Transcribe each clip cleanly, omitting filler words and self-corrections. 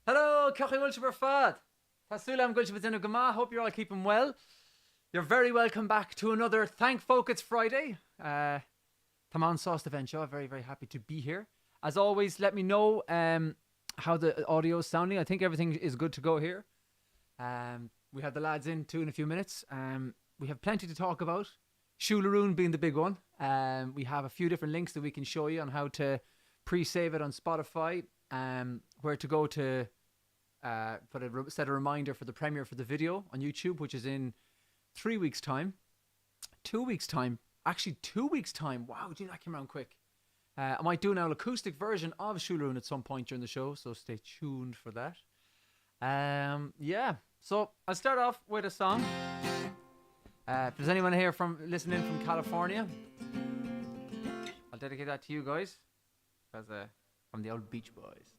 Hello, Cachai Wilshire Fad. Tasulam Gulshibazinu Gama. Hope you're all keeping well. You're very welcome back to another Thank Folk It's Friday. Taman Sauce Event Show. Very, very happy to be here. As always, let me know how the audio is sounding. I think everything is good to go here. We have the lads in too in a few minutes. We have plenty to talk about. Shularoon being the big one. We have a few different links that we can show you on how to pre-save it on Spotify. Where to go to set a reminder for the premiere for the video on YouTube, which is in 3 weeks' time. 2 weeks' time. Actually, 2 weeks' time. Wow, gee, that came around quick. I might do now an acoustic version of Shularoon at some point during the show, so stay tuned for that. Yeah, so I'll start off with a song. If there's anyone here listening from California, I'll dedicate that to you guys. Because from the old Beach Boys.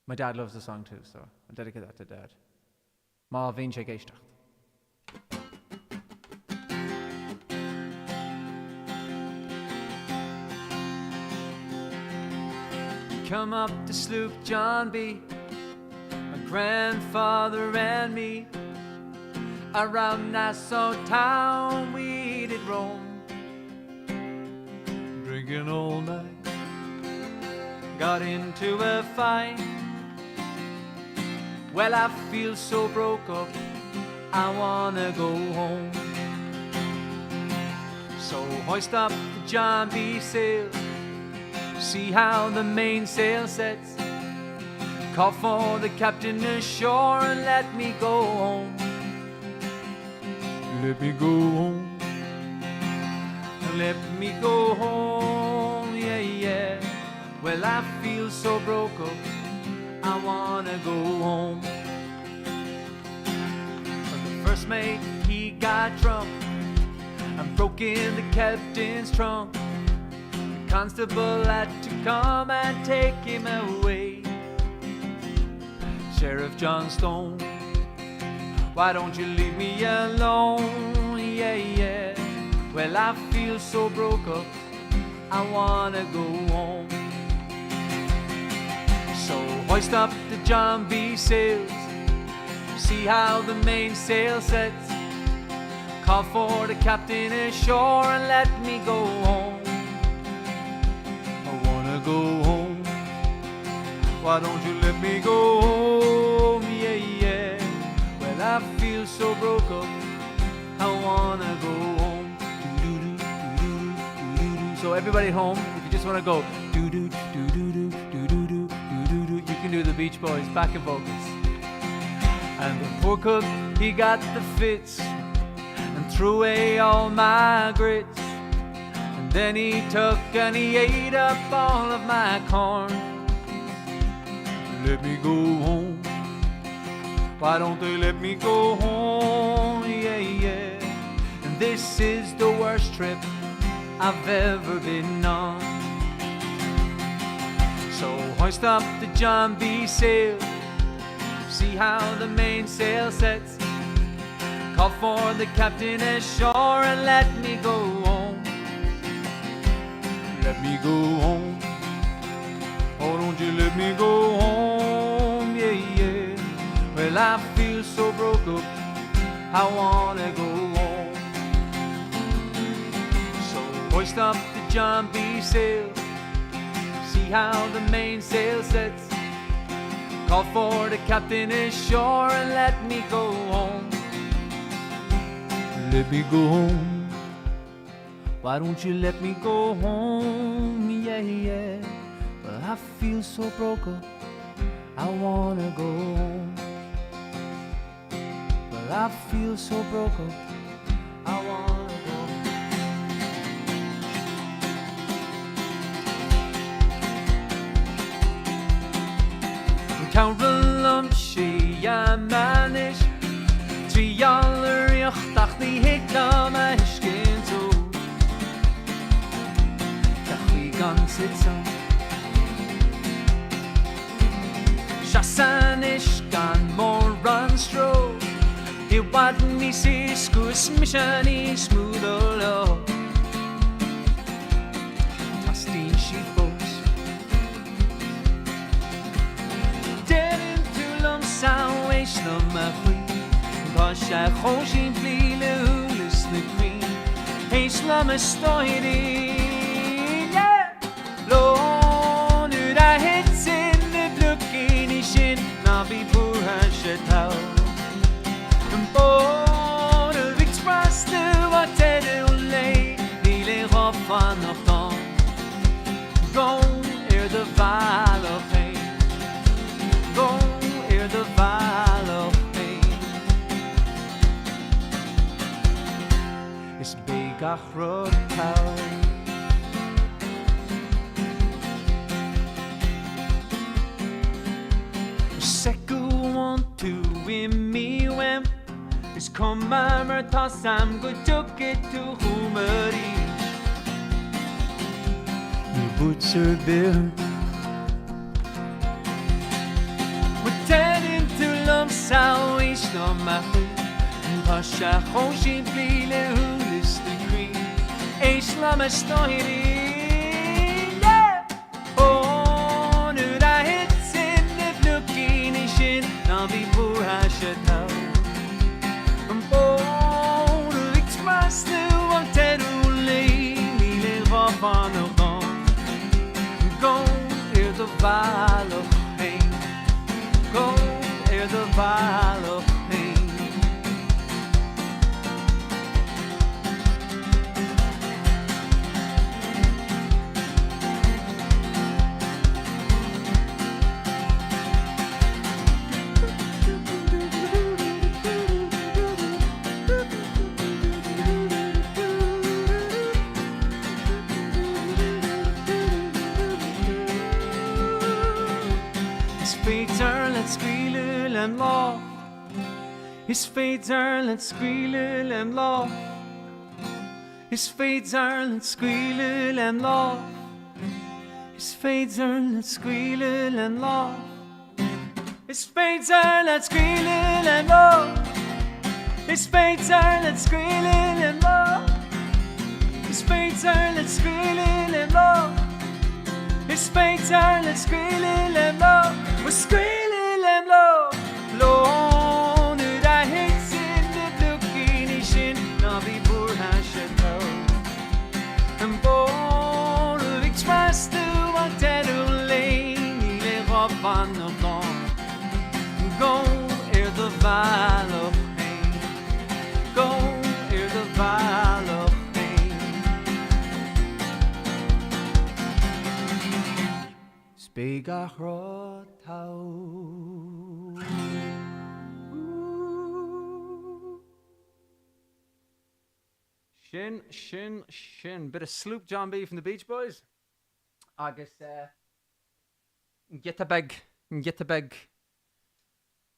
My dad loves the song too, so I'll dedicate that to Dad. Má bhíonn sé géisteacht. Come up to Sloop John B, my grandfather and me. Around Nassau town we did roam, drinking all night. Got into a fight. Well, I feel so broke up, I wanna go home. So hoist up the John B. sail, see how the mainsail sets. Call for the captain ashore and let me go home. Let me go home. Let me go home, yeah, yeah. Well, I feel so broke up, I wanna go home. The first mate, he got drunk and broke in the captain's trunk. The constable had to come and take him away. Sheriff John Stone, why don't you leave me alone? Yeah, yeah. Well, I feel so broke up, I wanna go home. So hoist up the John B. sails, see how the mainsail sets. Call for the captain ashore and let me go home. I wanna go home. Why don't you let me go home? Yeah, yeah. Well, I feel so broke up, I wanna go home. So everybody at home, if you just wanna go do do do do do do do do, you can do the Beach Boys backing vocals. And the poor cook, he got the fits and threw away all my grits. And then he took and he ate up all of my corn. Let me go home. Why don't they let me go home? Yeah, yeah. And this is the worst trip I've ever been on. So hoist up the John B. sail, see how the mainsail sets. Call for the captain ashore and let me go home. Let me go home. Oh, don't you let me go home, yeah, yeah. Well, I feel so broke up, I wanna go home. So hoist up the John B. sail, see how the mainsail sets. Call for the captain ashore and let me go home. Let me go home. Why don't you let me go home? Yeah, yeah. Well, I feel so broke up, I wanna go home. Well, I feel so broke up, I wanna go home. Carolum she a manish, trialer yachtach the hikam a skin so. Kachli gan sitsa. Shasanish gan more run stroke. He wat me see skus mishani smooth olo. Tastin she folks. Dead in no mahui Pasha khoshin plile hulis the queen Islam stoiri yeah lo nu da hits in the blukini shin na bi pura shetau Bor express the water lay Nile rofa noch dan Go the Val of Pain Go the Val of Pain It's big Achrod Tower Seku want to win me when It's come mammer Tassam go took it to Humari Butcher Bill We're turning to love sao ish no mahu Pasha khoshin plile hulis the queen Ish lama stoiri yeah Oh nu da hits in the blukini shin Na vi pura shetau Oh nu express the wanteruli Nile vafano Go hear the Val of Pain Go hear the Val of Pain Let's squeal and laugh. His fades are let's squeal and laugh. His fades are let's squeal and laugh. His fades are let's squeal and laugh. His fades are let's squeal and laugh. His fades are let's squeal and laugh. His fades are let's squeal and laugh. His fades are let's squeal and laugh. We're squealing and low, low. Nu da hits in the bikini shin, na vi bor här shetau. En bor express du att du lane, le roban of dawn. Go hear the Val of Pain. Go hear the Val of Pain. Spegach rotau. Shin, shin, shin. Bit of Sloop John B from the Beach Boys. Agus, get a bag,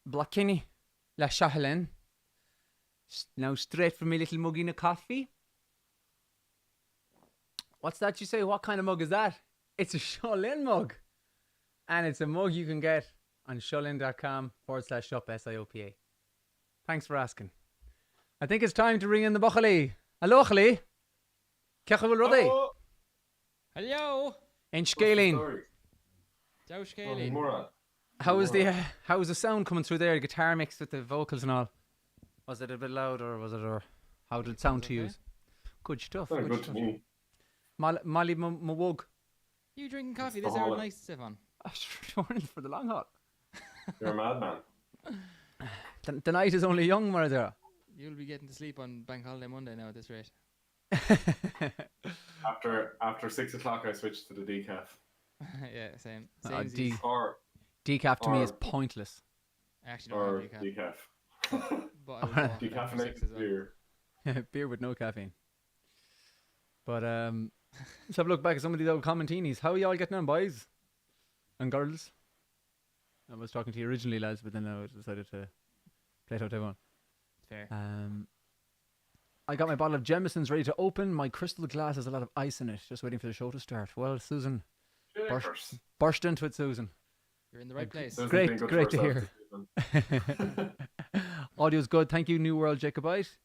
Blackini, La Chahelen. Now straight from me little mug in a coffee. What's that you say? What kind of mug is that? It's a Sholin mug. And it's a mug you can get on sholin.com/shop SIOPA. Thanks for asking. I think it's time to ring in the Buckley. Hello, Buckley. Kechawul Ruddy. Hello. In Scaling. Joe Scaling. How was the sound coming through there? The guitar mixed with the vocals and all. Was it a bit loud or how did it sound to you? Good stuff. Good to me. Molly Mawug. You drinking coffee this hour nice, Stefan? You're in for the long haul. You're a madman. The night is only young, Maradera. You'll be getting to sleep on Bank Holiday Monday now at this rate. After 6 o'clock, I switched to the decaf. Yeah, same. Decaf to me is pointless. I actually don't have decaf. But I decaffeinated beer. Beer with no caffeine. But let's have a look back at some of these old commentinis. How are you all getting on, boys and girls? I was talking to you originally, lads, but then I decided to play it out to everyone. Fair. I got my bottle of Jameson's ready to open. My crystal glass has a lot of ice in it, just waiting for the show to start. Well, Susan, burst into it, Susan. You're in the right place. Great to hear. Audio's good. Thank you, New World Jacobite.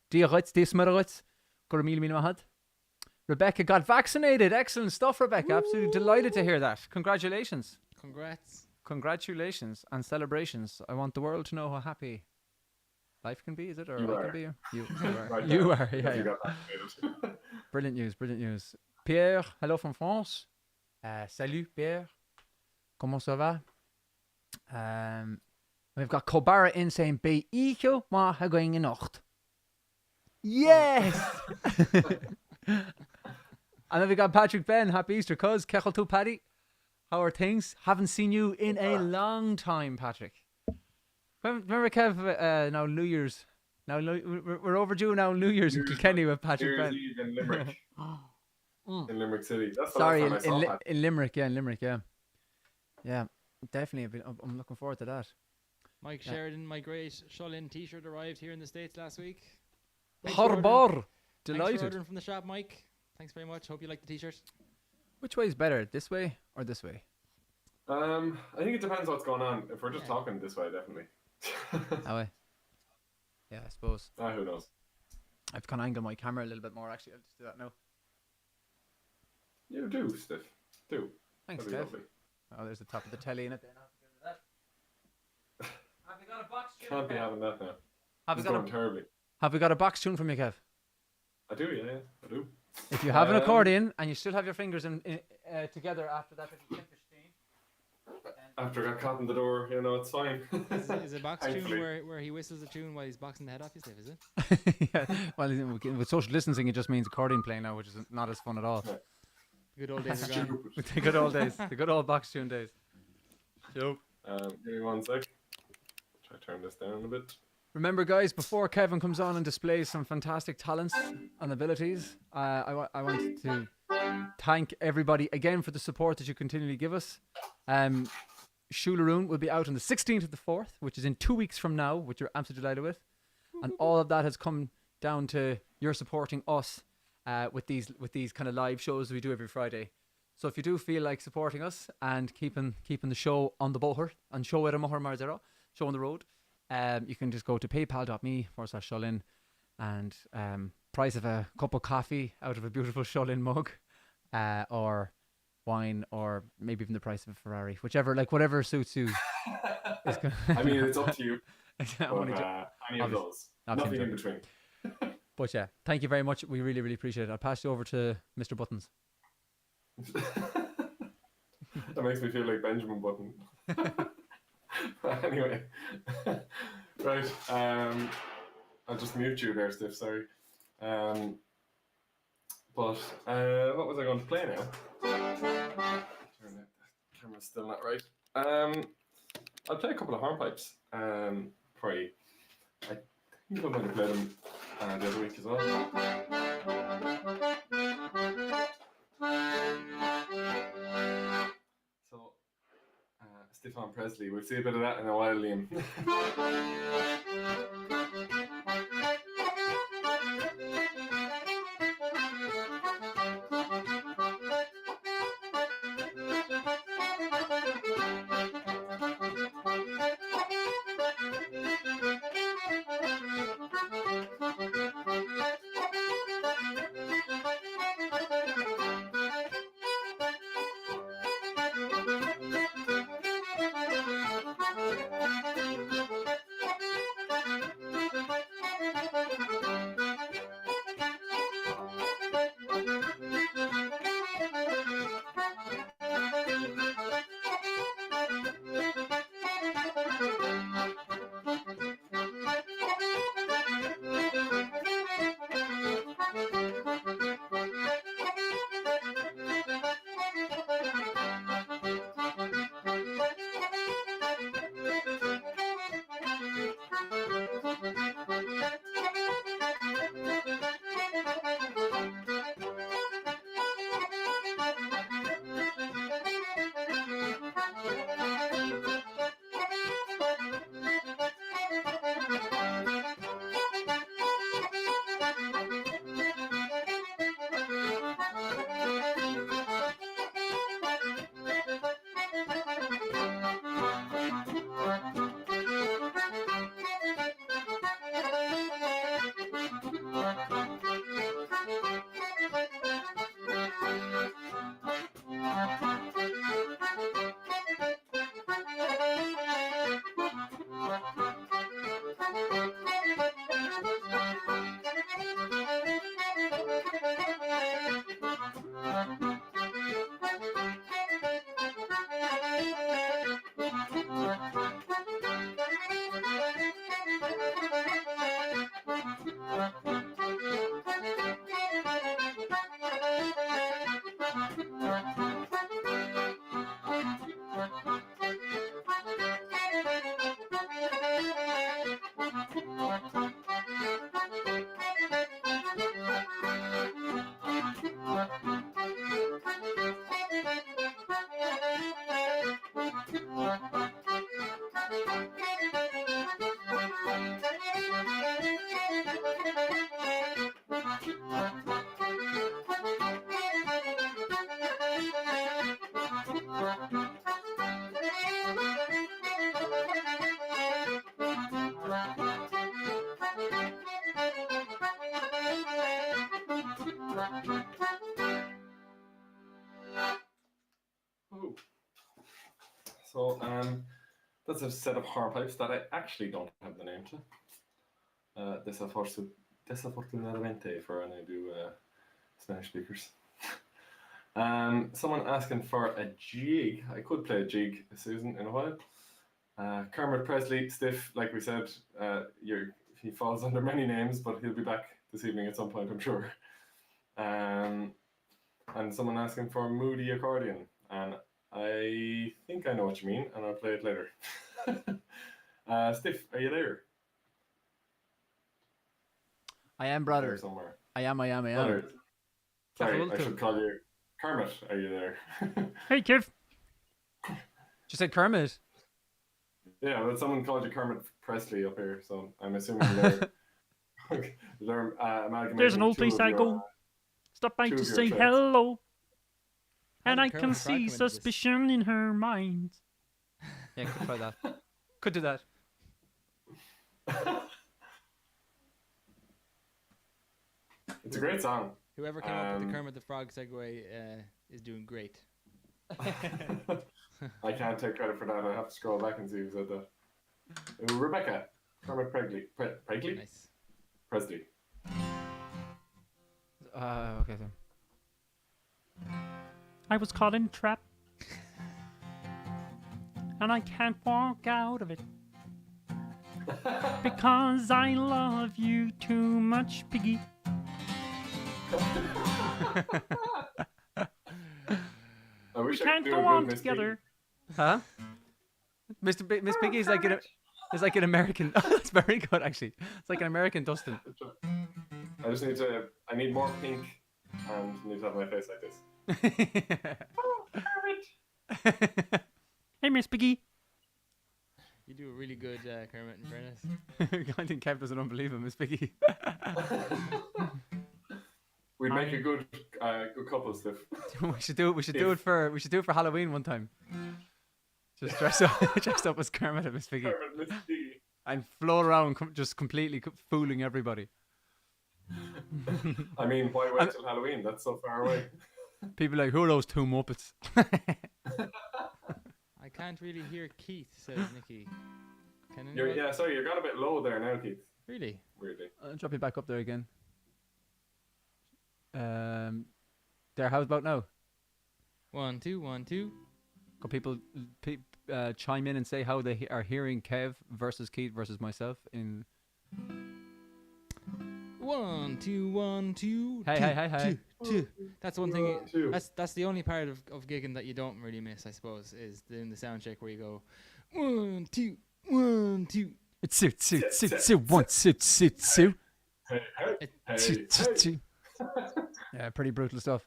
Rebecca got vaccinated. Excellent stuff, Rebecca. Woo! Absolutely delighted to hear that. Congratulations. Congrats. Congratulations and celebrations. I want the world to know how happy life can be, is it? Or You I are. can be? You are. Right You there, are, because yeah. you yeah. got activated. Brilliant news, brilliant news. Pierre, hello from France. Salut, Pierre. Comment ça va? We've got Kobara in saying, Be echo ma ha going in nacht. Yes! And then we got Patrick Ben. Happy Easter, cuz. Kechel to Paddy. How are things? Haven't seen you in a long time, Patrick. Remember, Kev, now New Year's. Now we're overdue now New Year's in Kilkenny with Patrick New Year's Ben. Eve in Limerick. In Limerick City. That's the Sorry, last time I saw Pat. in Limerick, yeah, in Limerick, yeah. Yeah, definitely. I'm looking forward to that. Mike Yeah. Sheridan, my great Shullin t-shirt arrived here in the States last week. Harbor! Thanks for Delighted. ordering from the shop, Mike. Thanks very much. Hope you like the t-shirt. Which way is better, this way or this way? I think it depends what's going on. If we're just Yeah. talking this way, definitely. That way. Yeah, I suppose. Who knows? I've kind of angled my camera a little bit more, actually. I'll just do that now. You do, Stiff. Do. Thanks, That'd be Kev. lovely. Oh, there's the top of the telly in it. Then. Have we got a box tune? Can't be having that now. Have we It's got going a terribly. Have we got a box tune from you, Kev? I do, yeah, I do. If you have an Um, accordion and you still have your fingers together after that, After I got caught in the door, it's fine. Is a box tune Thankfully. where he whistles a tune while he's boxing the head off his Steve, is it? Yeah. Well, with social distancing, it just means accordion playing now, which is not as fun at all. Yeah. The good old days are gone. With the good old days, the good old box tune days. Joe. Give me 1 sec. Try to turn this down a bit. Remember, guys, before Kevin comes on and displays some fantastic talents and abilities, I want to thank everybody again for the support that you continually give us. Shularoon will be out on the 16th of the 4th, which is in 2 weeks from now, which you're absolutely delighted with. And all of that has come down to your supporting us with these kind of live shows we do every Friday. So if you do feel like supporting us and keeping the show on the boher and show it a mohar marzera, show on the road, you can just go to paypal.me/Shullin and price of a cup of coffee out of a beautiful Shullin mug, or wine, or maybe even the price of a Ferrari, whatever suits you. I mean, it's up to you. I'm But, only any of those. obviously Nothing in between. But yeah, thank you very much. We really, really appreciate it. I'll pass you over to Mr. Buttons. That makes me feel like Benjamin Button. Anyway. Right. I'll just mute you there, Stiff, sorry. But what was I going to play now? Turn it. The camera's still not right. I'll play a couple of hornpipes for you. I think I'm going to play them the other week as well. So, Stefan Presley, we'll see a bit of that in a while, Liam. Ooh. So, that's a set of hornpipes that I actually don't have the name to. Desafortunadamente for when I do Spanish speakers. Someone asking for a jig. I could play a jig, Susan, in a while. Kermit Presley, Stiff, like we said, he falls under many names, but he'll be back this evening at some point, I'm sure. And someone asking for Moody Accordion, and I think I know what you mean, and I'll play it later. Stiff, are you there? I am, There brother. somewhere. I am. Brother. Sorry, Careful, I should call you Kermit. Are you there? Hey, Kev. She said Kermit. Yeah, but someone called you Kermit Presley up here, so I'm assuming they're amalgamating. There's an old two of place I your, go. Stop by two to of your say traits. hello. How And did I Kermit can Frog come see into this? suspicion in her mind. Yeah, could try that. Could do that. It's a great song. Whoever came up with the Um, Kermit the Frog segue is doing great. I can't take credit for that. I have to scroll back and see who said that. Rebecca. Kermit Pregley. Pregley? Nice. Presley. Okay, then. I was caught in a trap. And I can't walk out of it. Because I love you too much, Piggy. I wish I Can't could do go a good on Miss together. Huh? Miss Piggy is like an American. That's very good, actually. It's like an American Dustin. Piggy. I need more pink and need to have my face like this. Hey, Miss Piggy. You do a really good Kermit in fairness. I think Kev doesn't unbelieve him, Miss Piggy. We'd make a good couple, Stiff. we should do it for Halloween one time. Just dress up as Kermit and Miss Piggy Kermit, Miss Piggy. and float around just completely fooling everybody. I mean, why wait till Halloween? That's so far away. People are like, who are those two Muppets? I can't really hear Keith, says Nikki. Can You're, anyone- yeah, sorry, you got a bit low there now, Keith. Really? Weirdly. I'll drop you back up there again. There, how's about now? 1, 2, 1, 2. Could people chime in and say how they are hearing Kev versus Keith versus myself in 1, 2, 1, 2. Hey. Two. That's one thing. Two. That's the only part of gigging that you don't really miss, I suppose, is in the sound check where you go 1, 2, 1, 2. it's suit one suit. Hey, hey. Yeah, pretty brutal stuff.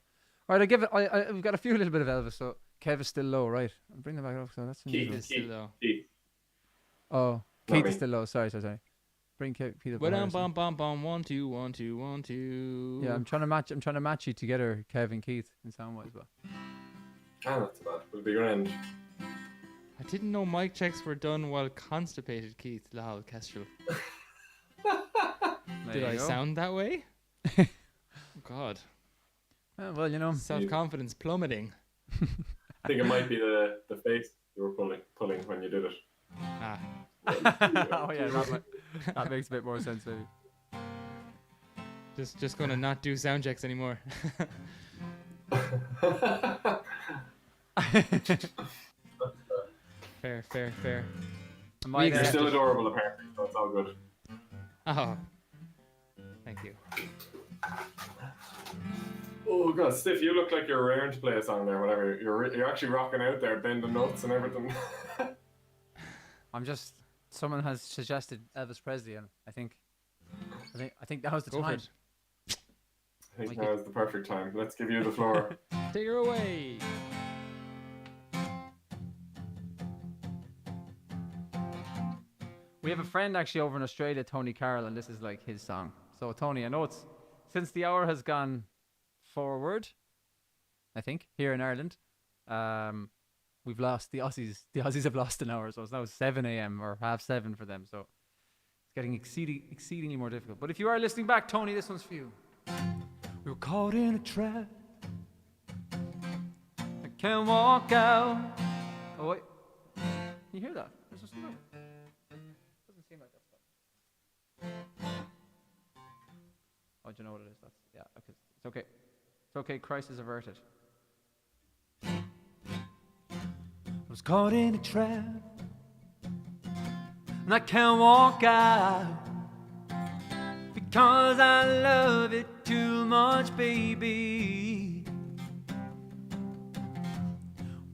All right, I give it. We've got a little bit of Elvis, so Kev is still low, right? I'll bring them back up. So that's Keith. unusual. It's still low. Keith. Oh, Not Keith me. is still low. Sorry. Bring Keith up. Well, higher, so- bum bum bum 1, 2, 1, 2, 1, 2. Yeah, I'm trying to match you together, Kev and Keith, in sound wise, but Ah, not too bad. It'll be grand. I didn't know mic checks were done while constipated, Keith. Lol, Kestrel. there Did you I go. sound that way? Oh, God. Well, you know. Self-confidence plummeting. I think it might be the face you were pulling when you did it. Ah. Oh yeah, that makes a bit more sense, maybe. Just gonna not do sound checks anymore. Fair. Am I You're there? still adorable, apparently, so it's all good. Oh. Thank you. Oh god, Stiff, you look like you're raring to play a song there, whatever. You're actually rocking out there, bending notes and everything. I'm just. Someone has suggested Elvis Presley, and I think that was the Go for time. it. I think Like now is the perfect time. Let's give you the floor. Take her away. We have a friend actually over in Australia, Tony Carroll, and this is like his song. So Tony, I know it's since the hour has gone forward, I think, here in Ireland. We've lost the Aussies. The Aussies have lost an hour, so it's now 7 a.m. or 7:30 for them. So it's getting exceedingly more difficult. But if you are listening back, Tony, this one's for you. We were caught in a trap. I can't walk out. Oh wait, can you hear that? There's just no. Doesn't seem like that's. Oh, do you know what it is? That's okay. It's okay. It's okay. Crisis averted. I was caught in a trap, and I can't walk out because I love it too much, baby.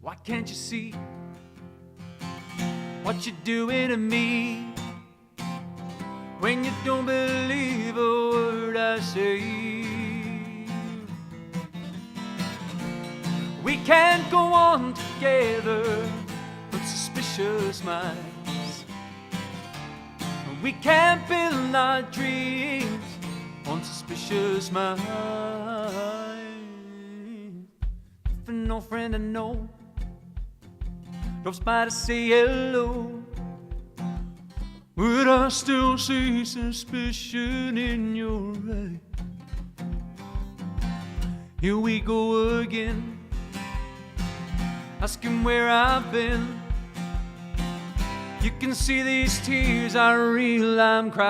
Why can't you see what you're doing to me when you don't believe a word I say? We can't go on together with suspicious minds. We can't build our dreams on suspicious minds. If no friend I know drops by to say hello, would I still see suspicion in your eye? Here we go again, asking where I've been. You can see these tears are real, I'm crying.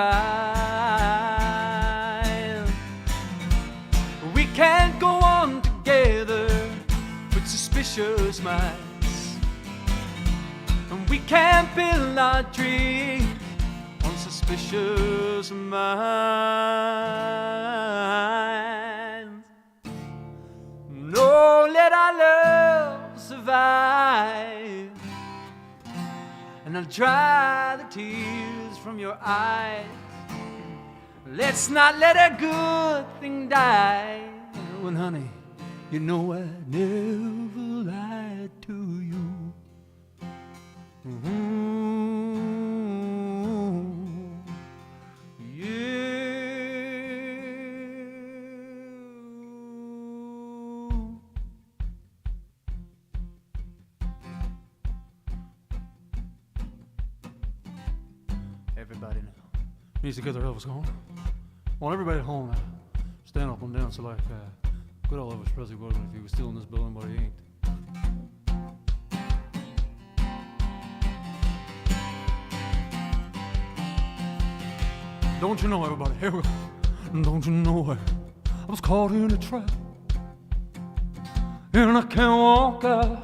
We can't go on together with suspicious minds, and we can't build our dreams on suspicious minds. No, let our love survive, and I'll dry the tears from your eyes. Let's not let a good thing die. When honey, you know I never lied to you. Everybody now needs to get their Elvis going. I want everybody at home now stand up and dance like good old Elvis Presley would if he was still in this building, but he ain't. Don't you know, everybody? Here we go. Don't you know I was caught in a trap, and I can't walk out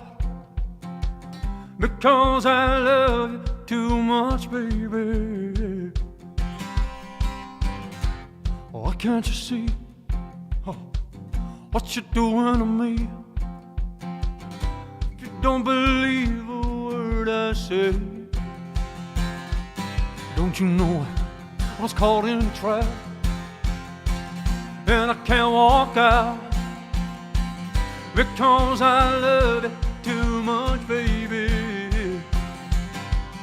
because I love you too much, baby. Why can't you see what you're doing to me? If you don't believe a word I say, don't you know I was caught in a trap, and I can't walk out because I love you too much, baby.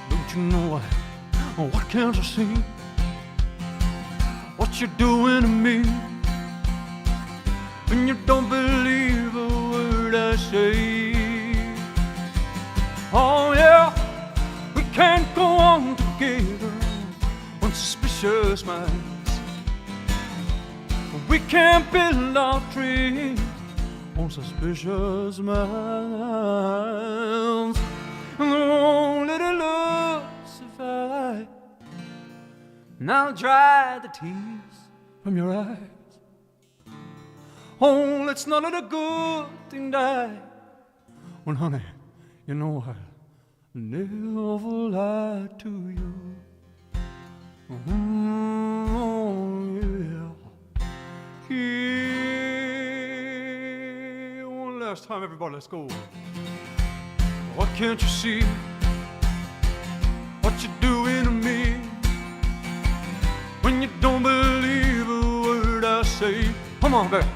Don't you know why can't you see what you're doing to me when you don't believe a word I say? Oh yeah, we can't go on together on suspicious minds. We can't build our dreams on suspicious minds. Oh, let our love survive, and I'll dry the tears from your eyes. Oh, let's not let a good thing die. Well, honey, you know I never lied to you. Oh, yeah. Yeah. One last time, everybody, let's go. Why can't you see what you're doing to me when you don't believe a word I say? Come on, baby.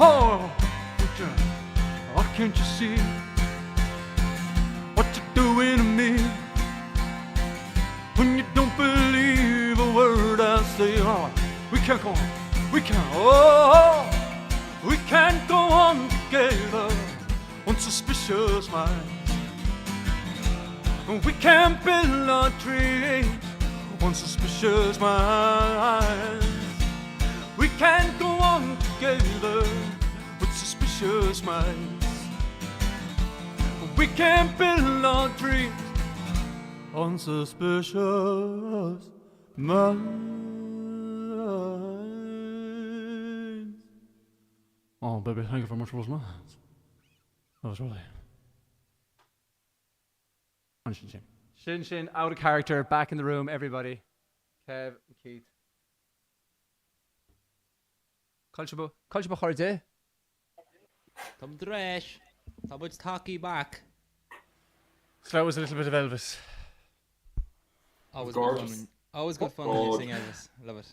Oh, why can't you see what you're doing to me when you don't can't go on. We can't. Oh, we can't go on together on suspicious minds. We can't build our dreams on suspicious minds. We can't go on together with suspicious minds. We can't build our dreams on suspicious minds. Oh, baby, thank you very much, wasn't it? That was really. And Shin Shin. Shin Shin, out of character, back in the room, everybody. Kev, Keith. Culture Horde. Tom Dresh. How much talkie back? So that was a little bit of Elvis. Always Gorgeous. good fun. Always good fun when you sing Elvis. Love it.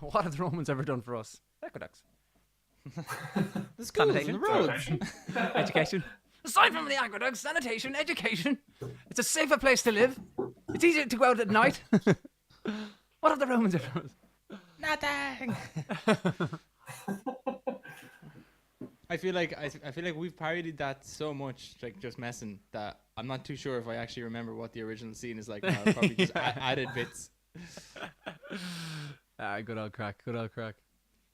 What have the Romans ever done for us? Aqueducts. The schools and the roads. Education. Aside from the aqueducts, sanitation, education. It's a safer place to live. It's easier to go out at night. What have the Romans ever done? Nothing. I feel like we've parodied that so much, like just messing, that I'm not too sure if I actually remember what the original scene is like now. I've probably just added bits. Good old crack.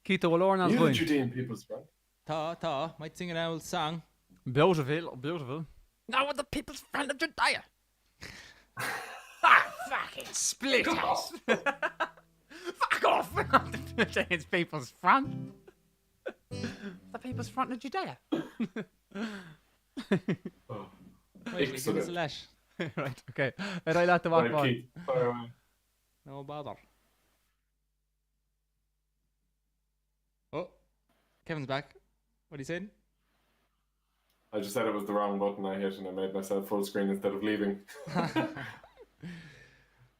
Keith the Walorn You the going. Judean people's friend. Ta, might sing an old song. Beautiful. Now with the people's friend of Judea. Fucking split house. Fuck off. We're not the Judeans people's front. The people's front of Judea. Right, give us a lash. Right, okay. And I let the walk Right, on. Keith, fire away. No bother. Oh, Kevin's back. What are you saying? I just said it was the wrong button I hit and I made myself full screen instead of leaving.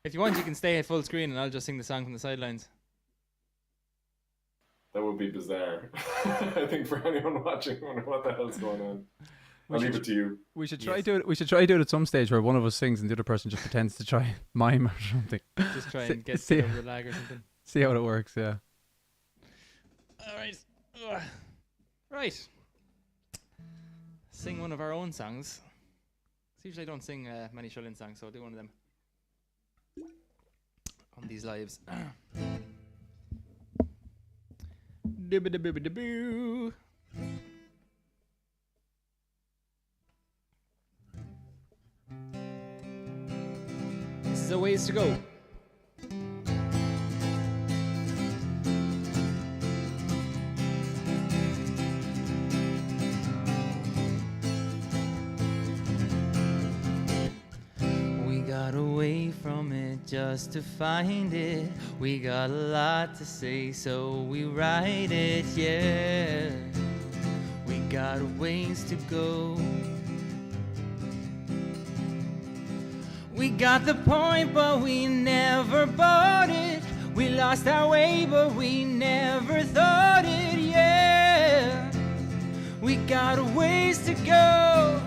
If you want, you can stay at full screen and I'll just sing the song from the sidelines. That would be bizarre. I think for anyone watching, wonder what the hell's going on. I'll leave it to you. We should try do it. We should try do it at some stage where one of us sings and the other person just pretends to try mime or something. Just try and get See- over the lag or something. See how it works. Yeah. All right. Right. Sing one of our own songs. Usually I don't sing many Shulin songs, so I'll do one of them on these lives. Dibba-dibba-dibba-doo. This is a ways to go. We got away from it just to find it. We got a lot to say, so we write it, yeah. We got a ways to go. We got the point, but we never bought it. We lost our way, but we never thought it, yeah. We got a ways to go.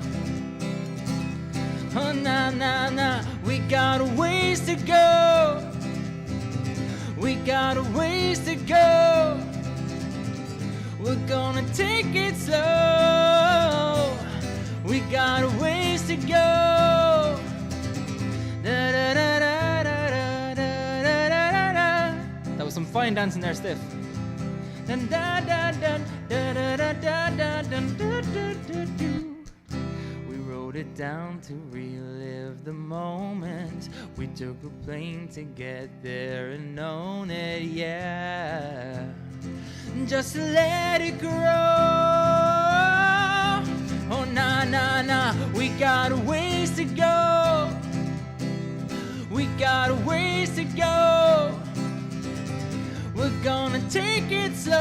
Oh, nah, nah, nah. We got a ways to go. We got a ways to go. We're gonna take it slow. We got a ways to go. Da, da, da, da, da, da, da, da, da. That was some fine dancing there, Stiff. Dun, da, da, dun, da, da, da, da, da, dun, da, da, da, do. We wrote it down to relive the moment. We took a plane to get there and own it, yeah. Just to let it grow. Oh, nah, nah, nah. We got a ways to go. We got a ways to go. We're gonna take it slow.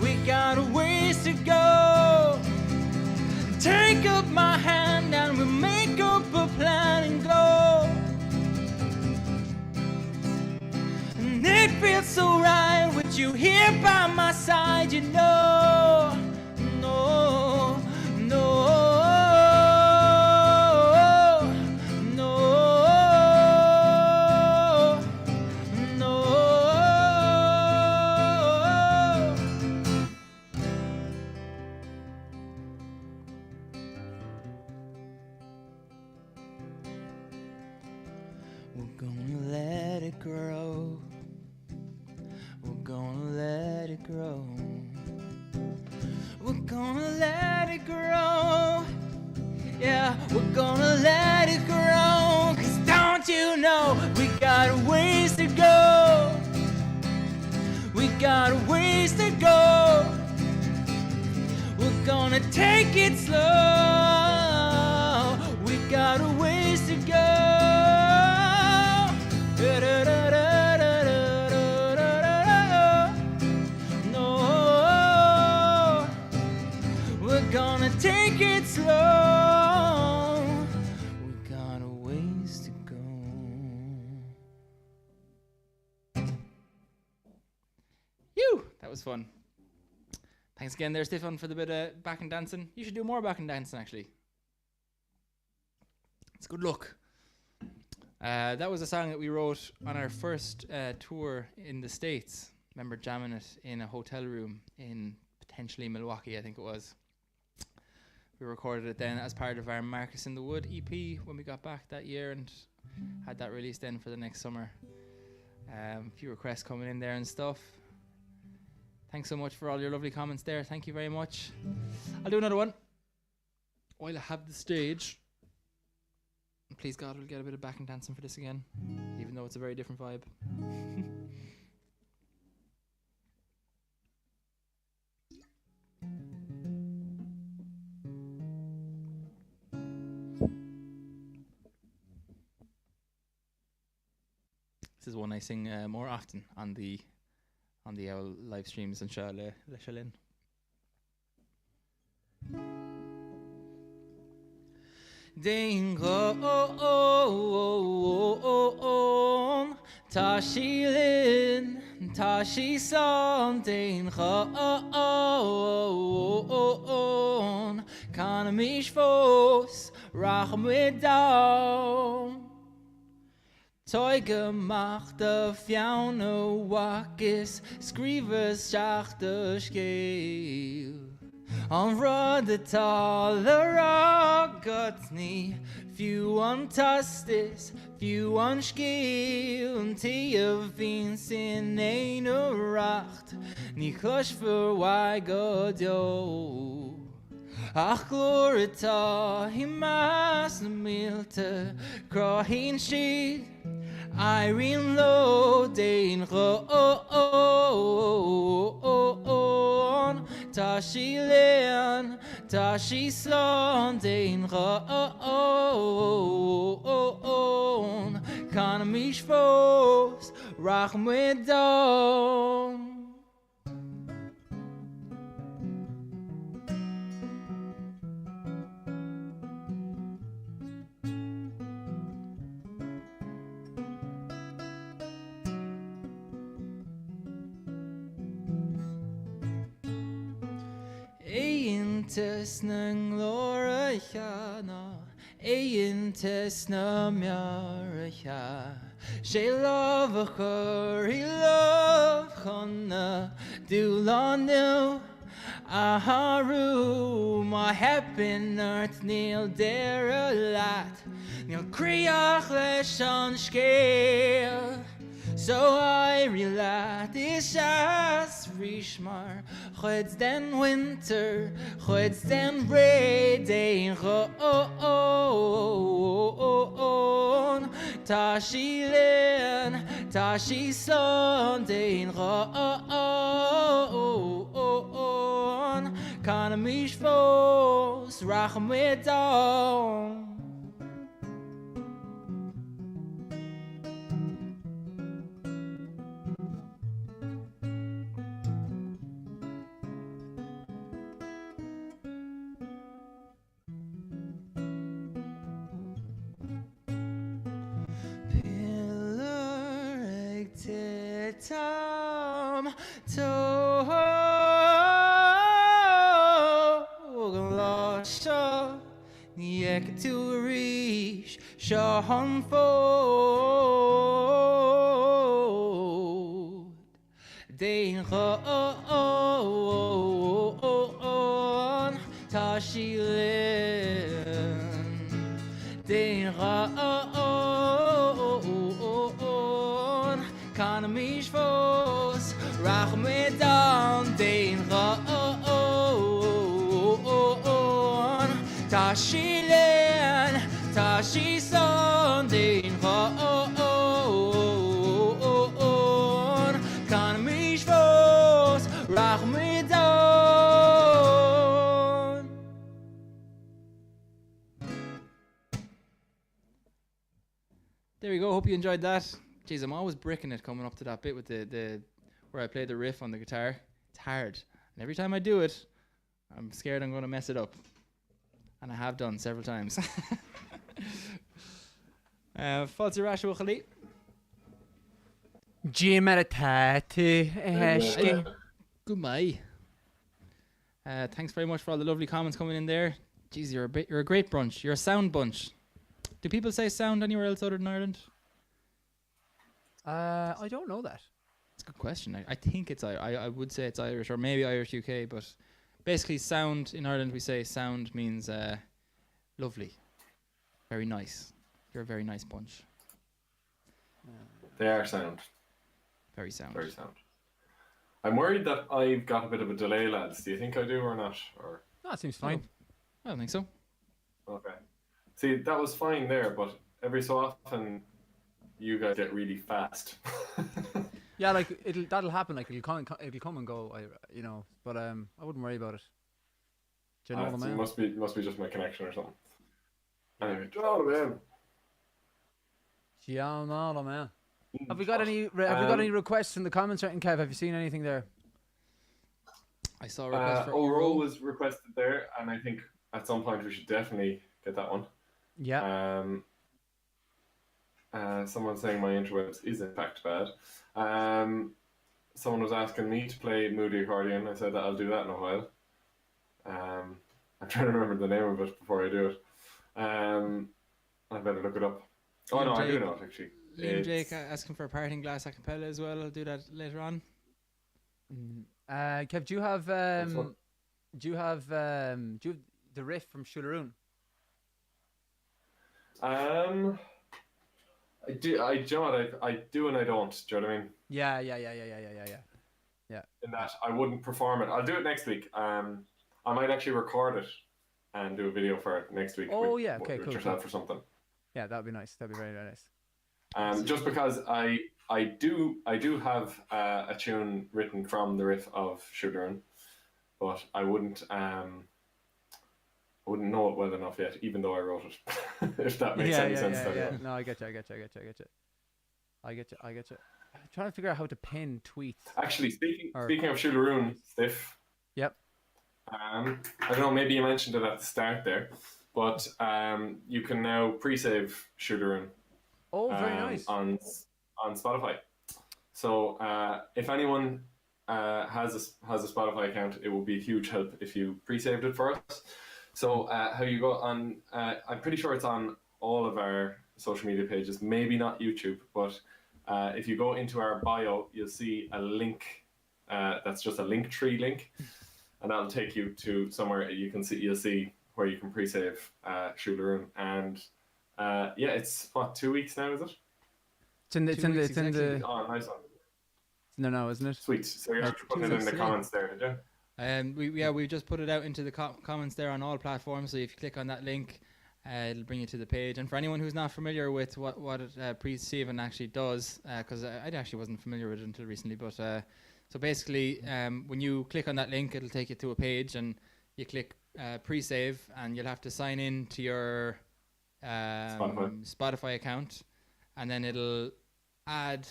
We got a ways to go. Take up my hand and we'll make up a plan and go. And it feels so right with you here by my side, you know. No, no, no, no. gonna let it grow. We're gonna let it grow. We're gonna let it grow. Yeah, we're gonna let it grow. 'Cause don't you know we got a ways to go. We got a ways to go. We're gonna take it slow. We got a ways to go. No, we're gonna take it slow. We got a ways to go. That was fun. Thanks again there, Stefan, for the bit of back and dancing. You should do more back and dancing, actually. It's good luck. That was a song that we wrote on our first tour in the States. Remember jamming it in a hotel room in potentially Milwaukee, I think it was. We recorded it then as part of our Marcus in the Wood EP when we got back that year and had that released then for the next summer. A few requests coming in there and stuff. Thanks so much for all your lovely comments there. Thank you very much. I'll do another one while I have the stage. Please God, we'll get a bit of back and dancing for this again, even though it's a very different vibe. This is one I sing more often on the live streams and le Shalin. Ding on Tashilin Tashi son ding on Kanamish fos Rachem with down Toy gemacht auf jaune Wackes, skrivers schachte Scheel. On rode taler gots nie, few on tastis, few on Scheel, und tie vins in eine Racht, nie klosch für wei godio. Ach glorita, himas milte, krohin schied, Irene Low, Dane on Tashi Leon, Tashi Slon, Dane on Kanamish Fos, Rachmedon. Eintes na glóricha na, eintes na mearicha. She love her, he love chana, do lanu. Aharu, my happiness nil dare lat, nil kriach lesh on scale. So I relat is as Rishmar, Cheds den winter, Cheds den rain, on Tashi len, Tashi son, den on Kanamish fos, Rachem with down. Tam to Glasha Niek to reach Shahan Fod Dein on Tashi Lin Dein mich fos rach me down den ron tashilen tashison den ron kann mich fos rach me down. There we go. Hope you enjoyed that. Jeez, I'm always bricking it coming up to that bit with the where I play the riff on the guitar. It's hard, and every time I do it, I'm scared I'm going to mess it up, and I have done several times. Fáilte rású chalí. Gimeratati Eshke. Goodbye. Thanks very much for all the lovely comments coming in there. Jeez, you're a great bunch. You're a sound bunch. Do people say sound anywhere else other than Ireland? I don't know that. It's a good question. I think it's I would say it's Irish or maybe Irish UK, but basically sound in Ireland we say sound means lovely, very nice. You're a very nice bunch. They are sound. Very sound. Very sound. I'm worried that I've got a bit of a delay, lads. Do you think I do or not? Or No, it seems fine. I don't think so. okay. See, that was fine there, but every so often you guys get really fast. Yeah, like that'll happen. Like it'll come and go. You know, but I wouldn't worry about it. Do you know the It man? must be just my connection or something. Anyway, do you know the man? Yeah, no, the man. Have we got any? Have we got any requests in the comments, right? Kev, have you seen anything there? I saw a request for Oro was requested there, and I think at some point we should definitely get that one. Yeah. Someone saying my interwebs is in fact bad. Someone was asking me to play Moody Accordion. I said that I'll do that in a while. I'm trying to remember the name of it before I do it. I better look it up. Oh no, I do know it actually. Liam Jake asking for a parting glass a cappella as well. I'll do that later on. Kev, do you have the riff from Shularoon? I do. I do you know what I do and I don't. Do you know what I mean? Yeah. In that I wouldn't perform it. I'll do it next week. I might actually record it and do a video for it next week. Oh, with, yeah, okay, with cool, yourself or something. Yeah, that'd be nice. That'd be very, very nice. Just because I do have a tune written from the riff of Shularoon, but I wouldn't know it well enough yet, even though I wrote it. If that makes any sense to anyone. No, I get you. I'm trying to figure out how to pin tweets. Actually, speaking of Shularoon, Stiff. Yep. I don't know. Maybe you mentioned it at the start there, but you can now pre-save Shularoon. Oh, very nice. On Spotify. So if anyone has a Spotify account, it will be a huge help if you pre-saved it for us. So how you go on? I'm pretty sure it's on all of our social media pages. Maybe not YouTube, but if you go into our bio, you'll see a link. That's just a Linktree link, and that'll take you to somewhere you'll see where you can pre-save Shularoon. And yeah, it's what, 2 weeks now, is it? It's in the Oh, nice one. no, isn't it? Sweet. So you have to put it in the comments there, did you? We just put it out into the comments there on all platforms. So if you click on that link, it'll bring you to the page. And for anyone who's not familiar with what pre-saving actually does, because I actually wasn't familiar with it until recently, but so basically, when you click on that link, it'll take you to a page, and you click pre-save, and you'll have to sign in to your Spotify account, and then it'll add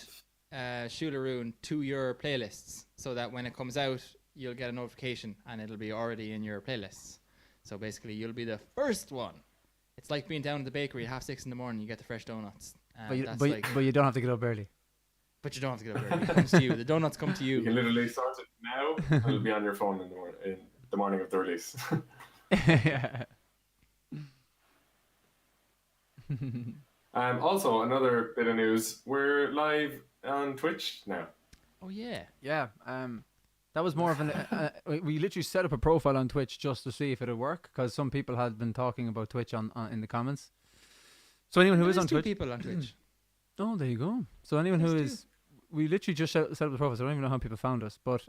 Shularoon to your playlists, so that when it comes out, you'll get a notification and it'll be already in your playlists. So basically, you'll be the first one. It's like being down at the bakery at 6:30 in the morning. You get the fresh donuts. But you don't have to get up early. But you don't have to get up early. It comes to you. The donuts come to you. You can literally start it now, and it'll be on your phone in the morning of the release. Also, another bit of news: we're live on Twitch now. Oh yeah. Yeah. That was more of an. We literally set up a profile on Twitch just to see if it would work, because some people had been talking about Twitch on in the comments. So anyone who is on Twitch, people on Twitch. Oh, there you go. So anyone who is we literally just set up the profile, so I don't even know how people found us. But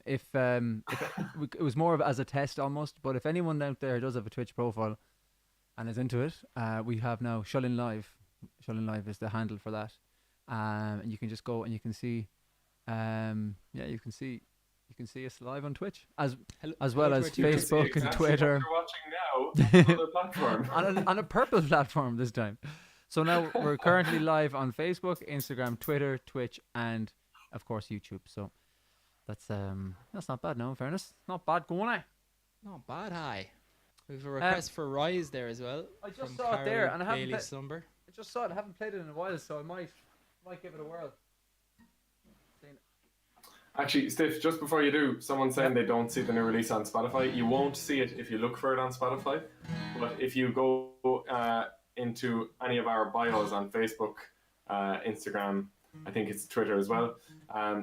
if it was more of as a test almost. But if anyone out there does have a Twitch profile and is into it, we have now Shullin Live. Shullin Live is the handle for that, and you can just go and you can see, you can see us live on Twitch as well as You can see Facebook and exactly Twitter. what you're watching now on the platform. on a purple platform this time. So now we're currently live on Facebook, Instagram, Twitter, Twitch, and of course YouTube. So that's not bad. No, in fairness, not bad going. Not bad, hi. We have a request for Rise there as well. I just from saw it there, Carol and I haven't Bailey played- Slumber. I just saw it. I haven't played it in a while, so I might give it a whirl. Actually, Stiff, just before you do, someone's saying they don't see the new release on Spotify. You won't see it if you look for it on Spotify. But if you go into any of our bios on Facebook, Instagram, I think it's Twitter as well,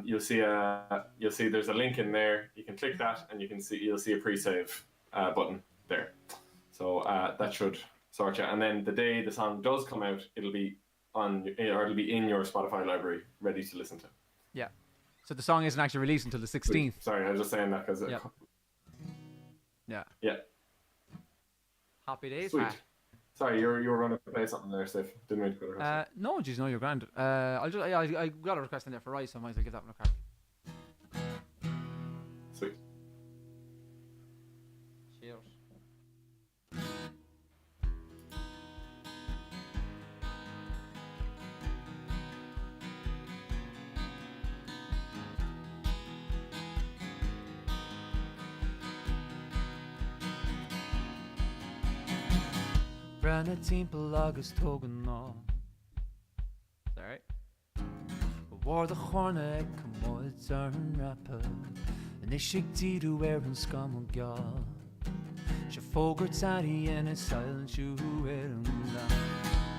you'll see there's a link in there. You can click that, and you'll see a pre-save button there. So that should sort you. And then the day the song does come out, it'll be in your Spotify library, ready to listen to. Yeah. So the song isn't actually released until the 16th. Sorry, I was just saying that because Yeah. yeah. Happy days. Sweet. Sorry, you were going to play something there, Steve. Didn't mean to put it across. No, geez, no, you're grand. I got a request in there for Rice, so I might as well give that one a crack. Sweet. Cheers. Brenna timppel agus tógan ná. Alright. War the chorna ag cumóid ar an rappa. An isig díú ar an scam gá. Se fógurt taí in a silent siú ar an lá.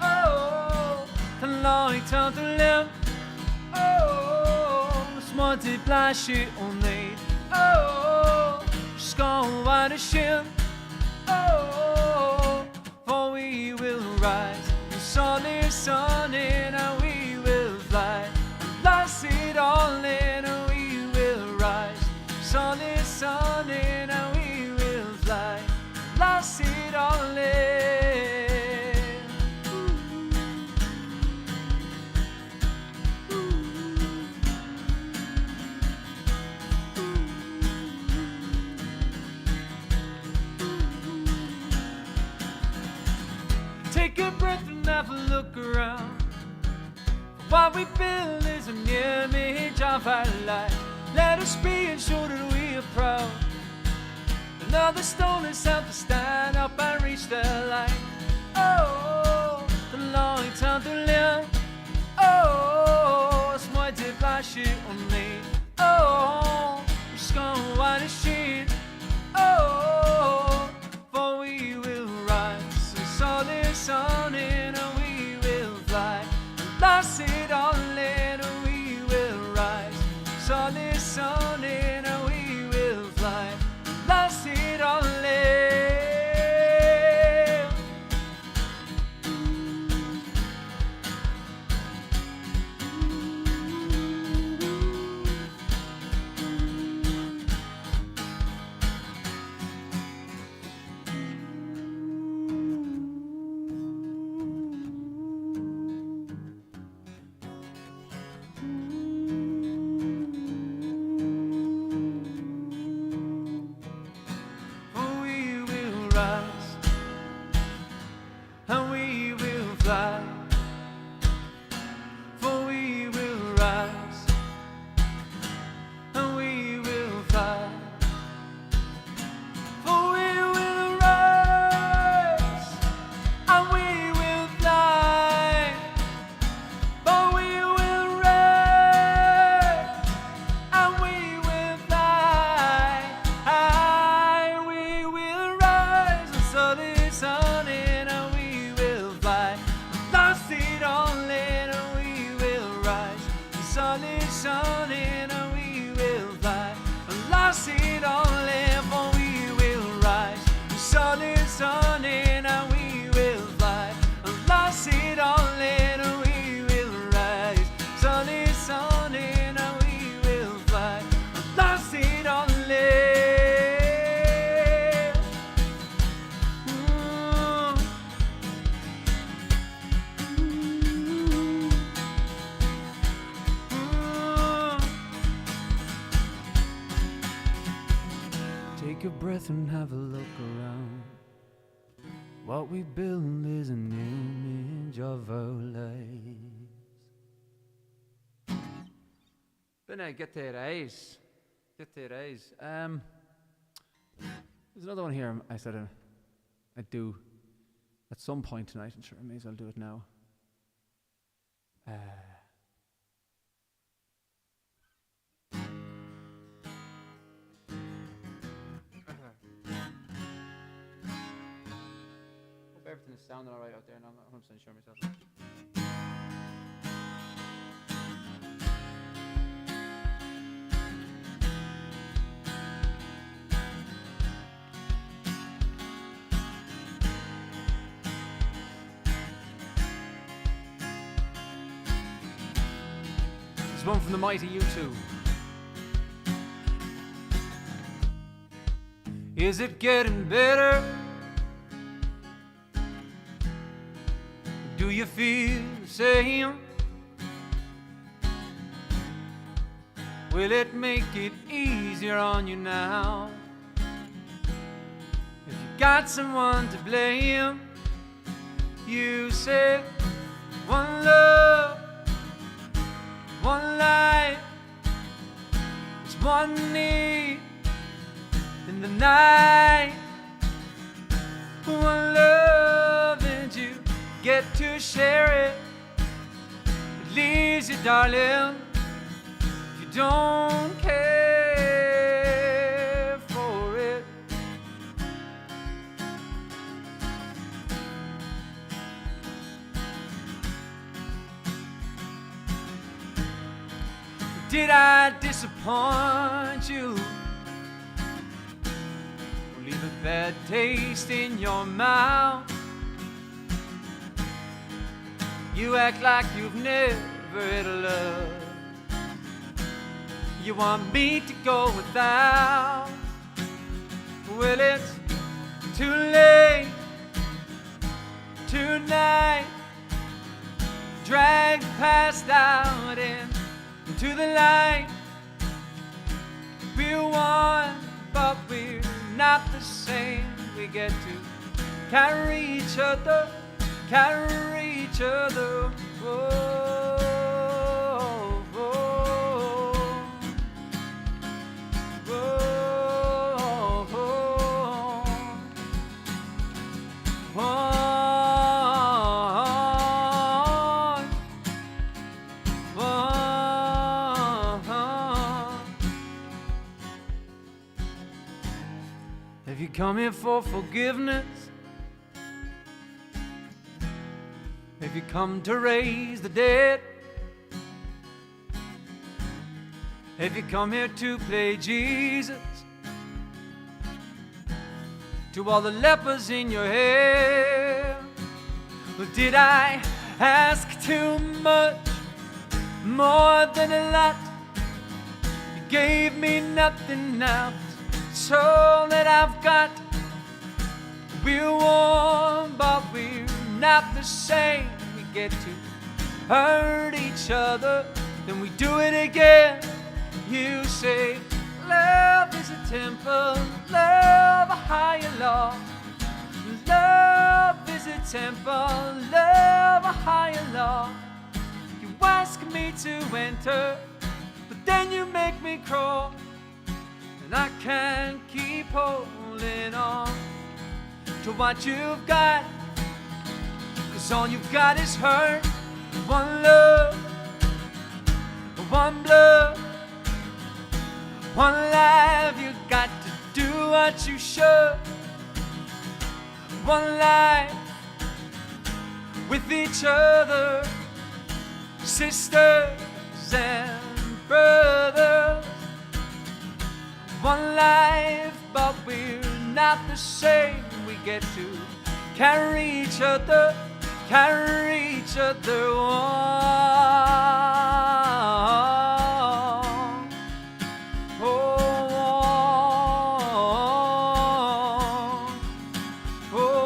Oh, the light on the limb. Oh, smarty plashy only. Oh, scam by the shin. Oh, for we will rise. The sun is on in and we will fly. Blast it all in and we will rise. Sun is on in and we will fly. Blast it all in. Take a breath and have a look around. What we build is an image of our life. Let us be and show that we are proud. Another stone is helped to stand up and reach the light. Oh, the light on the limb. Oh, it's my flashy on me. Oh, it's gonna white as sheet. Oh, for we will rise. The sun is on in and we will fly. Blast it all in and we will rise. Sun is on in and we will fly. Blast it all in. breath and have a look around. What we build is an image of our lives. Bene, get to it. There's another one here I said I'd do at some point tonight, and sure, I may as well do it now. Hope everything is sounding alright out there, and I'm not 100% sure myself. This one from the mighty U2. Is it getting better? Do you feel the same? Will it make it easier on you now? If you got someone to blame, you say one love, one life, it's one need in the night. One love and you get to share it. It leaves you, darling, if you don't care for it. Did I disappoint you? Or leave a bad taste in your mouth? You act like you've never had a love. You want me to go without? Well, it's too late tonight. Drag past out into the light. We're one, but we're not the same. We get to carry each other, carry each other. Whoa, whoa, whoa, whoa. Have you come here for forgiveness? Have you come to raise the dead? Have you come here to play Jesus? To all the lepers in your hair? Well, did I ask too much? More than a lot? You gave me nothing now. It's all that I've got. We're one, but we're not the same. We get to hurt each other, then we do it again. You say love is a temple, love a higher law. Love is a temple, love a higher law. You ask me to enter, but then you make me crawl, and I can't keep holding on to what you've got. 'Cause all you've got is hurt. One love, one blood, one life. You got to do what you should. One life with each other, sisters and brothers. One life, but we're not the same. We get to carry each other, carry each other on. Oh, oh, oh,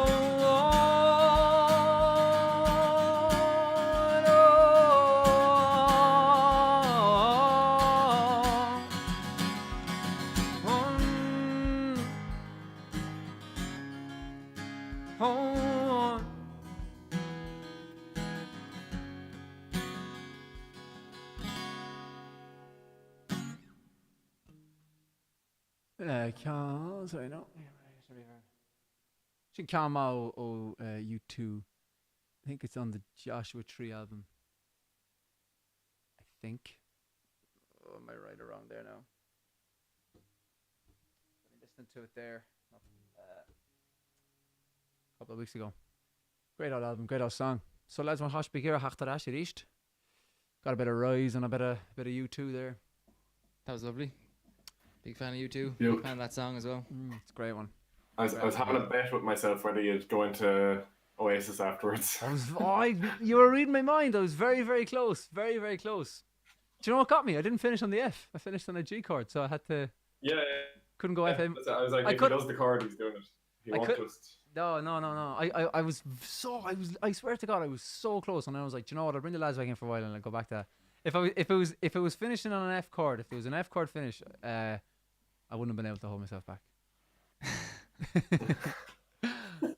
Sorry, no. Sin Kama o U2. I think it's on the Joshua Tree album. I think. Oh, am I right or wrong there now? I listened to it there a couple of weeks ago. Great old album, great old song. So lads, my hosh begira hachtar ash east. Got a bit of Rise and a bit of U2 there. That was lovely. Big fan of you too. Yeah. Big fan of that song as well. It's a great one. I was having a bet with myself whether you'd go into Oasis afterwards. You were reading my mind. I was very, very close. Very, very close. Do you know what got me? I didn't finish on the F. I finished on a G chord, so I had to. Yeah. Couldn't go F. I was like, if he does the chord, he's doing it. He won't just. No. I swear to God, I was so close, and I was like, do you know what? I'll bring the lads back in for a while, and I'll go back to that. If it was finishing on an F chord, if it was an F chord finish, I wouldn't have been able to hold myself back.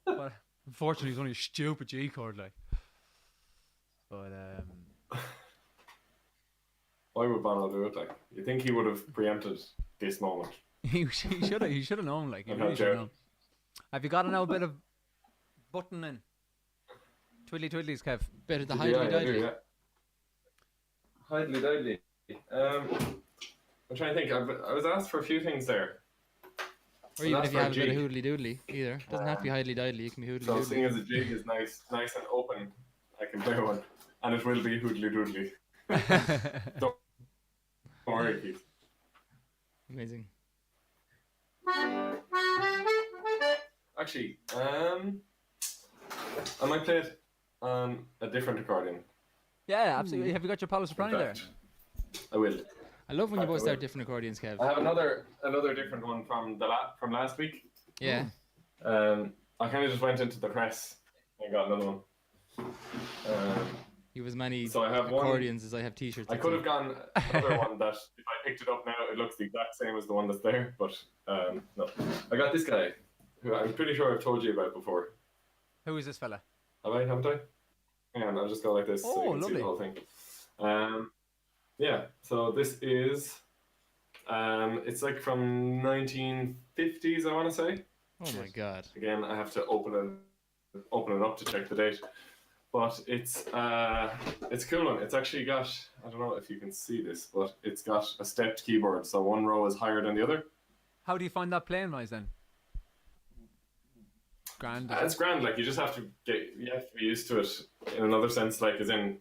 But unfortunately, it's only a stupid G chord, like. But why would Bono do it? Like, you think he would have preempted this moment? he should have known, like. He I'm really not should have joking. known. Have you got a bit of button in? Twiddlies, Kev. Bit of the Yeah, Heidly I do, Didley. yeah. Heidly Didley. I'm trying to think. I was asked for a few things there. Or even that's if you for have a bit of G. hoodly doodly either. Doesn't have to be Heidly Didley, it can be hoodly So seeing doodly. as a jig is nice and open, I can play one, and it will be hoodly doodly. Don't worry, Keith. Amazing. Actually, I might play it on a different accordion. Yeah, absolutely. Have you got your Palo Soprano In there? fact, I will. I love when you I both will. start different accordions, Kev. I have another different one from from last week. Yeah. I kind of just went into the press and got another one. You have as many So I have one. accordions as I have t-shirts. I could have gone another one that if I picked it up now, it looks the exact same as the one that's there. But no, I got this guy who I'm pretty sure I've told you about before. Who is this fella? Have I? Haven't I? Hang on, I'll just go like this so Oh, you can see lovely. the whole thing. Yeah, so this is, it's like from 1950s, I want to say. Oh my god. Again, I have to open it up to check the date. But it's a cool one. It's actually got, I don't know if you can see this, but it's got a stepped keyboard. So one row is higher than the other. How do you find that playing wise then? Grand. It's grand. Like you have to be used to it in another sense. Like as in,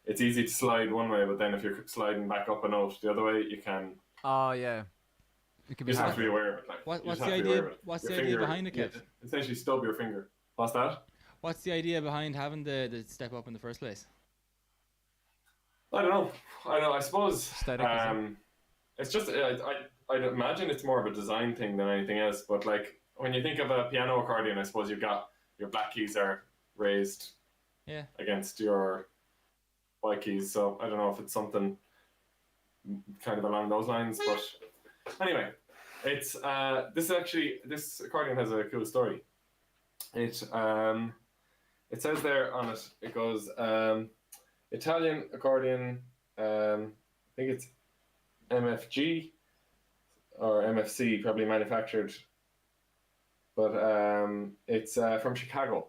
it's easy to slide one way, but then if you're sliding back up a note the other way, you can. Oh yeah. It can You be just have hard. to be aware of it. Like, What's you just the have to be idea- aware of it. what's Your the idea behind it, you Kev? essentially stub your finger. What's that? What's the idea behind having the step up in the first place? I don't know. I suppose. Aesthetic, is it? It's just. I'd imagine it's more of a design thing than anything else. But like when you think of a piano accordion, I suppose you've got your black keys are raised Yeah. against your white keys. So I don't know if it's something kind of along those lines. But anyway, it's this accordion has a cool story. It says there on it. It goes Italian accordion. I think it's MFG or MFC, probably manufactured, but it's from Chicago.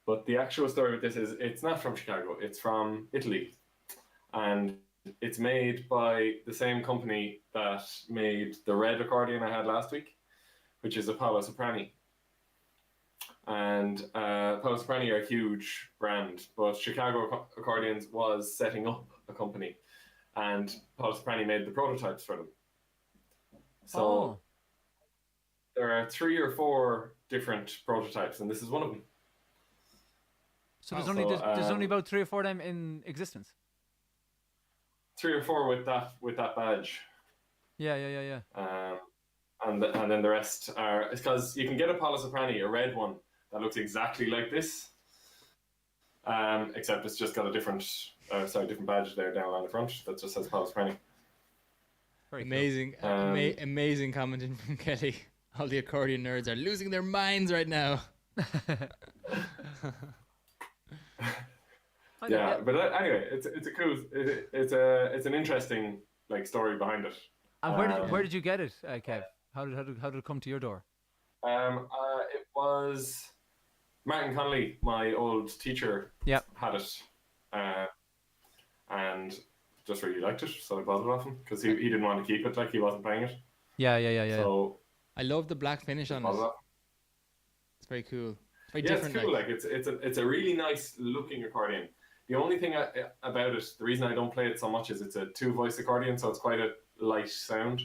But the actual story with this is it's not from Chicago. It's from Italy, and it's made by the same company that made the red accordion I had last week, which is a Paolo Soprani. And Paolo Soprani are a huge brand, but Chicago Accordions was setting up a company, and Paolo Soprani made the prototypes for them. So Oh. there are 3 or 4 different prototypes, and this is one of them. So there's So, there's only about 3 or 4 of them in existence. 3 or 4 with that badge. Yeah. And then the rest are, it's because you can get a Paolo Soprani, a red one that looks exactly like this, except it's just got a different badge there down along the front that just says Paolo Soprani. Very cool. Amazing, amazing commenting from Kelly. All the accordion nerds are losing their minds right now. Yeah, but anyway, it's a cool, it's an interesting like story behind it. And where did you get it, Kev? How did it come to your door? It was Martin Connolly, my old teacher, Yep. had it, and just really liked it, so I bought it off him because he didn't want to keep it, like he wasn't playing it. Yeah. So I love the black finish on bought it it. off. It's very cool. It's very Yeah, different. it's cool. Like it's a really nice looking accordion. The only thing about it, the reason I don't play it so much is it's a 2-voice accordion, so it's quite a light sound.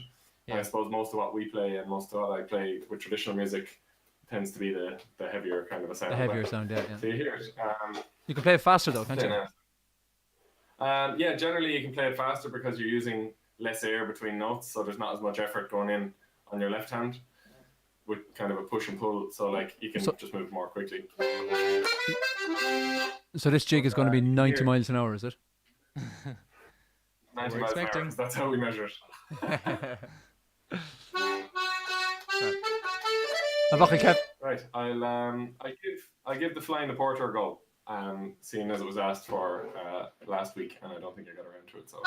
And I suppose most of what we play and most of what I play with traditional music tends to be the heavier kind of a sound. The heavier sound, yeah. So you hear it. You can play it faster though, can't you? Yeah, generally you can play it faster because you're using less air between notes, so there's not as much effort going in on your left hand with kind of a push and pull, so like you can just move more quickly. So this jig is going to be 90 miles an hour, is it? 90 We're miles an hour, expecting. 'cause that's how we measure it. Okay, Kev. Right, I give the Flying the Porter a go, seeing as it was asked for last week, and I don't think I got around to it. So.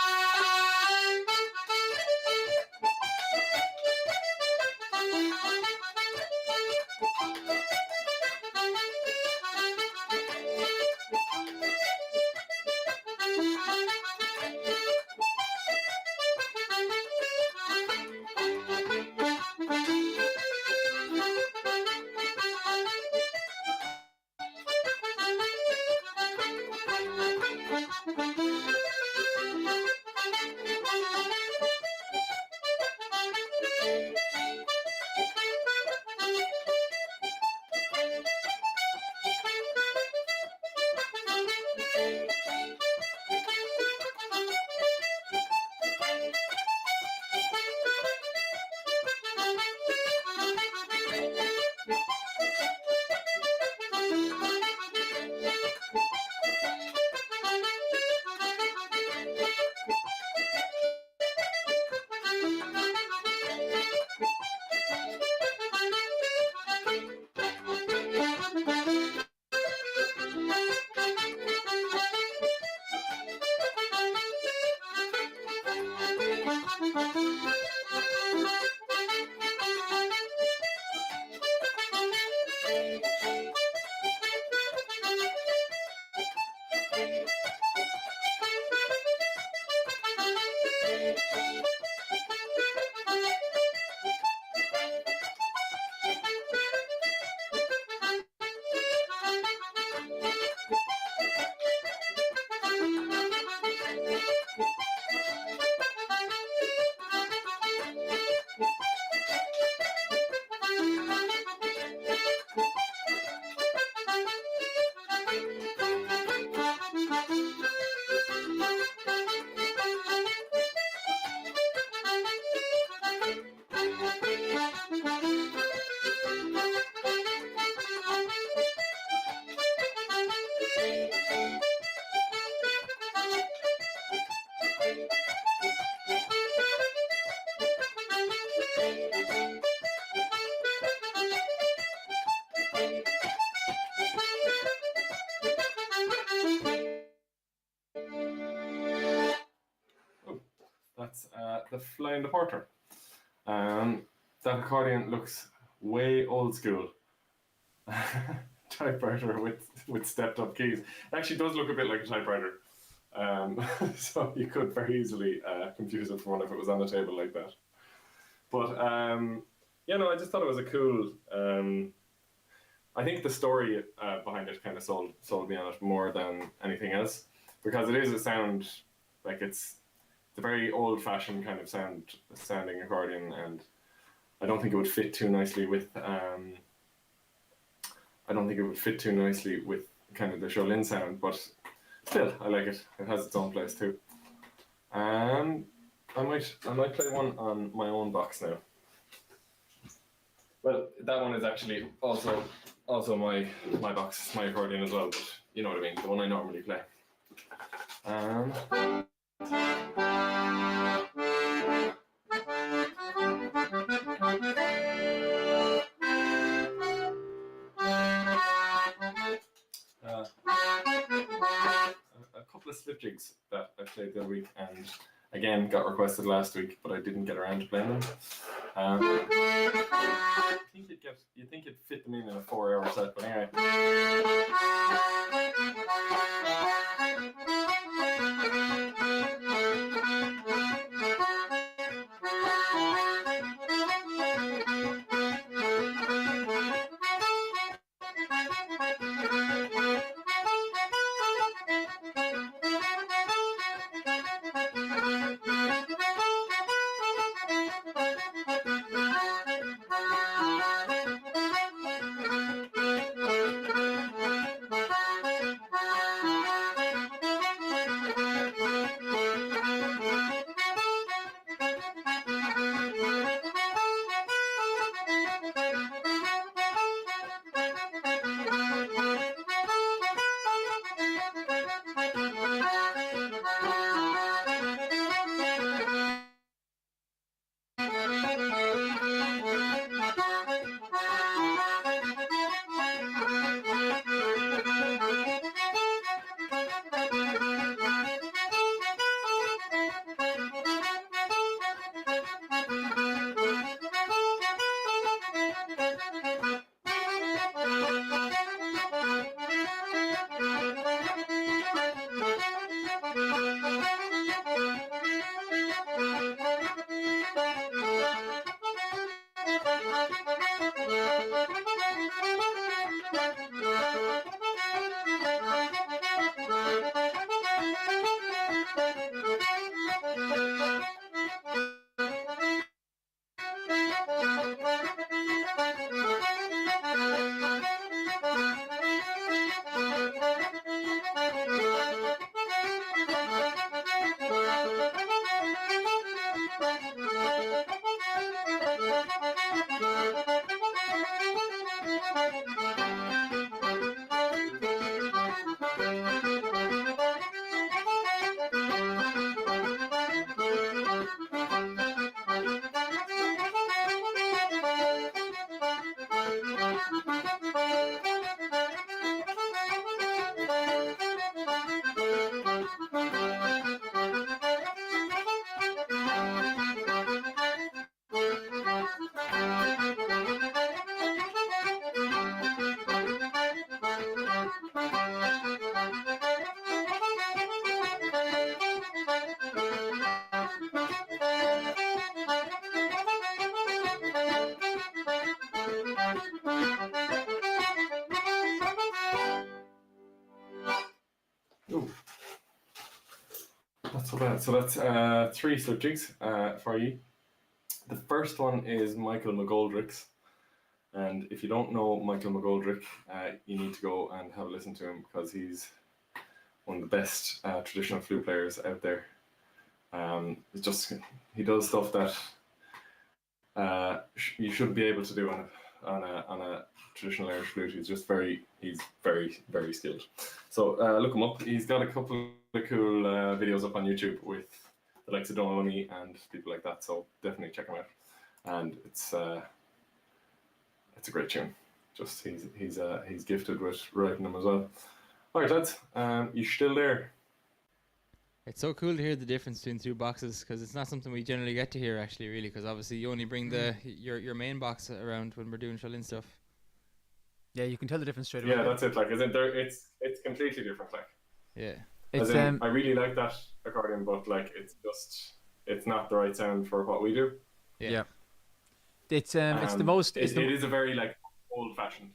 That's the Flying the Porter. That accordion looks way old school. Typewriter with stepped up keys. It actually does look a bit like a typewriter. So you could very easily confuse it for one if it was on the table like that. But I just thought it was a cool. I think the story behind it kind of sold me on it more than anything else, because it is a sound like it's a very old-fashioned kind of sounding accordion, and I don't think it would fit too nicely with. I don't think it would fit too nicely with kind of the Jolin sound, but still, I like it. It has its own place too. I might play one on my own box now. Well, that one is actually also my box, my accordion as well, but you know what I mean, the one I normally play. A couple of slip jigs that I played the other week, and again got requested last week, but I didn't get around to playing them. You think you'd fit them in a 4-hour set, but anyway. Ooh. Not so bad. So that's 3 slip jigs for you. The first one is Michael McGoldrick's. And if you don't know Michael McGoldrick, you need to go and have a listen to him because he's one of the best traditional flute players out there. It's just he does stuff that you shouldn't be able to do on a traditional Irish flute. He's very very skilled. So look him up. He's got a couple of cool videos up on YouTube with the likes of Donny and people like that. So definitely check him out. And it's a great tune. Just he's gifted with writing them as well. All right, lads, you still there? It's so cool to hear the difference between 2 boxes because it's not something we generally get to hear actually, really. Because obviously you only bring your main box around when we're doing Shullin stuff. Yeah, you can tell the difference straight away. Yeah, that's it. Like, isn't there? It's completely different. Like, Yeah. It's I really like that accordion, but like, it's not the right sound for what we do. Yeah. It's the most. It is a very like old fashioned.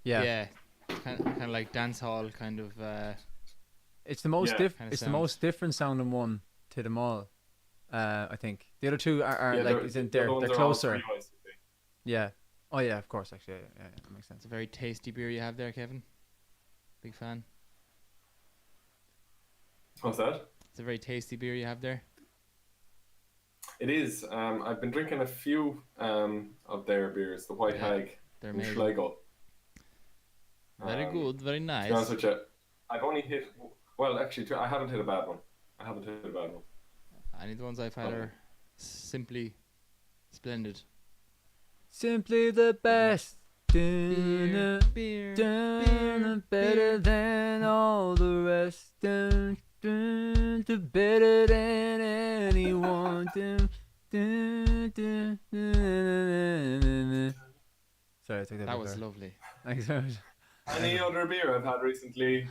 Yeah. Kind of like dance hall kind of. It's the most kind of it's the sound. most different sounding one to them all. I think the other two are like isn't the they're other ones they're are all closer. pretty nice, I think. Yeah. Oh yeah, of course. Actually, yeah, that makes sense. It's a very tasty beer you have there, Kevin. Big fan. What's that? It's a very tasty beer you have there. It is. I've been drinking a few of their beers. The White Hag They're in amazing. Schlegel. Very good, very To nice. be honest with you, I've only hit. Well, actually, I haven't hit a bad one. Any of the ones I've had are simply splendid. Simply the best. Beer, beer, beer, Better than all the rest. deserve to better than anyone. Sorry, I took that. That was lovely. Thanks very much. Any other beer I've had recently?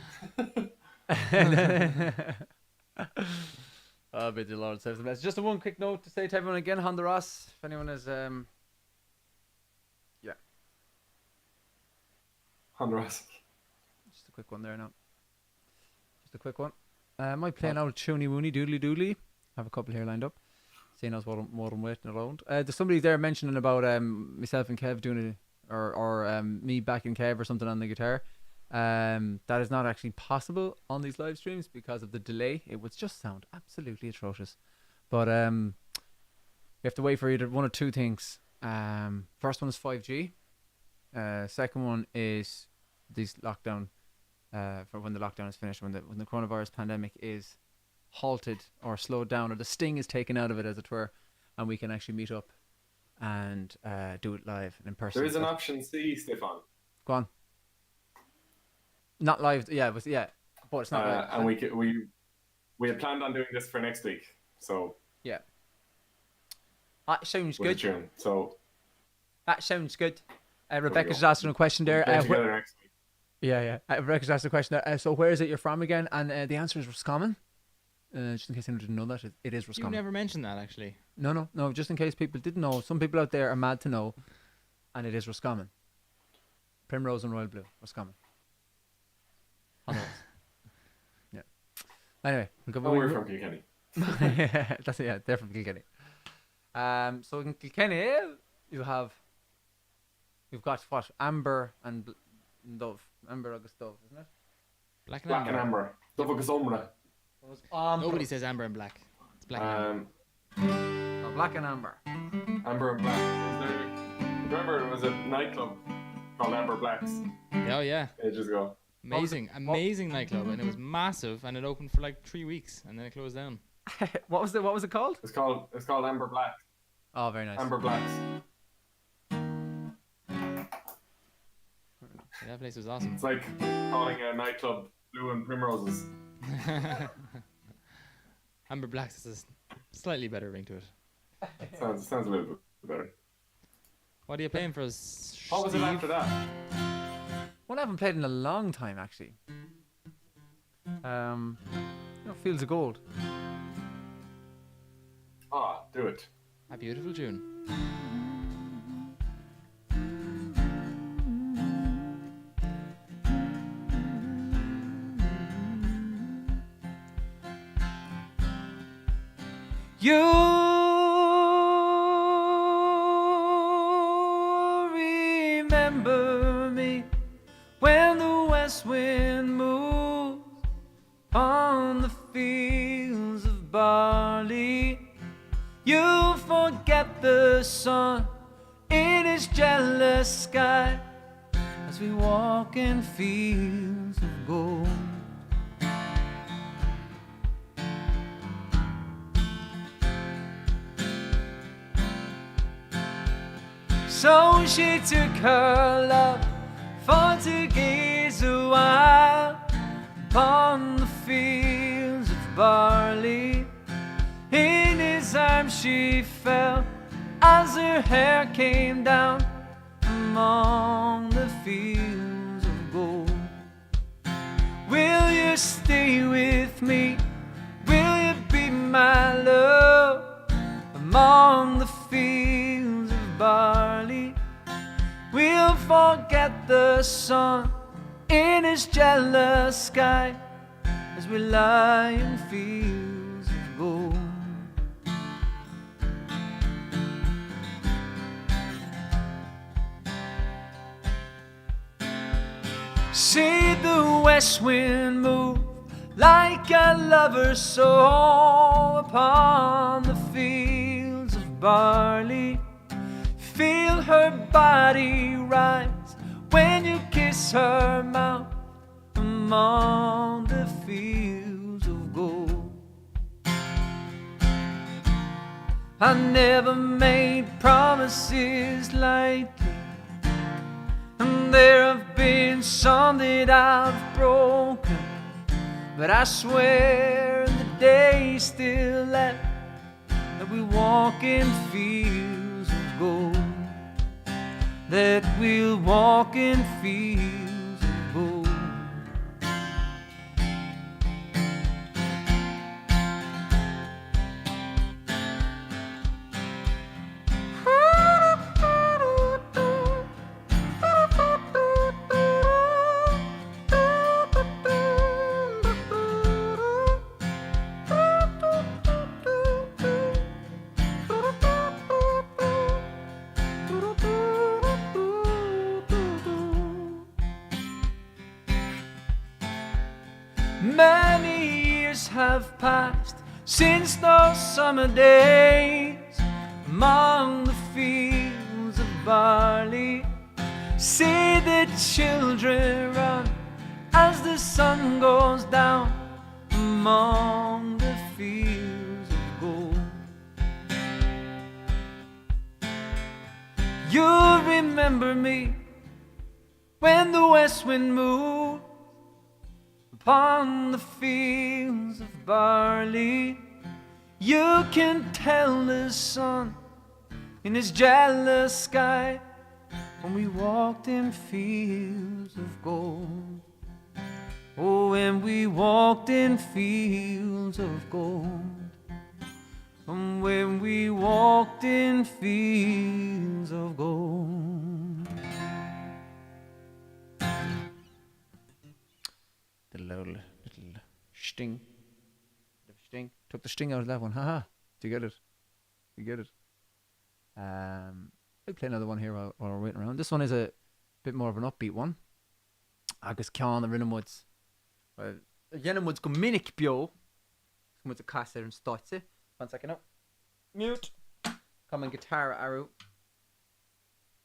Oh, bid the Lord serves the best. Just a one quick note to say to everyone again, Honda Ross, if anyone is Honduras. just a quick one there now. Just a quick one. Might play an old Chooney Wooney Doodly Doodly. Have a couple here lined up. Seeing as what I'm waiting around. There's somebody there mentioning about myself and Kev doing it, or me backing Kev or something on the guitar. That is not actually possible on these live streams because of the delay. It would just sound absolutely atrocious. But we have to wait for either one or two things. First one is 5G. Second one is this lockdown. For when the lockdown is finished, when the coronavirus pandemic is halted or slowed down, or the sting is taken out of it, as it were, and we can actually meet up and do it live and in person. There is an option C, Stefan. Go on. Not live, yeah, but it's not live. And we had planned on doing this for next week, so Yeah. Sounds with a good. tune. So That sounds good. we Rebecca's go. asking a question there. get together next week. Yeah. Rebecca's asked a question there. So where is it you're from again? And the answer is Roscommon. Just in case anyone didn't know that, it is You Roscommon. never mentioned that actually. No. Just in case people didn't know. Some people out there are mad to know, and it is Roscommon. Primrose and Royal Blue, Roscommon. On the Ross. Yeah. Anyway, we'll go. Oh, we're from Kilkenny. That's it. Yeah, they're from Kilkenny. So in Kilkenny, you've got what? Amber and Dove. Amber August Dove, isn't it? Black and Black and amber. amber. Dove Sombra. Nobody says amber and black. It's black and amber. No, black and amber. Amber and Black. Remember, it was a nightclub called Amber Blacks Oh yeah, ages ago. amazing nightclub, and it was massive, and it opened for like 3 weeks, and then it closed down. What was it called? It's called Amber Black. Oh, very nice. Amber Blacks. Yeah, that place was awesome. It's like calling a nightclub Blue and Primroses. Amber Blacks has a slightly better ring to it. Sounds a little bit better. What are you playing for us? What was it Steve? after that? One I haven't played in a long time, actually. Fields of Gold. Do it. A beautiful tune. You remember me when the west wind moves on the fields of barley. You forget the sun in his jealous sky as we walk in fields of gold. So she took her love for to gaze a while upon the fields of barley. In his arms she fell as her hair came down among the fields of gold. Will you stay with me? Will you be my love among the fields of barley? We'll forget the sun in his jealous sky as we lie in fields of gold. See the west wind move like a lover's soul upon the fields of barley. Feel her body rise when you kiss her mouth among the fields of gold. I never made promises lightly, and there have been some that I've broken, but I swear in the days still left, that we'll walk in fields of gold, that we'll walk in fields of gold. Many years have passed since those summer days among the fields of barley. See the children run as the sun goes down among the fields of gold. You'll remember me when the west wind moves upon the fields of barley. You can tell the sun in his jealous sky when we walked in fields of gold. Oh, when we walked in fields of gold. And when we walked in fields of gold. Little sting. Took the sting out of that one. Haha. Do you get it? You get it? I'll play another one here while we're waiting around. This one is a bit more of an upbeat one. Agus ceann a rinne muid. Dhéanam muid go minic bio. Muid a cast ar an stáitse. 1 second now. Mute. Come on guitar arrow.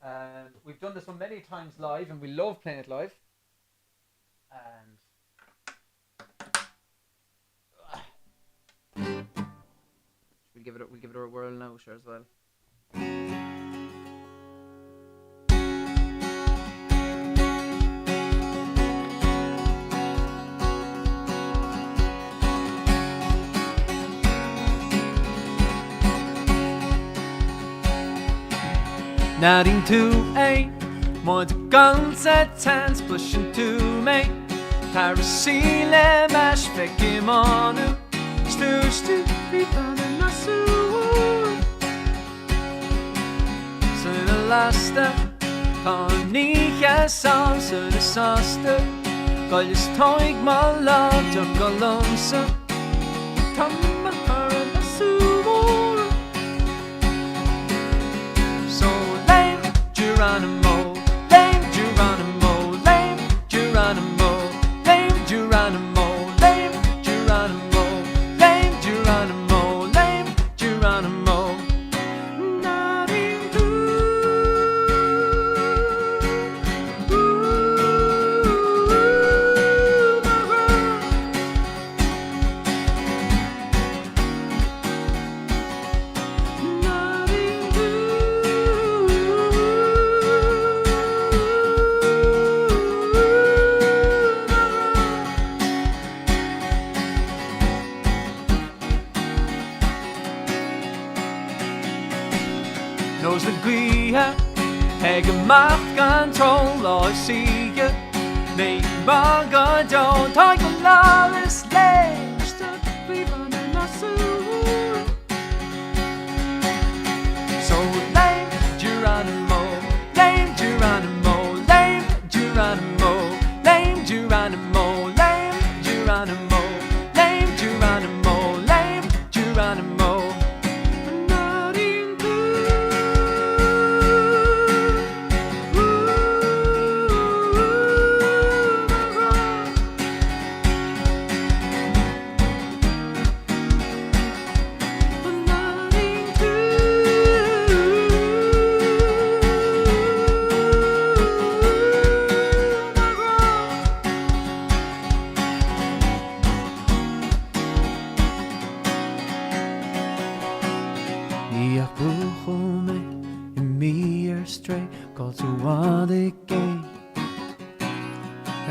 And we've done this one many times live and we love playing it live. And we'll give it a whirl now, sure, as well. Nodding to a more the guns at hands pushing to me. Tarasile mash fekimonu. Stu ribana nasu. Så det lasta Toniga sang så det saste. Galles toig mala jokolonsa. Tamma para nasu. So lame Geronimo, lame Geronimo, lame Geronimo, lame Geronimo, lame Geronimo, lame Geronimo, lame Geronimo. Nodding to knows the guia, heg math control, I see ya. Make baga don't talk a lawless lane. Stuck on in my soul. So lame Geronimo, lame Geronimo, lame Geronimo, lame Geronimo, lame Geronimo, lame Geronimo, lame Geronimo.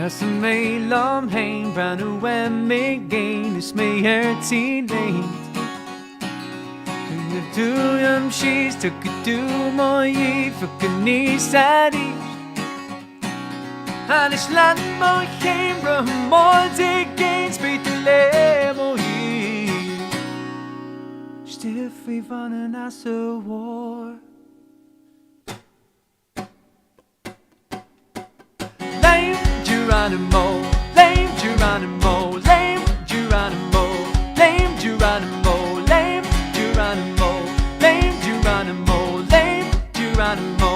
As mé lom hain brenn we mé gain is mé tí leint. Dúam síos tu go dú mai fa go ní sadí. And is land mo chéimre má gain spéit le mo Stiff we van an as a war. Lame Geronimo, lame Geronimo, lame Geronimo, lame Geronimo, lame Geronimo, lame Geronimo, lame Geronimo.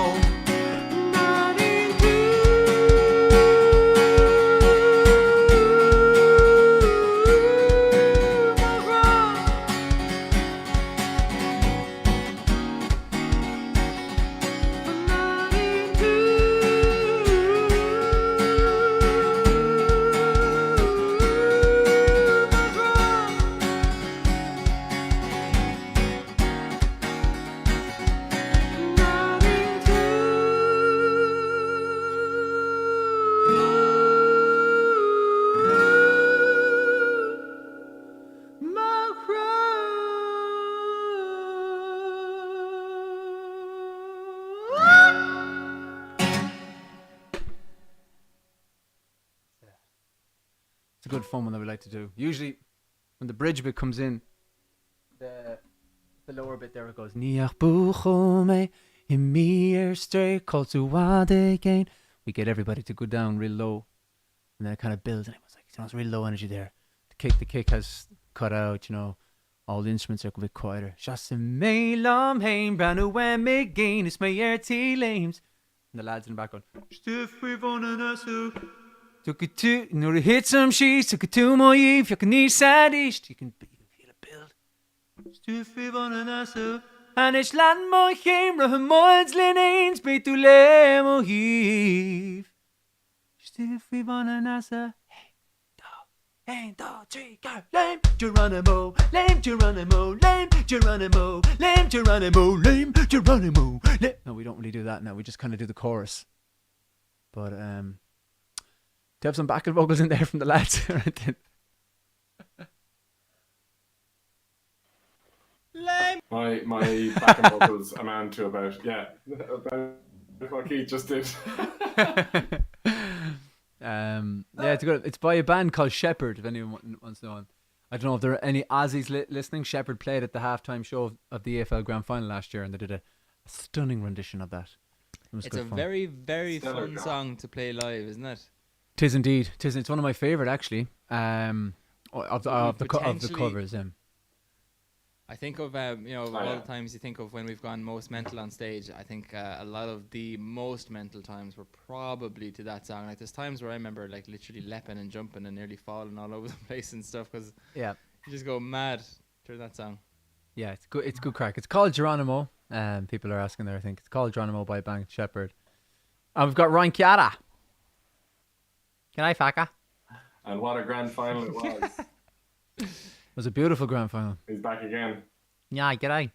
It's a good fun one that we like to do. Usually, when the bridge bit comes in, the lower bit there it goes. Niach buchome in mir straight call to wad again. We get everybody to go down real low, and then it kind of builds. And it was like, it's real low energy there. The kick has cut out. All the instruments are a bit quieter. Just a me lam hain brand when me gain is my t lames. And the lads in the back going, Stiff we've on an asu. Took it to, hit some sheets, took it to my eve, you can need sad east, you can feel it build. Stiff we've on an asu. And it's land my camera, her minds linens, be to le mo heave. Stiff we've on an asu. Hey, dog, three, go, lame Geronimo, lame Geronimo, lame Geronimo, lame Geronimo, lame Geronimo. No, we don't really do that now. We just kind of do the chorus. But, do you have some backing vocals in there from the lads? My backing vocals amount to about what Keith just did. Yeah, it's good. It's by a band called Shepherd. If anyone wants to know, I don't know if there are any Aussies listening. Shepherd played at the halftime show of the AFL Grand Final last year, and they did a stunning rendition of that. It's a very, very fun song to play live, isn't it? Tis indeed. It's one of my favourite actually. Of the covers. I think of all the times you think of when we've gone most mental on stage. I think a lot of the most mental times were probably to that song. Like there's times where I remember like literally leaping and jumping and nearly falling all over the place and stuff because you just go mad through that song. Yeah, it's good. It's good crack. It's called Geronimo. People are asking there. I think it's called Geronimo by Bank Shepherd. And we've got Ryan Chiara. Can I Faka? And what a grand final it was. It was a beautiful grand final. He's back again. Yeah, g'day.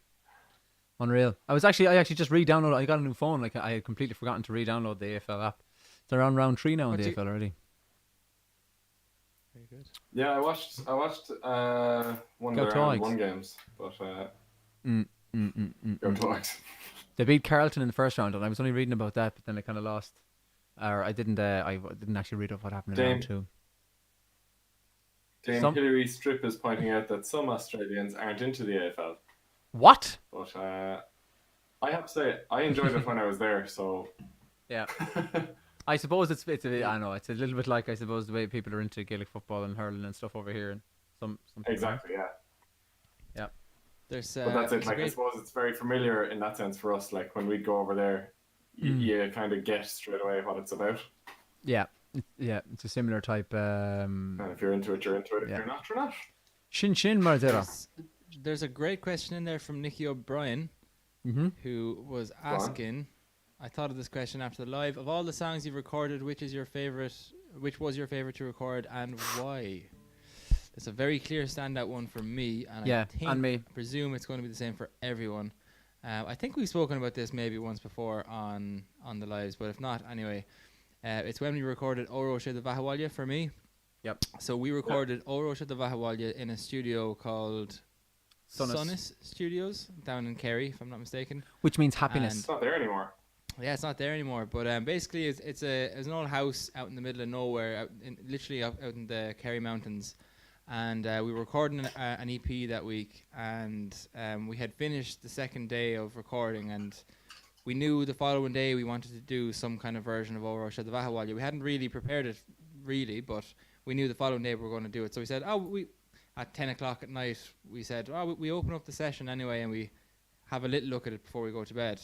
Unreal. I actually just re-downloaded. I got a new phone. Like I had completely forgotten to re-download the AFL app. They're on round 3 now in the AFL already. Very good. Yeah, I watched one of the round 1 games, but go Dogs. They beat Carlton in the first round, and I was only reading about that, but then they kind of lost. Or I didn't actually read up what happened in round 2. Dame Hilary Strip is pointing out that some Australians aren't into the AFL. What? But I have to say, I enjoyed it when I was there, so... Yeah. I suppose it's a little bit like, I suppose, the way people are into Gaelic football and hurling and stuff over here. And some exactly, yeah. Yeah. There's, but that's it. Like, I suppose it's very familiar in that sense for us. Like, when we go over there, you kind of get straight away what it's about. Yeah. Yeah, it's a similar type. And if you're into it, you're into it. If you're not, you're not. Shin Mardera. There's a great question in there from Nicky O'Brien, who was asking. I thought of this question after the live. Of all the songs you've recorded, which was your favorite to record, and why? It's a very clear standout one for me, and I presume it's going to be the same for everyone. I think we've spoken about this maybe once before on the lives, but if not, anyway. It's when we recorded Oro Shid Vahawalya for me. Yep. So we recorded Oro Shid Vahawalya in a studio called Sunnis Studios down in Kerry, if I'm not mistaken. Which means happiness. It's not there anymore. Yeah, it's not there anymore. But basically, it's an old house out in the middle of nowhere, literally out in the Kerry Mountains. And we were recording an EP that week, and we had finished the second day of recording, and we knew the following day we wanted to do some kind of version of Oro Shad Vahawalya. We hadn't really prepared it, but we knew the following day we were going to do it. So we said, at 10 o'clock at night, we said, we open up the session anyway, and we have a little look at it before we go to bed.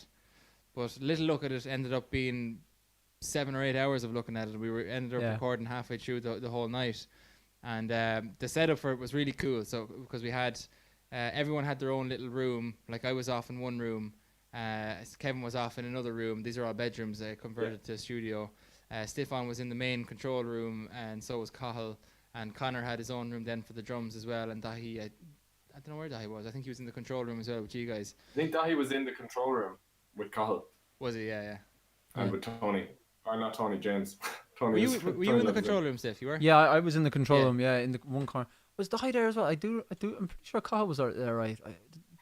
But little look at it ended up being 7 or 8 hours of looking at it. We ended up recording halfway through the whole night. And the setup for it was really cool. So because we had everyone had their own little room. Like I was off in one room, Kevin was off in another room. These are all bedrooms converted to a studio. Stefan was in the main control room, and so was Cahill. And Connor had his own room then for the drums as well. And Dahi, I don't know where Dahi was. I think he was in the control room as well with you guys. I think Dahi was in the control room with Cahill. Was he? Yeah. And with Tony. Or not Tony, James. Were you in the control room, Steph? You were? Yeah, I was in the control room. Yeah, in the one corner. Was Dahi there as well? I'm pretty sure Cahill was there, right?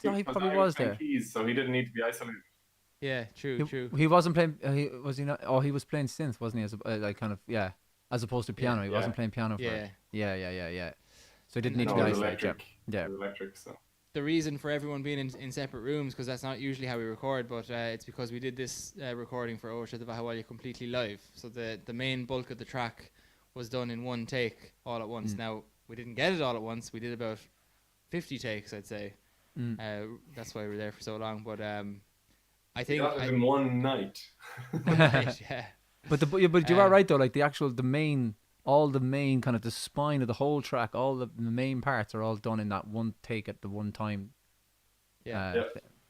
Dahi probably was there. Keys, so he didn't need to be isolated. Yeah, true. He wasn't playing. Was he not? Oh, he was playing synth, wasn't he? As opposed to piano. He wasn't playing piano. Yeah. So he didn't need to be isolated. Yeah. Electric. So the reason for everyone being in separate rooms, because that's not usually how we record, but it's because we did this recording for Oro Shad Vahawalya completely live. So the main bulk of the track was done in one take all at once. Now we didn't get it all at once. We did about 50 takes, I'd say. That's why we were there for so long. But I think in one night. Right, yeah. But you are right though. Like the main kind of the spine of the whole track, all the main parts are all done in that one take at the one time. Yeah.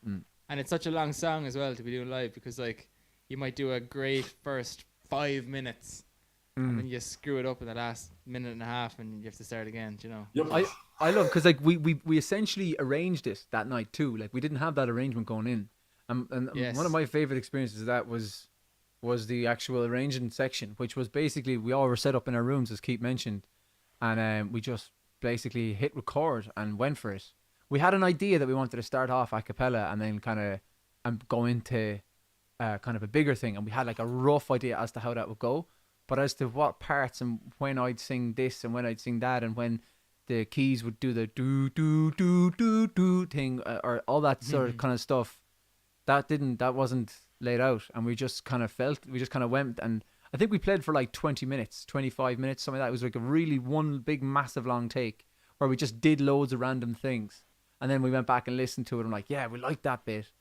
And it's such a long song as well to be doing live, because like you might do a great first 5 minutes and then you screw it up in the last minute and a half and you have to start again. Do you know? Yep. I love, because like we essentially arranged it that night too. Like we didn't have that arrangement going in. And Yes. one of my favorite experiences of that was the actual arranging section, which was basically we all were set up in our rooms, as Keith mentioned, and we just basically hit record and went for it. We had an idea that we wanted to start off a cappella and then kind of go into kind of a bigger thing, and we had like a rough idea as to how that would go, but as to what parts and when I'd sing this and when I'd sing that and when the keys would do the do do do do do thing or all that sort of kind of stuff, that wasn't laid out, and we just kind of went, and I think we played for like 20 minutes, 25 minutes, something like that. It was like a really one big massive long take where we just did loads of random things, and then we went back and listened to it and like, yeah, we liked that bit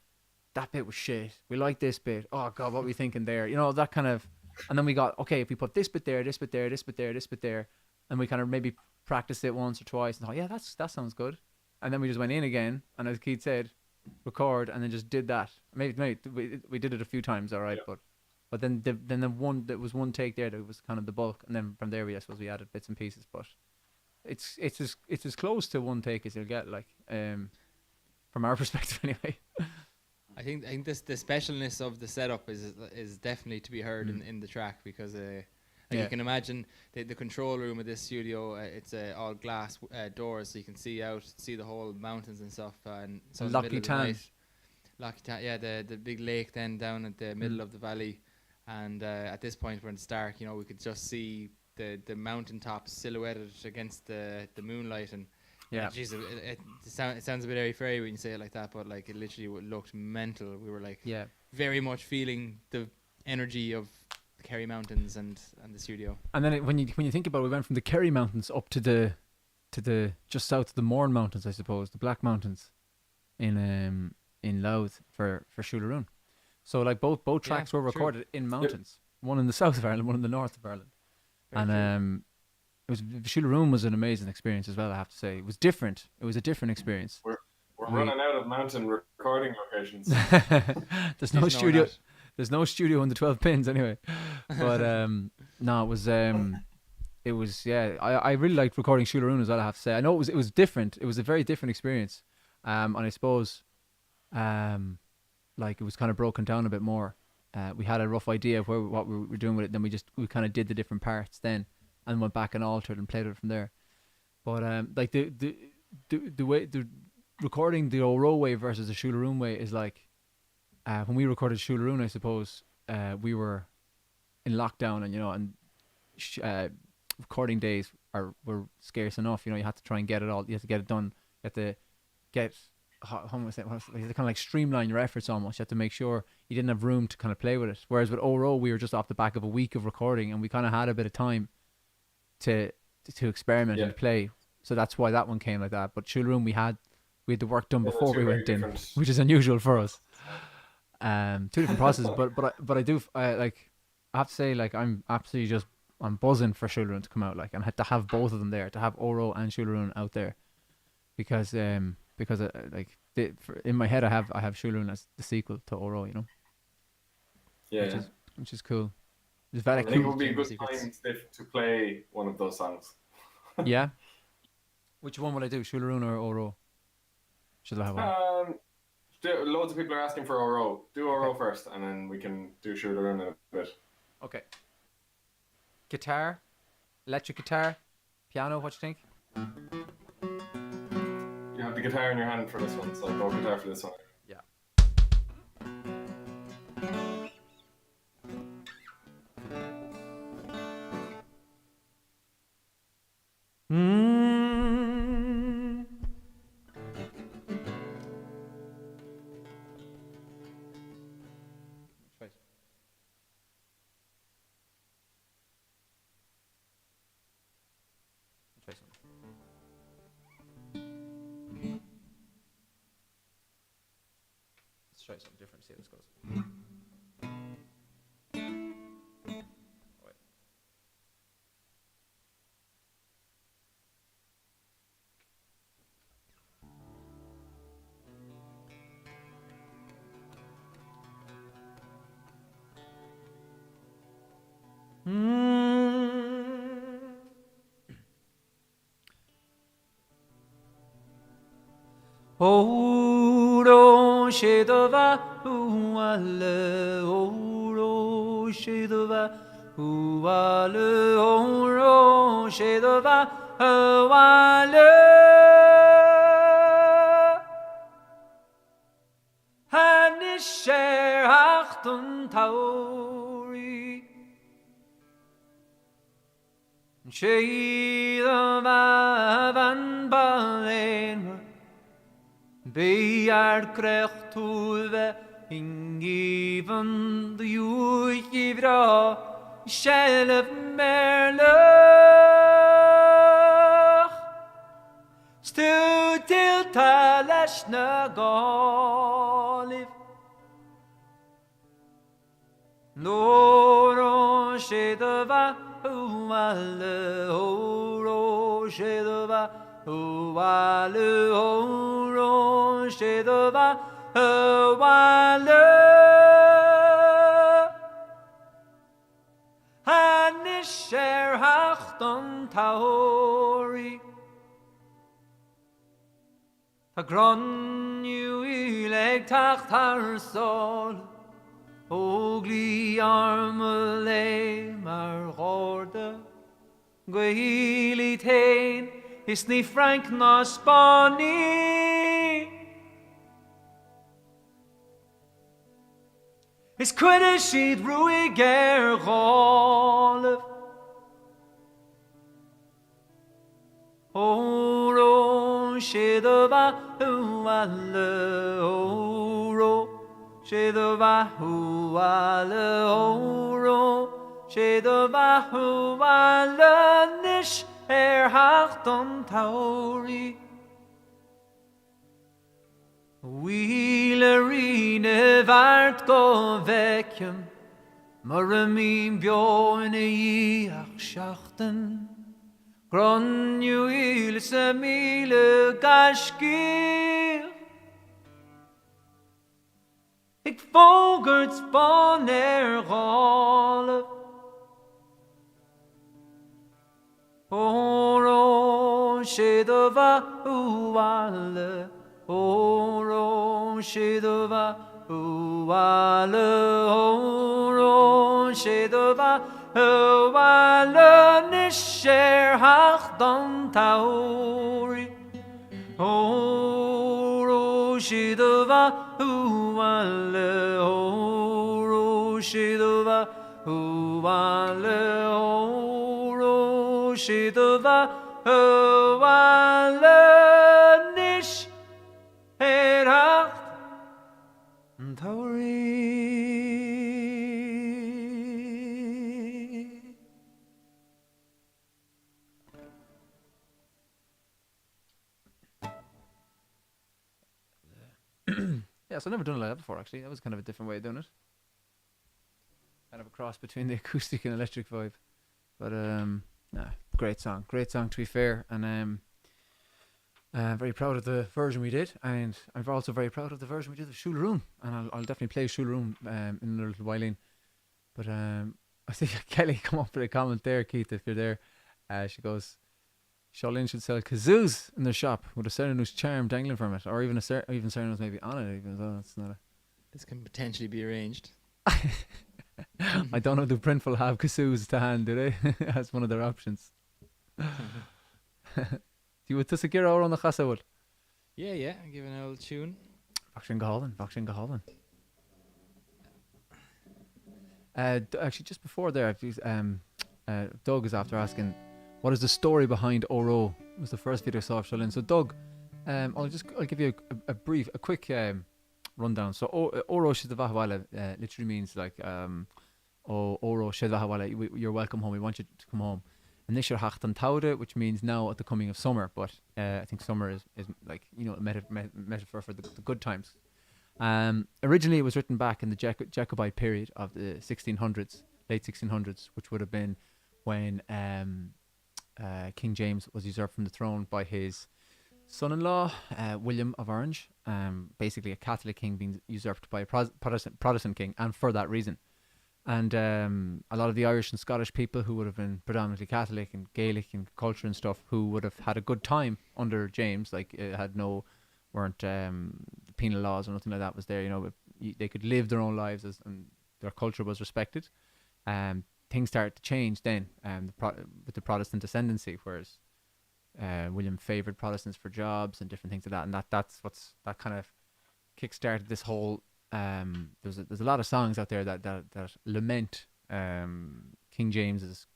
was shit, we like this bit, oh god, what were we thinking there, you know, that kind of, and then we got, okay, if we put this bit there, this bit there, this bit there, this bit there, and we kind of maybe practiced it once or twice and thought, yeah, that sounds good, and then we just went in again, and as Keith said, record, and then just did that. Maybe we did it a few times, all right, but then the one that was one take there that was kind of the bulk, and then from there I suppose we added bits and pieces. But it's as close to one take as you'll get, like from our perspective anyway. I think the specialness of the setup is definitely to be heard in the track, because you can imagine the control room of this studio. It's all glass doors, so you can see the whole mountains and stuff. And so in the middle of the night, Loch Tan, yeah, the big lake then down at the middle of the valley. And at this point, when it's dark, you know, we could just see the mountaintops silhouetted against the moonlight. And geez, it sounds a bit airy-fairy when you say it like that, but like it literally looked mental. We were like very much feeling the energy of the Kerry Mountains and the studio. And then when you think about it, we went from the Kerry Mountains up to the just south of the Mourne Mountains, I suppose, the Black Mountains in Louth for Shularoon. So like both tracks were recorded in mountains, one in the south of Ireland, one in the north of Ireland. Shularoon was an amazing experience as well, I have to say. It was different. It was a different experience. We're running out of mountain recording locations. There's no studio. There's no studio in the 12 pins anyway. But no, it was I really liked recording Shularoon as well, I have to say. I know it was different. It was a very different experience. And I suppose like it was kind of broken down a bit more. we had a rough idea of what we were doing with it. Then we kind of did the different parts then, and went back and altered and played it from there. But like the way the recording the Oro way versus the Shularoon way is like when we recorded Shularoon, I suppose we were in lockdown, and recording days were scarce enough. You had to try and get it all. You had to get it done. You had to get how am I saying? You had to kind of like streamline your efforts almost. You had to make sure you didn't have room to kind of play with it. Whereas with Oro, we were just off the back of a week of recording, and we kind of had a bit of time to experiment and play. So that's why that one came like that. But Shularoon, we had the work done before we went in, which is unusual for us. Two different processes, but I do like. I have to say, like, I'm absolutely I'm buzzing for Shularoon to come out, like, and had to have both of them there, to have Oro and Shularoon out there, because in my head I have Shularoon as the sequel to Oro, Yeah, which is cool. It's very I think it would be a good time to play one of those songs. Yeah. Which one will I do, Shularoon or Oro? Should I have one? Loads of people are asking for Oro. Do Oro first, and then we can do Shularoon in a bit. Okay. Guitar, electric guitar, piano. What you think? You have the guitar in your hand for this one, so go guitar for this one. Yeah. Let's try something different, see how this goes. Oro shedova uale, oro shedova uale, oro shedova uale. Hanisher achtun tauri, shedova van balen. Bear krecht tulve ingiven de juigivra shelf merlach stu til talashna golif Loro shedava uale oro shedava uale oro shedava uale hanisher hachton taori tagron you ileg tachtar sol ogli armele mar gorde gwili tain is ni frank na spani is quite she'd rui ger golf oro shedava uale oro shedava uale oro shedava uale nish hachton tauri Wheelerine vart go vekjem Maramin bjorne jiach schachten Gronjuil semile gashkir Ik vogert spaner golf Oro shedava uale Oro shedava uale Shidova, Walla Nisher Hachdon Tauri. Oh, Shidova, Walla, oh, Shidova, Walla, oh, Shidova, Walla Nish Heracht Tauri. Yeah, so I've never done it like that before, actually. That was kind of a different way of doing it. Kind of a cross between the acoustic and electric vibe. But, nah, great song. Great song, to be fair. And very proud of the version we did. And I'm also very proud of the version we did of Shularoon. And I'll definitely play Shularoon in a little while in. But I think Kelly come up with a comment there, Keith, if you're there. She goes, Charlene should sell kazoos in their shop with a Serenus charm dangling from it, or even even Serenus maybe on it. Even though it's not This can potentially be arranged. I don't know. Do Printful have kazoos to hand? Do they? That's one of their options. Do you want to say Gira on the Chasawul? Yeah, give an old tune. Vakshin Gaholin. Actually, just before there, Doug is after asking, what is the story behind Oro? It was the first video I saw of Charlene. So Doug, I'll give you a quick rundown. So Oro Shidavahawala literally means like Oro Shidavahawala, you're welcome home. We want you to come home. And Nishar Hachtan Taude, which means now at the coming of summer. But I think summer is like, you know, a metaphor for the good times. Originally, it was written back in the Jacobite period of the 1600s, late 1600s, which would have been when King James was usurped from the throne by his son-in-law, William of Orange. Basically, a Catholic king being usurped by a Protestant king, and for that reason. And a lot of the Irish and Scottish people who would have been predominantly Catholic and Gaelic and culture and stuff, who would have had a good time under James, like weren't penal laws or nothing like that was there. You know, they could live their own lives and their culture was respected. Things started to change then with the Protestant ascendancy, whereas William favoured Protestants for jobs and different things like that, and that kind of kick-started this whole. There's a lot of songs out there that lament King James's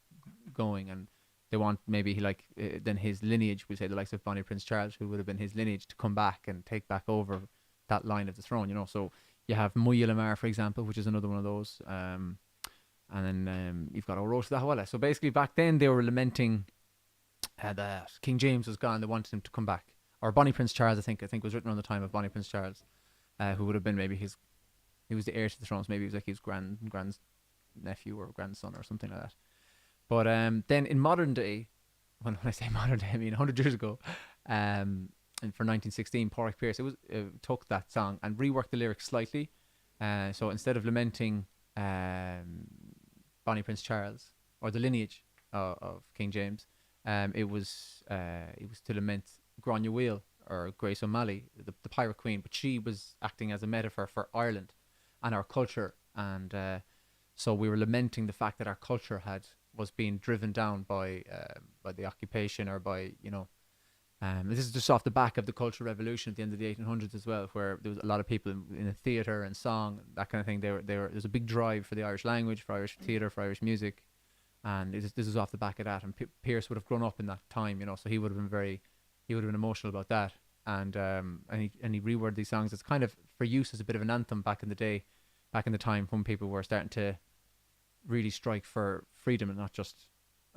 going, and they want maybe then his lineage, we say the likes of Bonnie Prince Charles, who would have been his lineage, to come back and take back over that line of the throne. You know, so you have Muya Lamar, for example, which is another one of those. And then you've got Orosh Dahawala. So basically, back then they were lamenting that King James was gone. They wanted him to come back. Or Bonnie Prince Charles, I think was written around the time of Bonnie Prince Charles, who would have been maybe he was the heir to the throne. So maybe he was like his grand nephew or grandson or something like that. But then in modern day, when I say modern day, I mean 100 years ago, and for 1916, Pádraig Pearse took that song and reworked the lyrics slightly. So instead of lamenting Bonnie Prince Charles or the lineage of King James, it was to lament Gráinne Mhaíl, or Grace O'Malley, the pirate queen, but she was acting as a metaphor for Ireland and our culture, and so we were lamenting the fact that our culture was being driven down by the occupation, or by, you know, this is just off the back of the Cultural Revolution at the end of the 1800s as well, where there was a lot of people in the theatre and song, that kind of thing. There's a big drive for the Irish language, for Irish theatre, for Irish music, and this is off the back of that. And Pearse would have grown up in that time, you know, so he would have been emotional about that, and he reworded these songs. It's kind of for use as a bit of an anthem back in the time when people were starting to really strike for freedom and not just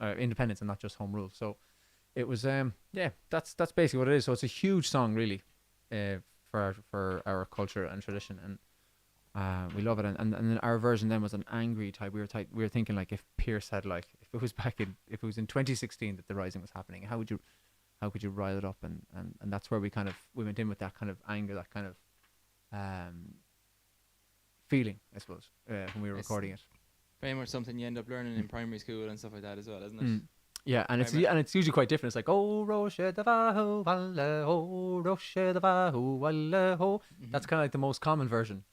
independence and not just home rule. So it was that's basically what it is. So it's a huge song, really, for our culture and tradition, and we love it. And then our version then was an angry type. We were thinking, like, if Pearse had, like, if it was in 2016 that the Rising was happening, how could you rile it up? And that's where we went in with that kind of anger, that kind of feeling, I suppose, when we were recording it. Very much something you end up learning in primary school and stuff like that as well, isn't it? Yeah, and it's usually quite different. It's like, oh, Roche Davahu Walla ho, Roche Davahu Walla ho. That's kind of like the most common version.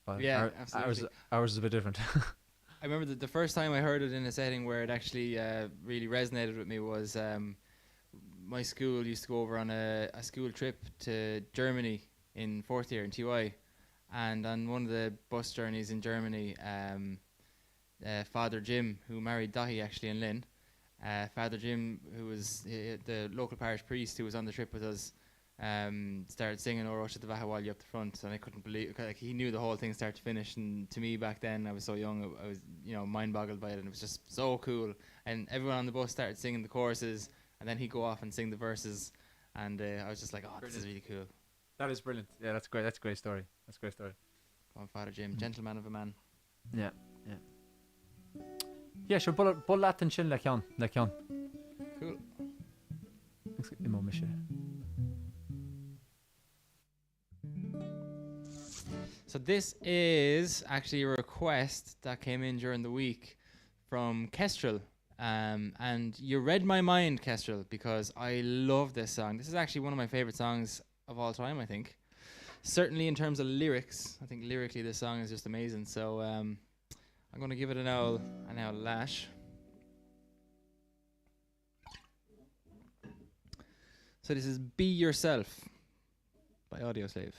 But yeah, absolutely. Ours is a bit different. I remember the first time I heard it in a setting where it actually really resonated with me was my school used to go over on a school trip to Germany in fourth year in TY, and on one of the bus journeys in Germany, Father Jim, who married Dahi actually in Lynn, Father Jim, who was the local parish priest who was on the trip with us, started singing "O Rosh Vahawali" up the front, and I couldn't believe, like, he knew the whole thing start to finish. And to me back then, I was so young, I was mind boggled by it, and it was just so cool. And everyone on the bus started singing the choruses, and then he'd go off and sing the verses, and I was just like, oh, this is really cool. That is brilliant. Yeah, that's great. That's a great story. That's a great story. Come on, Father Jim, gentleman of a man. Yeah, yeah. Yeah, sure. Bull lat and chin like yon. Cool. So this is actually a request that came in during the week from Kestrel. And you read my mind, Kestrel, because I love this song. This is actually one of my favorite songs of all time, I think. Certainly in terms of lyrics. I think lyrically this song is just amazing. So I'm going to give it an owl lash. So this is Be Yourself by Audioslave.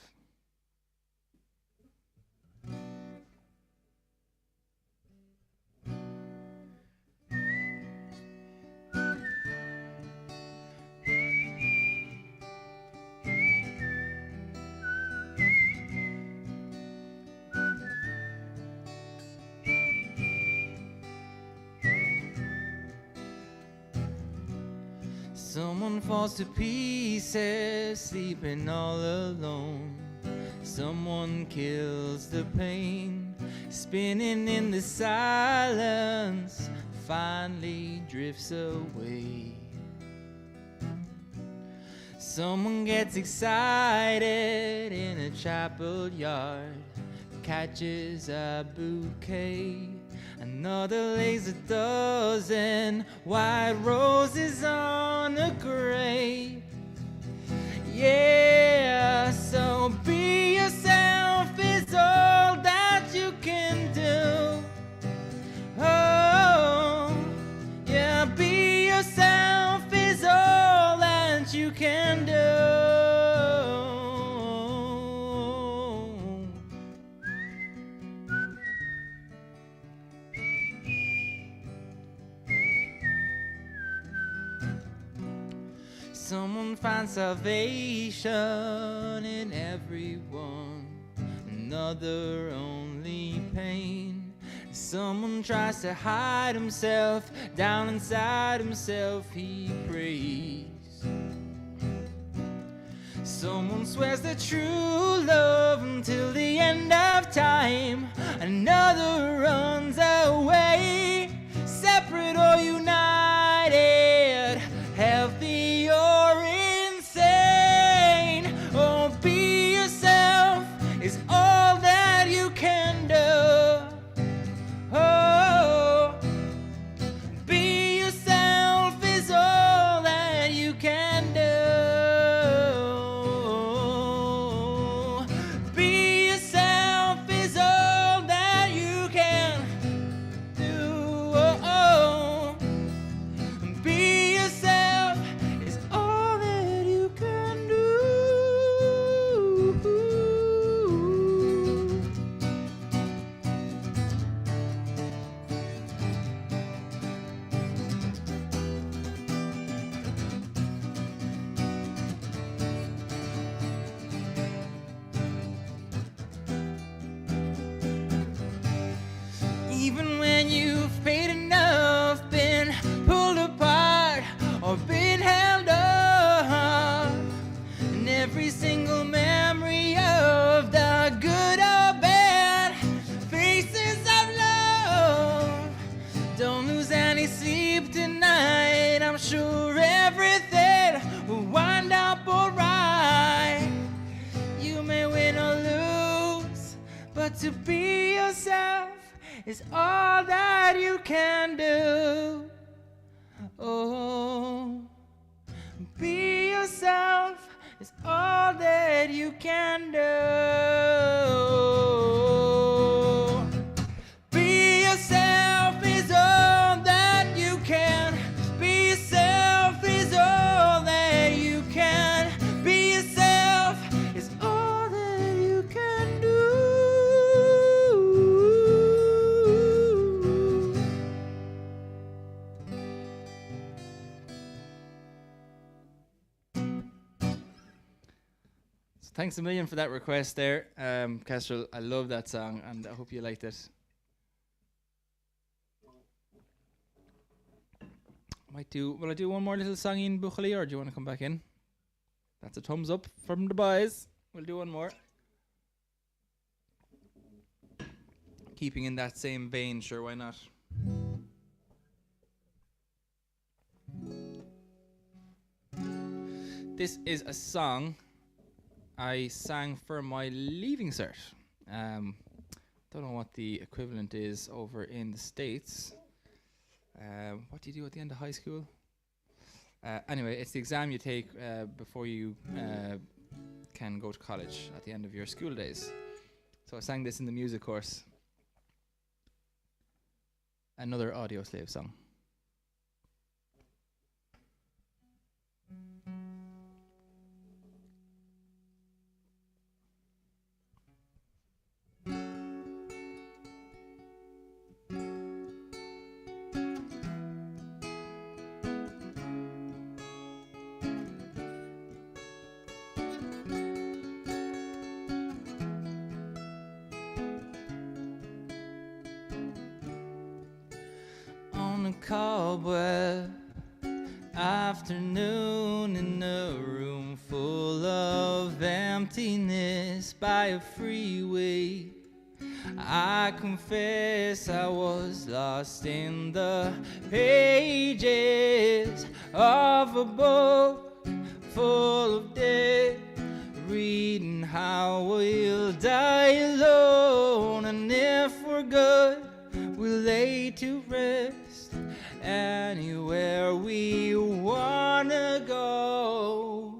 Someone falls to pieces, sleeping all alone. Someone kills the pain, spinning in the silence, finally drifts away. Someone gets excited in a chapel yard, catches a bouquet. Another lays a dozen white roses on a grave. Yeah, so be yourself is all that you can do. Oh, yeah, be yourself is all that you can do. Someone finds salvation in everyone, another only pain. Someone tries to hide himself, down inside himself he prays. Someone swears the true love until the end of time, another runs away, separate or united, healthy or insane. Oh, be yourself is all that you can do. Oh, be yourself is all that you can do. Be yourself is all that you can do. Oh, be yourself is all that you can do. Even when you've paid enough, been pulled apart or been held up, and every single memory of the good or bad faces of love. Don't lose any sleep tonight, I'm sure everything will wind up alright. You may win or lose, but to be yourself is all that you can do. Oh, be yourself is all that you can do. Be yourself. Thanks a million for that request there, Kestrel. I love that song, and I hope you liked it. Will I do one more little song in Buchali, or do you want to come back in? That's a thumbs up from the boys. We'll do one more. Keeping in that same vein, sure, why not? This is a song I sang for my leaving cert. Don't know what the equivalent is over in the States. What do you do at the end of high school? Anyway, it's the exam you take before you can go to college at the end of your school days. So I sang this in the music course. Another Audio Slave song. Cobweb afternoon in a room full of emptiness by a freeway. I confess I was lost in the pages of a book full of death, reading how we'll die alone, and if we're good we'll lay to rest anywhere we wanna go.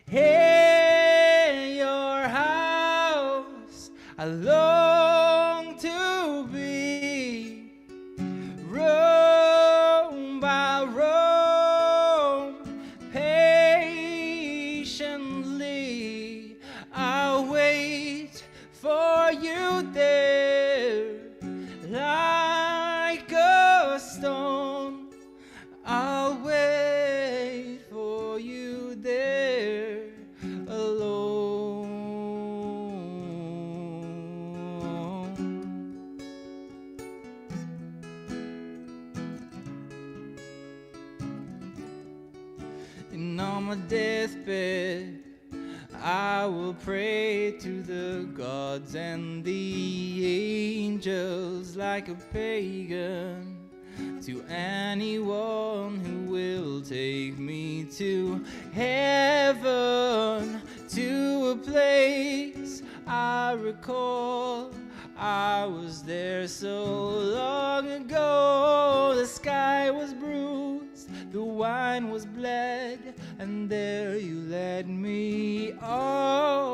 Hey, your house, I long to be. Roam by roam, patiently I'll wait for you there, like a stone. I'll wait for you there alone. And on my deathbed I will pray to the gods and the angels like a pagan, to anyone who will take me to heaven, to a place I recall. I was there so long ago. The sky was bruised, the wine was bled, and there you led me on.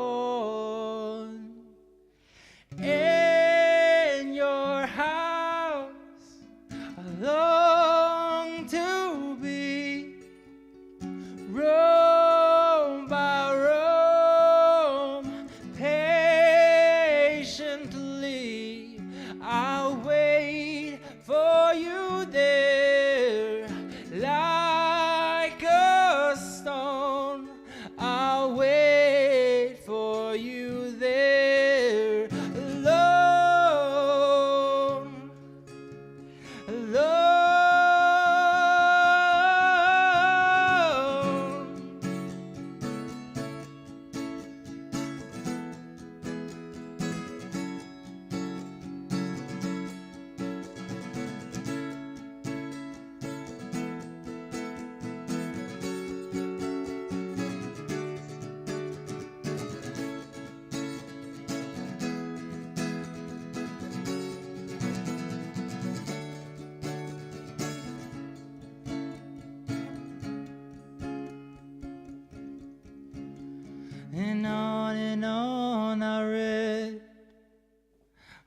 In your house I long to be. Roam by roam, patiently I'll wait for you there, like a stone. I'll wait for you there alone, alone. And on I read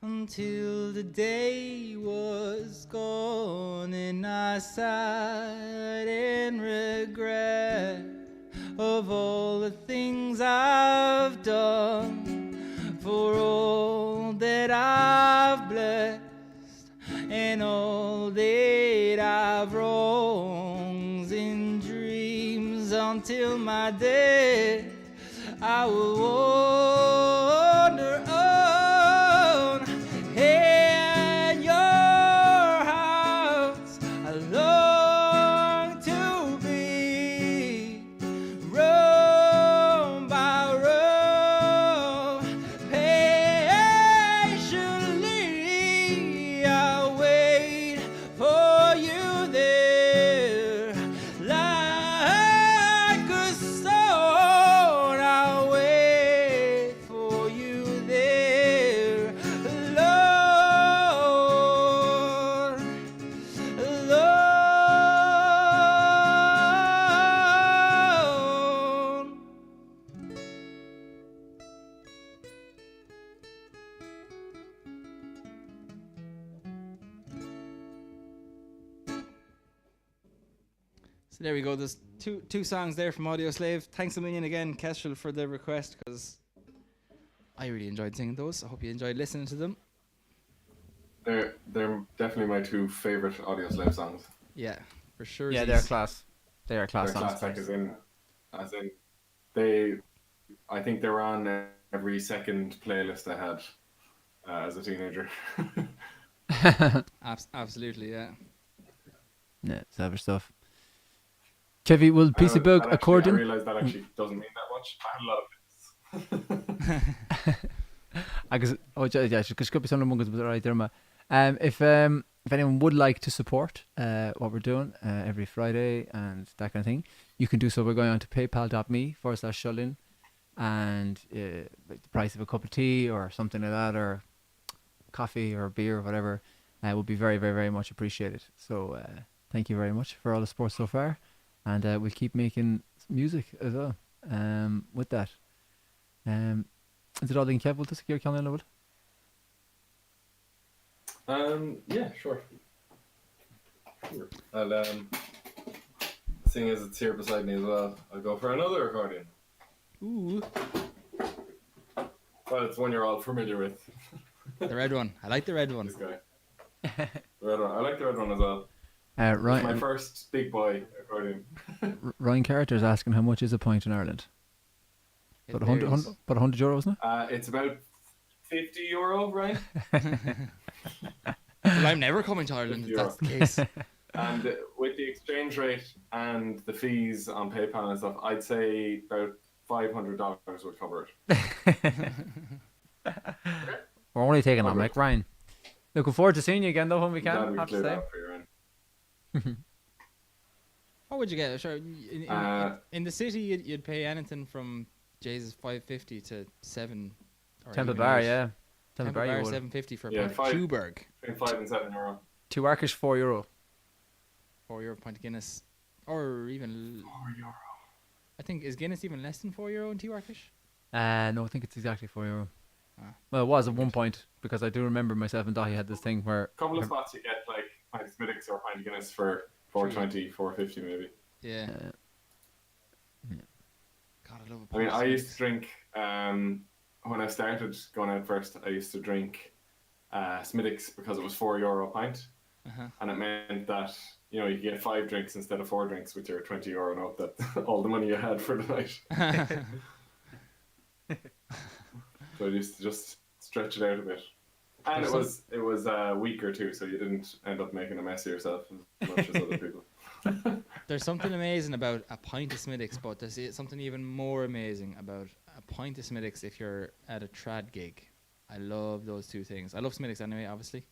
until the day was gone, and I sighed in regret of all the things I've done, for all that I've blessed and all that I've wronged in dreams until my death. I will wander on in your house. I long to be roam by roam. Patiently I'll wait for you there. Like a stone, I'll wait for you there. Lord, Lord. So there we go. There's two songs there from Audio Slave. Thanks a million again, Kestrel, for the request, because I really enjoyed singing those. I hope you enjoyed listening to them. They're definitely my two favorite Audio Slave songs. Yeah, for sure. Yeah, they're class. They are class They're songs. classic, as in they. I think they were on every second playlist I had as a teenager. Absolutely, yeah. Yeah, savage stuff. Kevy, will PC Bug I accordion? realised that actually doesn't mean that much. I had a lot of this. Yeah, because could be some of them right there, ma. If anyone would like to support what we're doing every Friday and that kind of thing, you can do so by going on to paypal.me/Shullin, and like the price of a cup of tea or something like that, or coffee or beer or whatever, would be very, very, very much appreciated. So thank you very much for all the support so far, and we'll keep making music as well. With that, is it all in Kev? Will this secure Colin Level? Yeah, sure. I'll seeing as it's here beside me as well, I'll go for another accordion. Ooh, Well, it's one you're all familiar with. the red one. I like the red This one. guy. The red one. I like the red one as well. It's my Ryan, first big boy accordion. Ryan Carter's asking how much is a pint in Ireland? It About 100, varies. about 100 euro, isn't it? It's about €50, right? Well, I'm never coming to Ireland if that's the case. And with the exchange rate and the fees on PayPal and stuff, I'd say about $500 would cover it. We're only taking on Okay. Mike Ryan. Looking forward to seeing you again, though, when we Glad can. we Have to cleared say. that for you, Ryan. What would you get? Sure, in the city, you'd pay anything from Jesus $5.50 to $7. Or Temple even Bar, eight. yeah. Temple Temple Bar, Bar you would. $7.50 for a Yeah, pint of five. Tuborg. Between €5 and €7. Two Arkish, €4. €4 pint of Guinness, or even €4. I think is Guinness even less than €4 in Tuarkish? No, I think it's exactly €4. Ah. Well, it was at one point, because I do remember myself and Dahi had this thing where A couple of spots you get like pint of Smittix or pint of Guinness for $4.20, $4.50 maybe. Yeah. uh, God, I love a I mean, pint of I used Smiths. to drink when I started going out first. I used to drink Smittix because it was €4 a pint, Uh-huh. and it meant that you could get 5 drinks instead of 4 drinks with your €20 note. That all the money you had for the night. So I used to just stretch it out a bit, and it was a week or two, so you didn't end up making a mess of yourself as much as other people. There's something amazing about a pint of Smittix, but there's something even more amazing about a pint of Smittix if you're at a trad gig. I love those two things. I love Smittix anyway, obviously,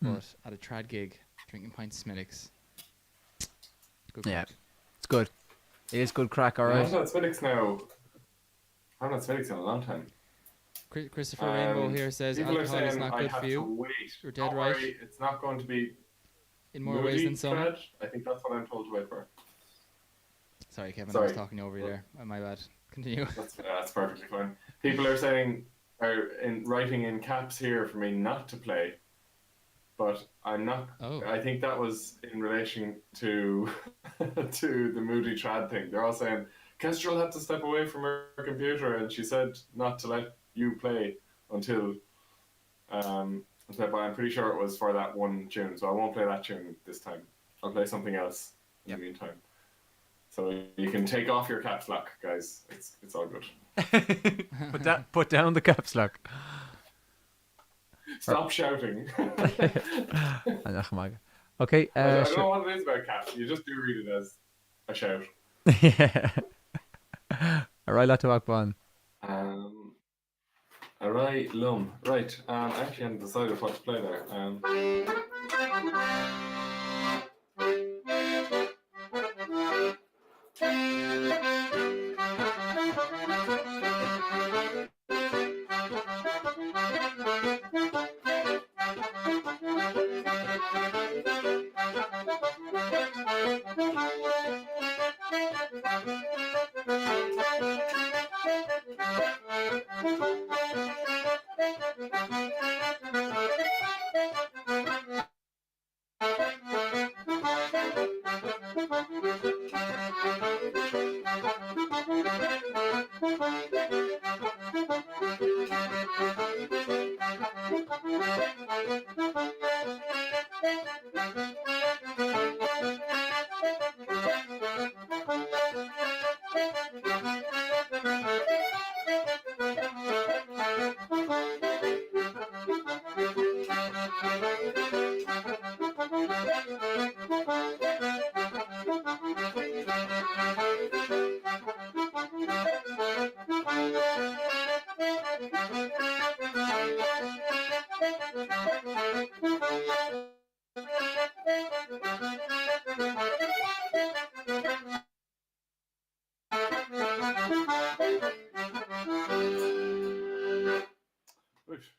but at a trad gig, drinking pints of Smittix. Good Yeah. crack. it's good. It is good crack, I alright. haven't had Smittix now. I haven't had Smittix in a long time. Christopher Rainbow here says People are alcohol is saying not I good have for to you wait. You're dead Don't right. worry, it's not going to be in more ways than some. trad. I think that's what I'm told to wait for. Sorry, Kevin, I Sorry. was talking over you there. My bad. Continue. That's perfectly fine. People are saying, writing in caps here for me not to play, but I'm not. Oh. I think that was in relation to to the Moody Trad thing. They're all saying Kestrel had to step away from her computer, and she said not to let you play until. But I'm pretty sure it was for that one tune, so I won't play that tune this time. I'll play something else in the meantime. So you can take off your caps lock, guys. It's all good. Put down the caps lock. Stop shouting. Ach, my. Okay. I don't Sure. know what it is about caps. You just do read it as a shout. Yeah. Alright, lot to walk on. Alright, Lum. Right. I actually hadn't decided what to play there.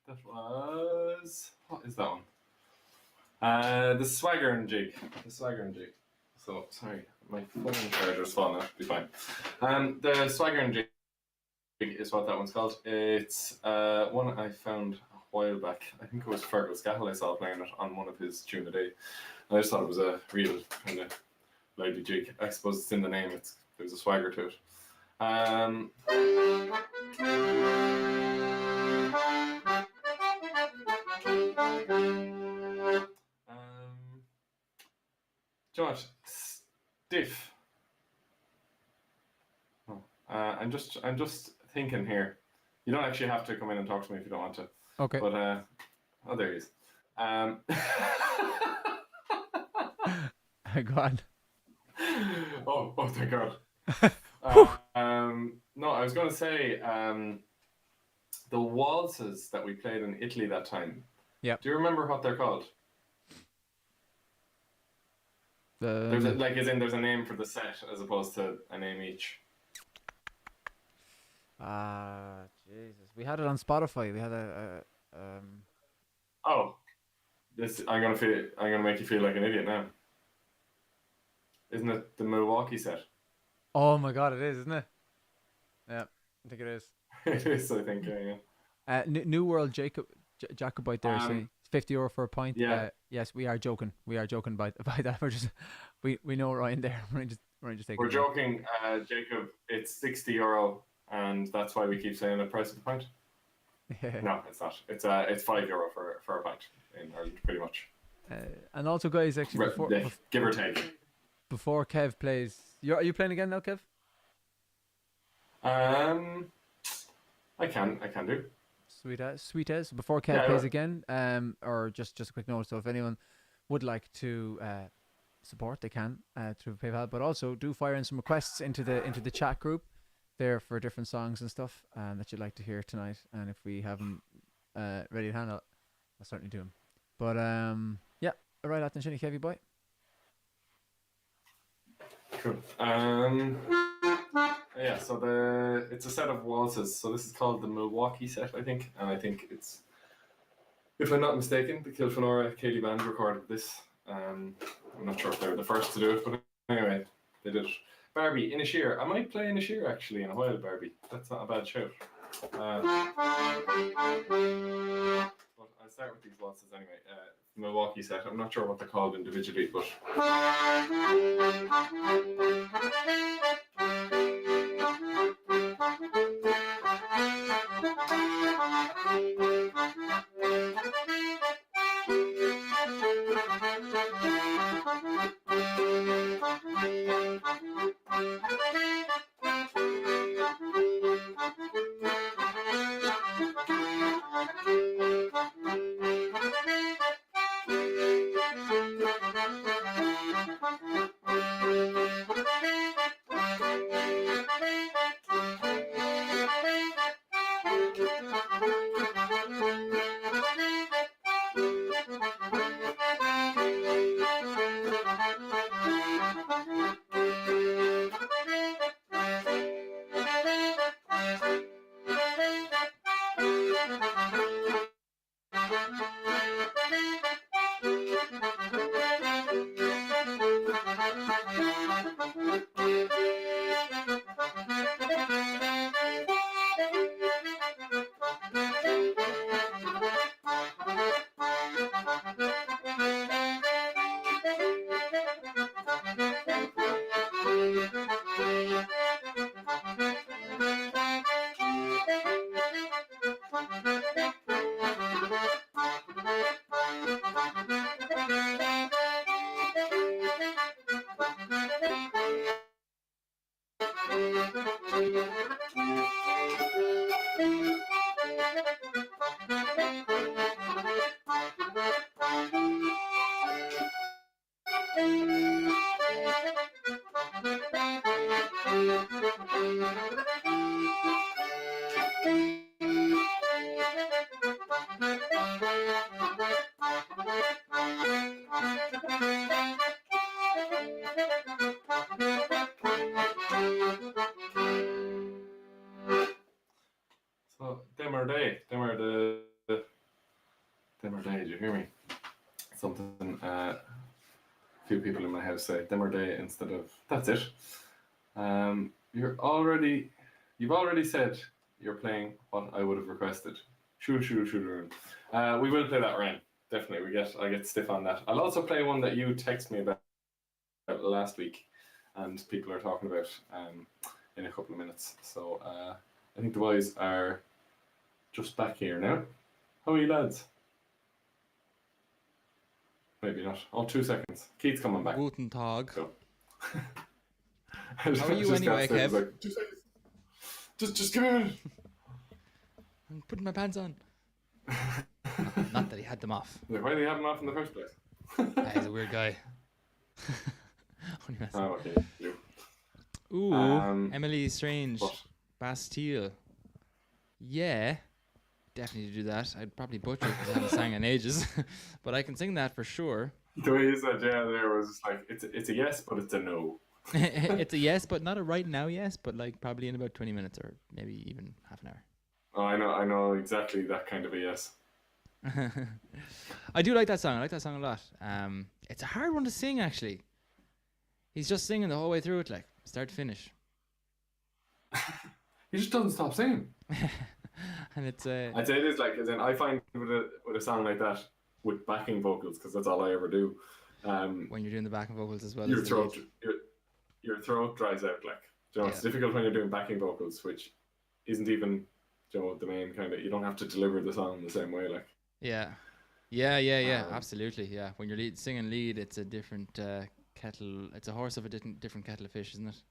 That was... What is that one? The Swagger and Jig. The Swagger and Jig. So, sorry, my phone charger's fallen out. Be fine. The Swagger and Jig is what that one's called. It's one I found a while back. I think it was Fergal Scattle I saw playing it on one of his Tune a Day. I just thought it was a real kind of lively jig. I suppose it's in the name. There's a swagger to it. Josh, stiff. Oh, I'm just thinking here. You don't actually have to come in and talk to me if you don't want to. Okay. But oh, there he is. Go on. Oh, thank God. No, I was going to say the waltzes that we played in Italy that time. Yep. Do you remember what they're called? There's there's a name for the set as opposed to a name each. Jesus. We had it on Spotify. We had Oh, I'm gonna make you feel like an idiot now. Isn't it the Milwaukee set? Oh my God, it is, isn't it? Yeah, I think it is. It is, I think. Yeah. New World Jacobite there saying €50 for a pint. Yeah. Yes, we are joking. We are joking by that. We're just we know Ryan there. We're just taking. We're joking, Jacob. It's €60, and that's why we keep saying the price of the pint. Yeah. No, it's not. It's €5 for a pint in Ireland, pretty much. And also, guys, actually, Give or take. Before Kev plays, are you playing again now, Kev? I can do. Sweet as. Before Kev plays again, or just a quick note. So if anyone would like to support, they can through PayPal. But also do fire in some requests into the chat group there for different songs and stuff that you'd like to hear tonight. And if we have them ready to hand, I'll certainly do them. But yeah, all right, Athan Shinny, Kevy boy. Cool. Yeah, so it's a set of waltzes. So this is called the Milwaukee set, I think, and I think it's, if I'm not mistaken, the Kilfenora Katie Band recorded this. I'm not sure if they were the first to do it, but anyway, they did it. Barbie, Inisheer. I might play Inisheer actually in a while, Barbie. That's not a bad shout. But I'll start with these waltzes anyway. Milwaukee set. I'm not sure what they're called individually, but. So, them are they. Did you hear me? Something few people in my house say, them are they instead of, that's it. You've already said you're playing what I would have requested. Shoo. We will play that round. Definitely, I get stiff on that. I'll also play one that you text me about last week, and people are talking about in a couple of minutes. So I think the boys are just back here now. How are you, lads? Maybe not. Oh, 2 seconds. Keith's coming back. Guten Tag. So. How are you anyway, Kev? Like, 2 seconds. Just give me a minute. I'm putting my pants on. Not that he had them off. Like, why did he have them off in the first place? He's a weird guy. Oh, okay. You. Ooh, Emily Strange. What? Bastille. Yeah, definitely do that. I'd probably butcher it because I haven't sang in ages. But I can sing that for sure. The way you said yeah there was like, it's a yes, but it's a no. It's a yes, but not a right now yes, but like probably in about 20 minutes or maybe even half an hour. Oh, I know exactly that kind of a yes. I do like that song. I like that song a lot. It's a hard one to sing actually. He's just singing the whole way through it, like start to finish. He just doesn't stop singing. And it's I'd say it is like, as in, I find with a song like that with backing vocals, because that's all I ever do. when you're doing the backing vocals as well. Your as the throat, lead. your throat dries out. Like, you know, it's Yeah. difficult when you're doing backing vocals, which isn't even, you know, the main kind of. You don't have to deliver the song the same way. Like, Yeah. Absolutely. Yeah. When you're singing lead, it's a different kettle. It's a horse of a different kettle of fish, isn't it?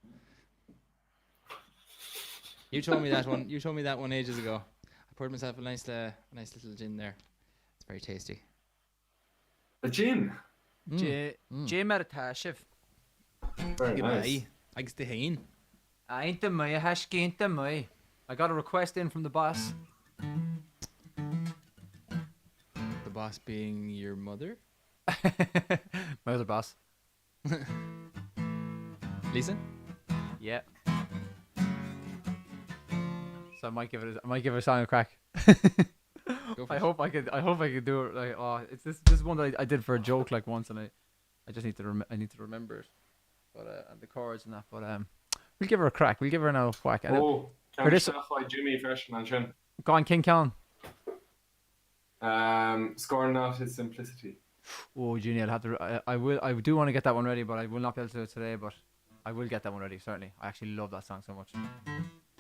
You told me that one. You told me that one ages ago. I poured myself a nice little gin there. It's very tasty. a gin. Jay Meditashiv. Very nice. Agus the hain. Ain't the my hashki ain't the my. I got a request in from the boss. The boss being your mother, My other boss. Lisa. Yeah. So I might give it a song a crack. Go for I it. hope I could do it. Like, oh, it's this is one that I did for a joke like once, and I just need to remember it. But and the chords and that. But we'll give her a crack. We'll give her another whack. And Oh, for this- by Jimmy Fresh Mansion. go on, King Khan. Scorn not his simplicity. Oh, Junior, I'll have to. I do want to get that one ready, but I will not be able to do it today. But I will get that one ready. Certainly, I actually love that song so much.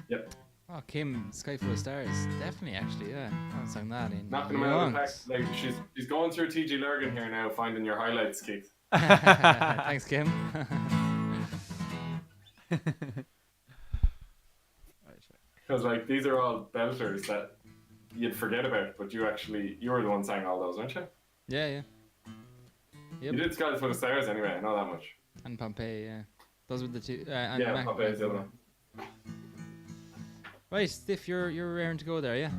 Yep. Oh, Kim, Sky Full of Stars. Definitely, actually, yeah. I haven't sung that in Knocking him out of the pack. months. Like, she's going through TG Lurgan here now, finding your highlights, Keith. Thanks, Kim. Because like these are all belters that you'd forget about, but you were the one saying all those, weren't you? Yeah. Yep. You did Skies for the Stars anyway, I know that much. And Pompeii, yeah. Those were the two. And Yeah, Mac- Pompeii's the other one. Right, Stiff, you're raring to go there, yeah?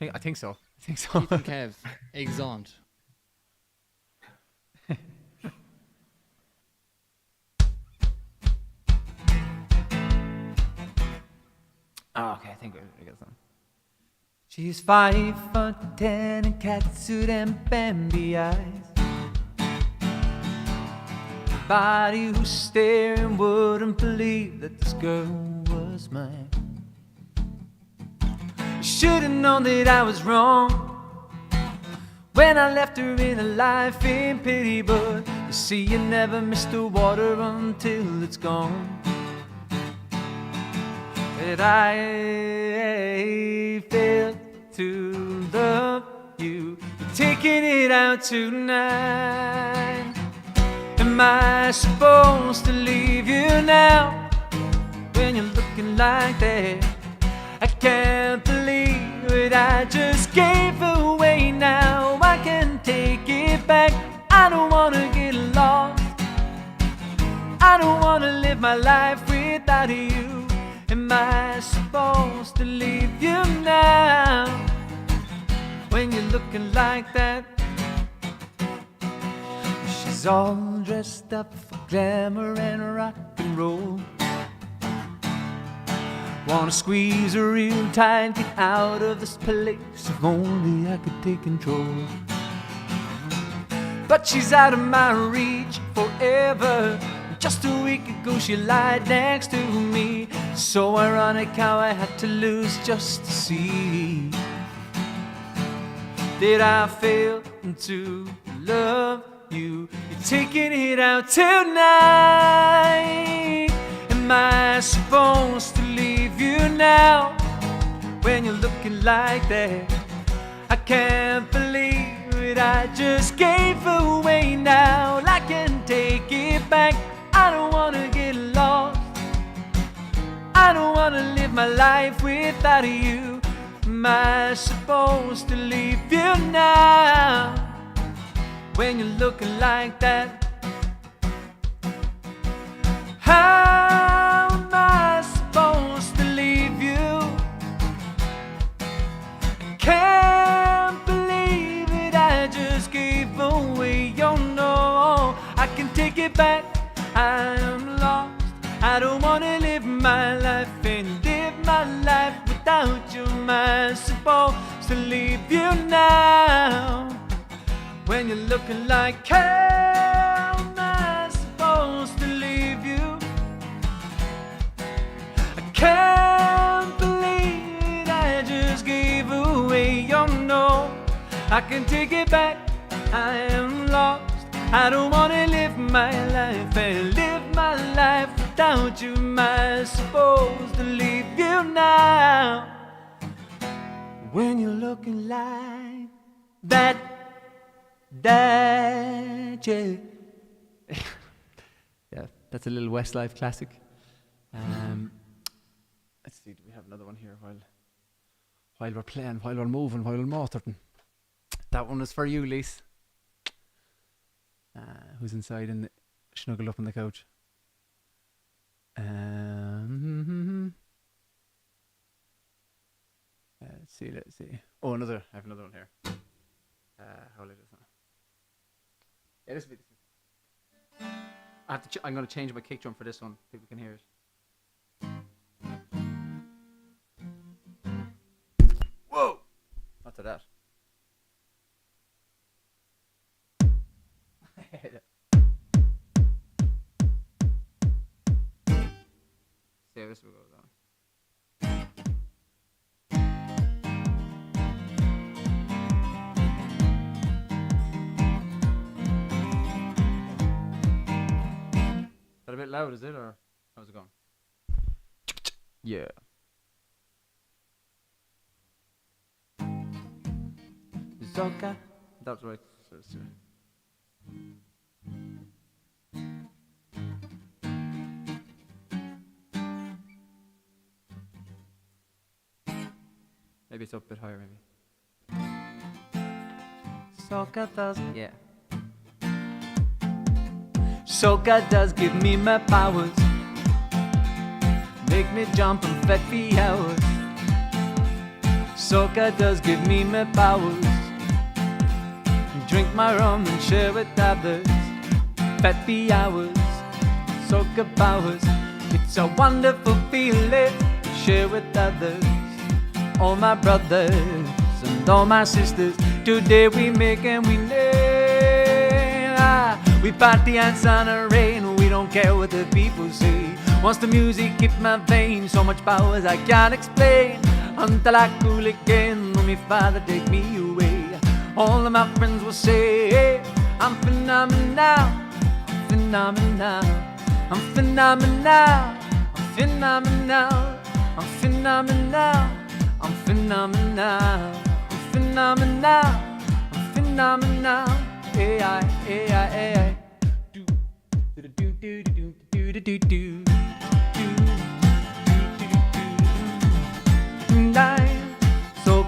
I think so. Keith and Kev, exeunt. Oh, okay, I think we get some. She's 5'10" and catsuit and Bambi eyes. Body who's staring wouldn't believe that this girl was mine. Should've known that I was wrong when I left her in a life in pity. But you see, you never miss the water until it's gone. That I failed to love you, taking it out tonight. Am I supposed to leave you now when you look looking like that. I can't believe it, I just gave away now. I can take it back, I don't wanna get lost. I don't wanna live my life without you. Am I supposed to leave you now? When you're looking like that. She's all dressed up for glamour and rock and roll. Wanna squeeze her real tight, get out of this place. If only I could take control. But she's out of my reach forever. Just a week ago she lied next to me. So ironic how I had to lose just to see. Did I fail to love you? You're taking it out tonight. Am I supposed to leave you now? When you're looking like that, I can't believe it, I just gave away now. I can take it back, I don't wanna get lost. I don't wanna live my life without you. Am I supposed to leave you now? When you're looking like that, how am I supposed to leave you? I can't believe it, I just gave away. Oh no, I can take it back, I am lost. I don't wanna live my life and live my life without you. Am I supposed to leave you now? When you're looking like, how am I supposed to leave you? I can't believe it, I just gave away. Oh no, I can take it back, I am lost. I don't wanna live my life and live my life without you. Am I supposed to leave you now? When you're looking like that, yeah. Yeah, that's a little Westlife classic. Let's see, do we have another one here while we're playing, while we're moving, while we're motoring? That one is for you, Lise. Who's inside and snuggled up on the couch. Let's see. Oh, I have another one here. How late is it? Yeah, this will be. I'm going to change my kick drum for this one. People can hear it. Whoa! Not to that. See how this will go down. Is that a bit loud, is it, or how's it going? Yeah. Zoka. That's right. So it's maybe it's up a bit higher, maybe. Soca does, yeah. Soca does give me my powers, make me jump and fat for hours. Soca does give me my powers, drink my rum and share with others. Fat for hours, soca powers. It's a wonderful feeling, share with others. All my brothers and all my sisters, today we make and we name. We party and sun and rain, we don't care what the people say. Once the music hit my veins, so much powers I can't explain. Until I cool again, when my father take me away. All of my friends will say, hey, I'm phenomenal, I'm phenomenal, I'm phenomenal, I'm phenomenal, I'm phenomenal, I'm phenomenal, I'm phenomenal, I'm phenomenal. AI, AI, AI. Do do do do do do do do do do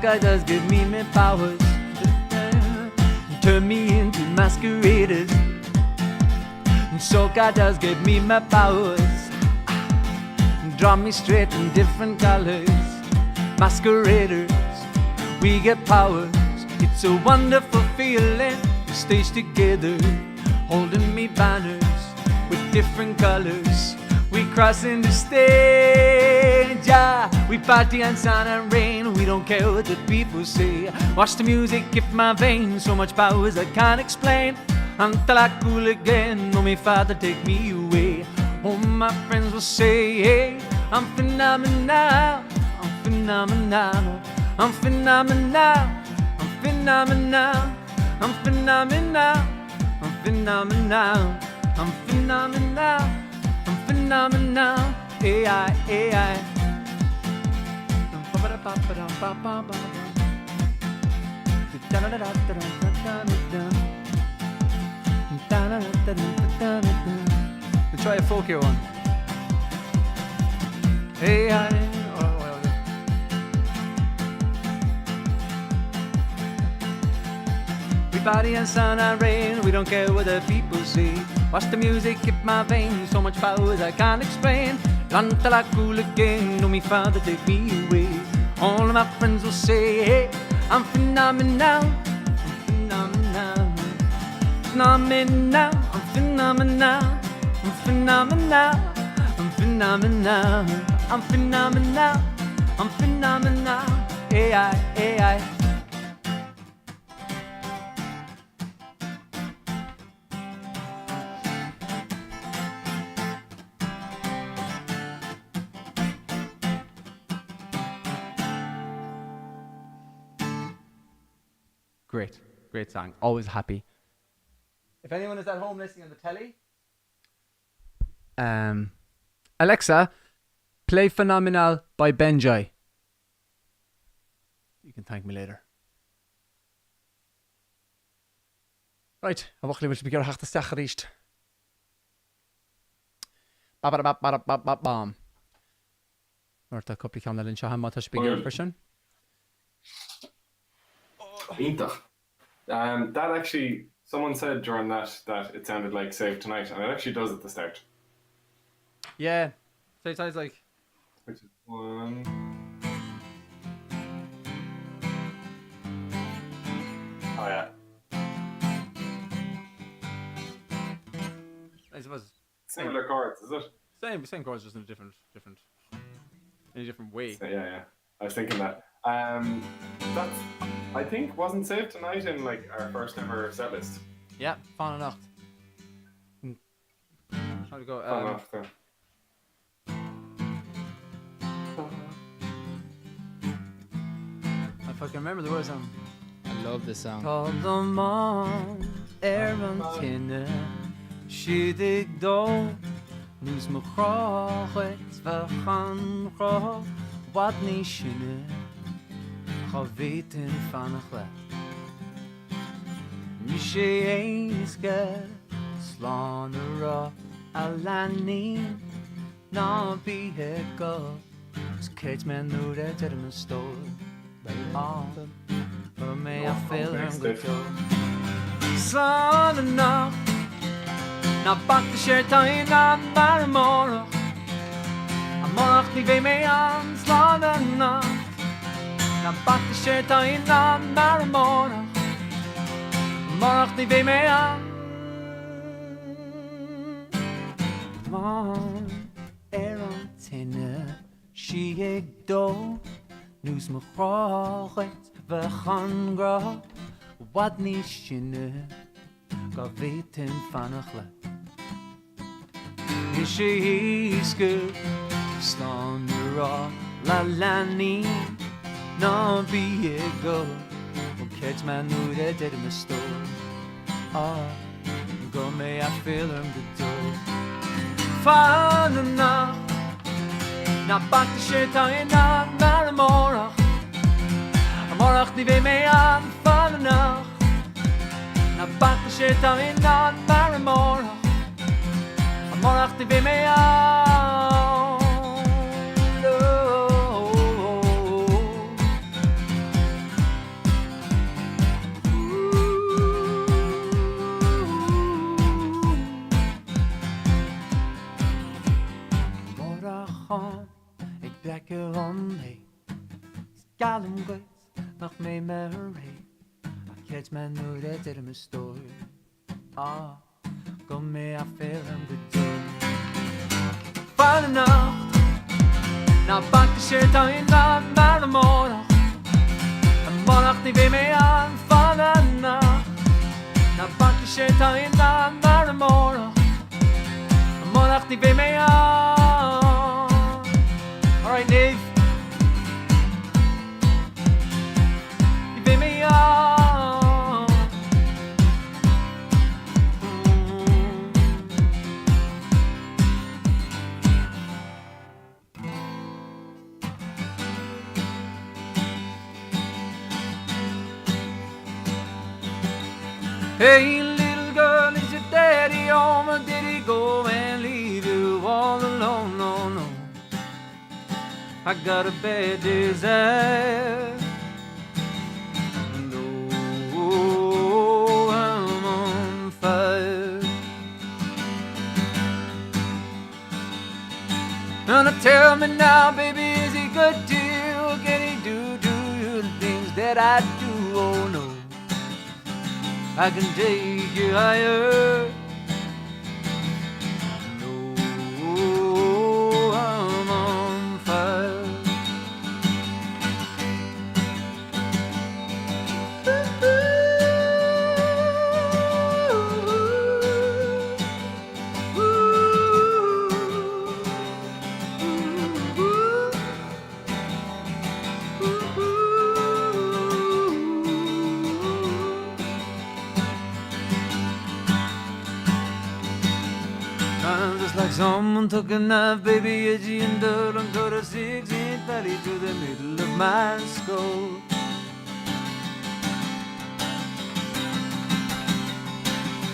Soca does give me my powers, turn me into masqueraders. Soca does give me my powers, draw me straight in different colors. Masqueraders, we get powers. It's a wonderful feeling to stage together, holding me banners with different colors. We crossing the stage, yeah. We party on sun and rain. We don't care what the people say. Watch the music in my veins, so much powers I can't explain. Until I cool again, oh my father take me away. All my friends will say, hey, I'm phenomenal, I'm phenomenal, I'm phenomenal, I'm phenomenal, I'm phenomenal, I'm phenomenal, I'm phenomenal, I'm phenomenal, AI, AI. We'll try a folkier one. Hey, we party in sun and rain. We don't care what the people say. Watch the music in my veins, so much powers I can't explain. Until I cool again, no me father take me away. All of my friends will say, hey, I'm phenomenal, I'm phenomenal, phenomenal, I'm phenomenal, I'm phenomenal, I'm phenomenal, I'm phenomenal, I'm phenomenal, AI, AI. Great, great song. Always happy. If anyone is at home listening on the telly, Alexa, play Phenomenal by Benjai. You can thank me later. Right, a bhachla bit bigger hachta stacharicht. Bam. Marta couple can in Shahan Matash bigger version. Intach. That actually, someone said during that it sounded like Save Tonight, and it actually does at the start. Yeah, so it sounds like. Which is one. Oh yeah. I suppose Similar chords, is it? same chords, just in a different way. Yeah. I was thinking that. That's, I think, wasn't Save Tonight in like our first ever set list. Yeah, Fána Nacht. How to go? If I can remember the words. I love this song. Call them on Aaron Tinner, Shidig Do, News Machroch, Zvachan Roch, Wadney Shine, Chavitin Fanachla, Mishaeska, Slaughter Alani, Na Beheko, Kate Man knew that at the store. For me, I feel I'm good too. Slán enough. Now back the shirt in on Baramora. I'm off the way me on slán enough. Now back the shirt in on Baramora. I'm off the way me on. Come on, Aaron Tinner, she do. News me rochit v'chan gra Wad ni shine Gavitin fanachle Ishe hiske Slaughter la lani Na biego Catch man nu de dead in the store Go me I feel him the door Fana na Na bak de shit in na Maramorach Amorach die we me aan van de nacht Na bak de shit in na Maramorach Amorach die we me aan Brecke Honey, Gallum Gwys, Noch Me Mary, Catch Man no Red at my store. Ah, Come Me a Fair and Good Day. Fine Nacht, Na Bank Shirt in Na Maramona, and Monarch Ni Be Me on Fine Nacht, Na Bank Shirt in Na Maramona, and Monarch Ni Be Me on. All right, Nave. You be me on. Hey, little girl, is your daddy home, or did he go and leave you all alone? No, no. I got a bad desire. And oh, I'm on fire. Now tell me now, baby, is he good to you? Can he do to you the things that I do? Oh no, I can take you higher. Oh, I'm on fire. Just like someone took a knife, baby, edgy and dull, and cut a 6-inch valley to the middle of my skull.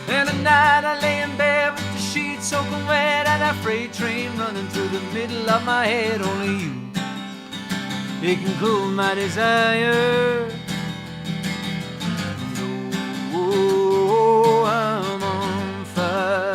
And at night I lay in bed with the sheets soaking wet, and a freight train running through the middle of my head. Only you can cool my desire. Oh, I'm on fire.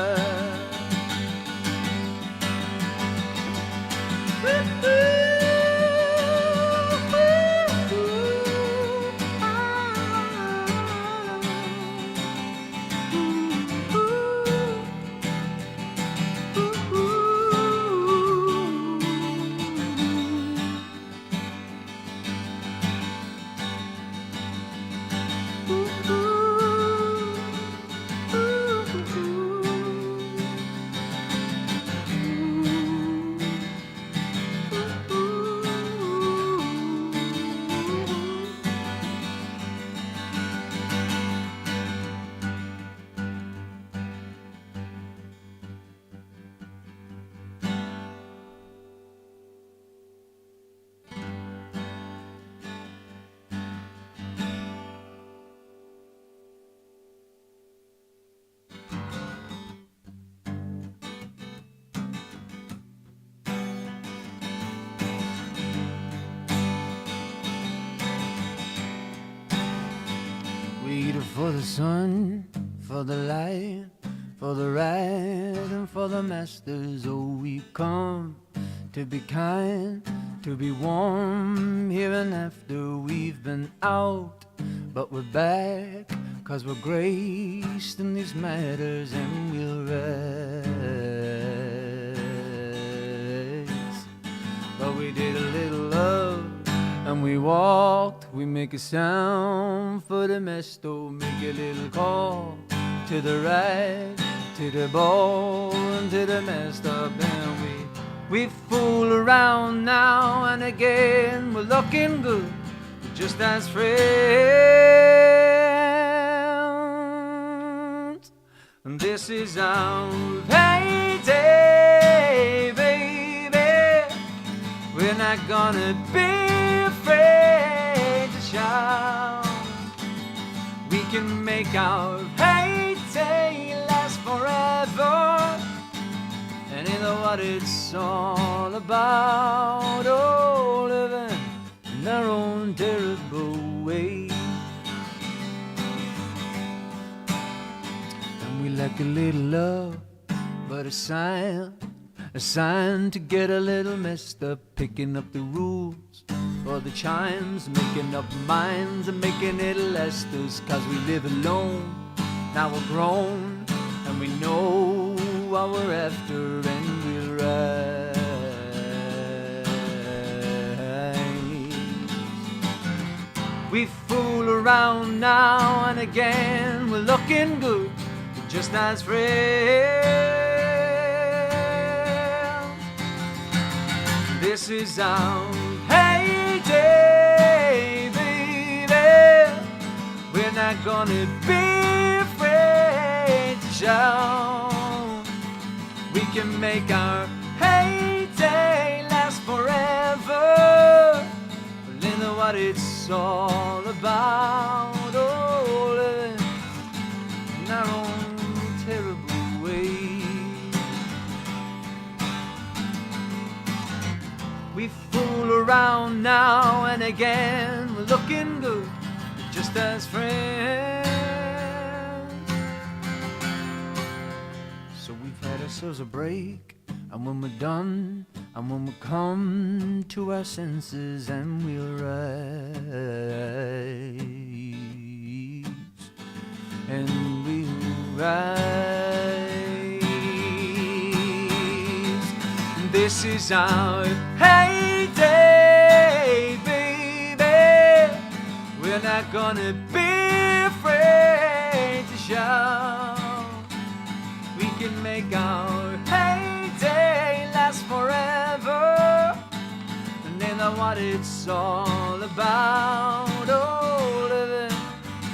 Waited for the sun, for the light, for the ride, and for the masters. Oh, we've come to be kind, to be warm here and after. We've been out, but we're back, 'cause we're graced in these matters, and we'll rise. But we did a little love, and we walked, we make a sound for the mesto, make a little call to the right, to the ball, and to the messed up, and we fool around now and again, we're looking good, just as friends. And this is our payday, baby, we're not gonna be afraid to shout. We can make our heyday last forever, and you know what it's all about. Oh, living in our own terrible way. And we like a little love, but a sign assigned to get a little messed up, picking up the rules for the chimes, making up minds and making it less us, 'cause we live alone. Now we're grown and we know what we're after, and we'll rise. We fool around now and again, we're looking good, just as friends. This is our heyday, baby. We're not gonna be afraid to shout. We can make our heyday last forever. Learn what it's all about. Oh, living in our own terrible way. We fool around now and again, we're looking good, just as friends. So we've had ourselves a break, and when we're done, and when we come to our senses, and we'll rise, and we'll rise. This is our heyday, baby. We're not gonna be afraid to shout. We can make our heyday last forever, and they know what it's all about. Oh, living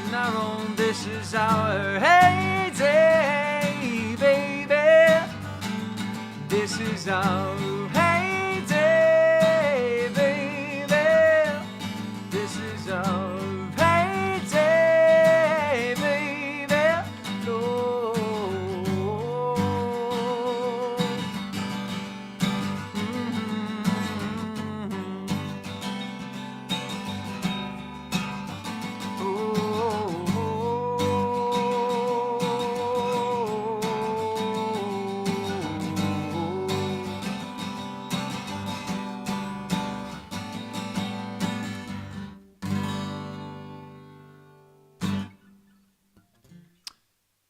in our own, this is our heyday, baby. This is our heyday, baby. This is our heyday, baby. Oh.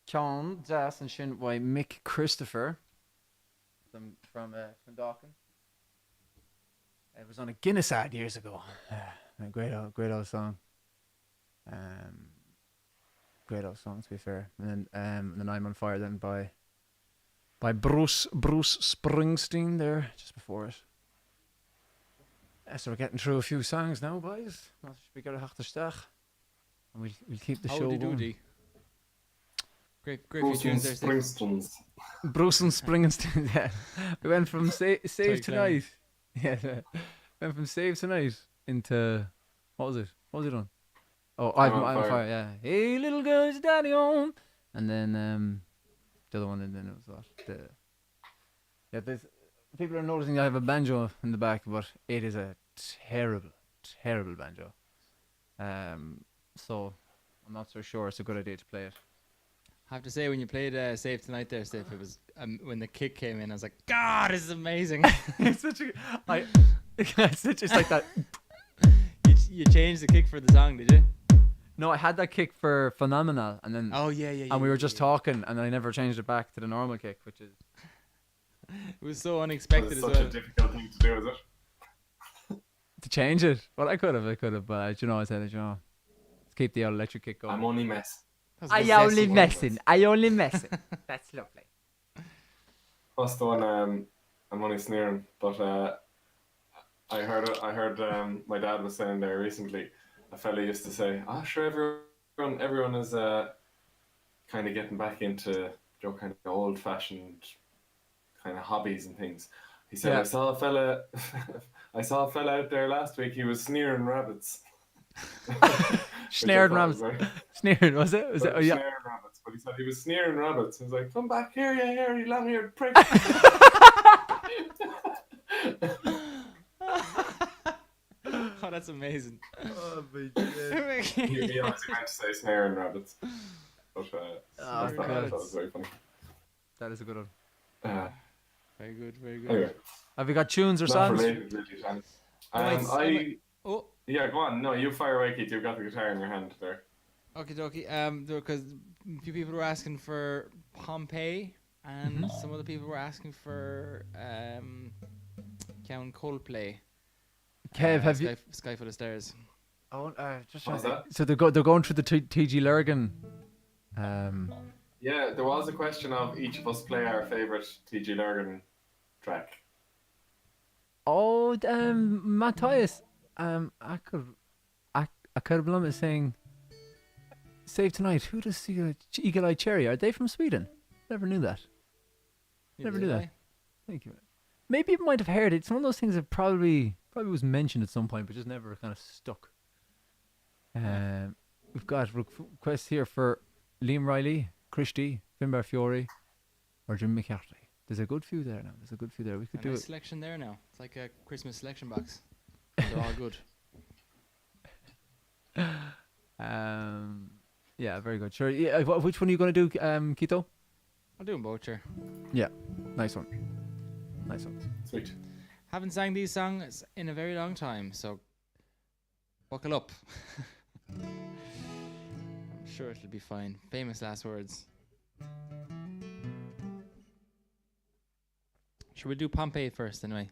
John Das and Shin by Mick Christopher from Dawkin. It was on a Guinness ad years ago. A great old song. Great old song, to be fair. And then I'm on Fire then by Bruce Springsteen there just before it. So we're getting through a few songs now, boys. We got a Hachterstach, and we'll keep the show going. Great few tunes there, Steve. Bruce and Springsteen. Yeah, we went from Save Tonight. Yeah, went from Save Tonight into what was it? What was it on? Oh, I'm on fire. Yeah. Hey, little girl, is daddy home? And then the other one, and then it was what? There's people are noticing I have a banjo in the back, but it is a terrible banjo. So I'm not so sure it's a good idea to play it. I have to say, when you played Save Tonight there, Steve, it was when the kick came in, I was like, God, this is amazing. It's just like that. You changed the kick for the song, did you? No, I had that kick for Phenomenal, and then and we were just talking, and I never changed it back to the normal kick, which is it was so unexpected It's as such well. a difficult thing to do, is it? to change it. Well, I could have, but I said, let's keep the old electric kick going. I'm only messing. I only messing. That's lovely. That's the one. I'm only sneering, but I heard my dad was saying there recently. A fella used to say, sure, everyone is kind of getting back into kind of old-fashioned kind of hobbies and things. He said, I saw a fella out there last week. He was snaring rabbits. Snared rabbits. Snared, was it? Oh, yeah. Snaring rabbits, but he said he was snaring rabbits. He was like, "Come back here, you hairy, long-haired prick." Oh, that's amazing. Oh, my God. He obviously meant to say snaring rabbits. But I thought that was very funny. That is a good one. Very good, very good. Anyway, Have you got tunes or not songs? related really, Shannon. Alright, Oh, Yeah, go on. No, you fire away, Keith. You've got the guitar in your hand there. okie dokie. Because a few people were asking for Pompeii, and some other people were asking for Count Coldplay. Kev, have you? Sky Full of Stars. Oh, just What's trying to that? think. So they're going through the T.G. Lurgan. Yeah, there was a question of each of us play our favourite T.G. Lurgan track. Oh, Matthias. I could have is saying, "Save Tonight." Who does Eagle Eye Cherry? Are they from Sweden? Never knew that. Never knew that. Thank you. Maybe you might have heard it. It's one of those things that probably was mentioned at some point, but just never kind of stuck. We've got requests here for Liam Riley, Christie, Finbar Fiore, or Jim McCarthy. There's a good few there now. We could A do nice it. selection there now. It's like a Christmas selection box. They're all good. Yeah, very good. Sure. Yeah, which one are you going to do, Kito? I'll do them both, sure. Yeah, nice one. Sweet. Haven't sang these songs in a very long time, so buckle up. I'm sure it'll be fine. Famous last words. Should we do Pompeii first, anyway?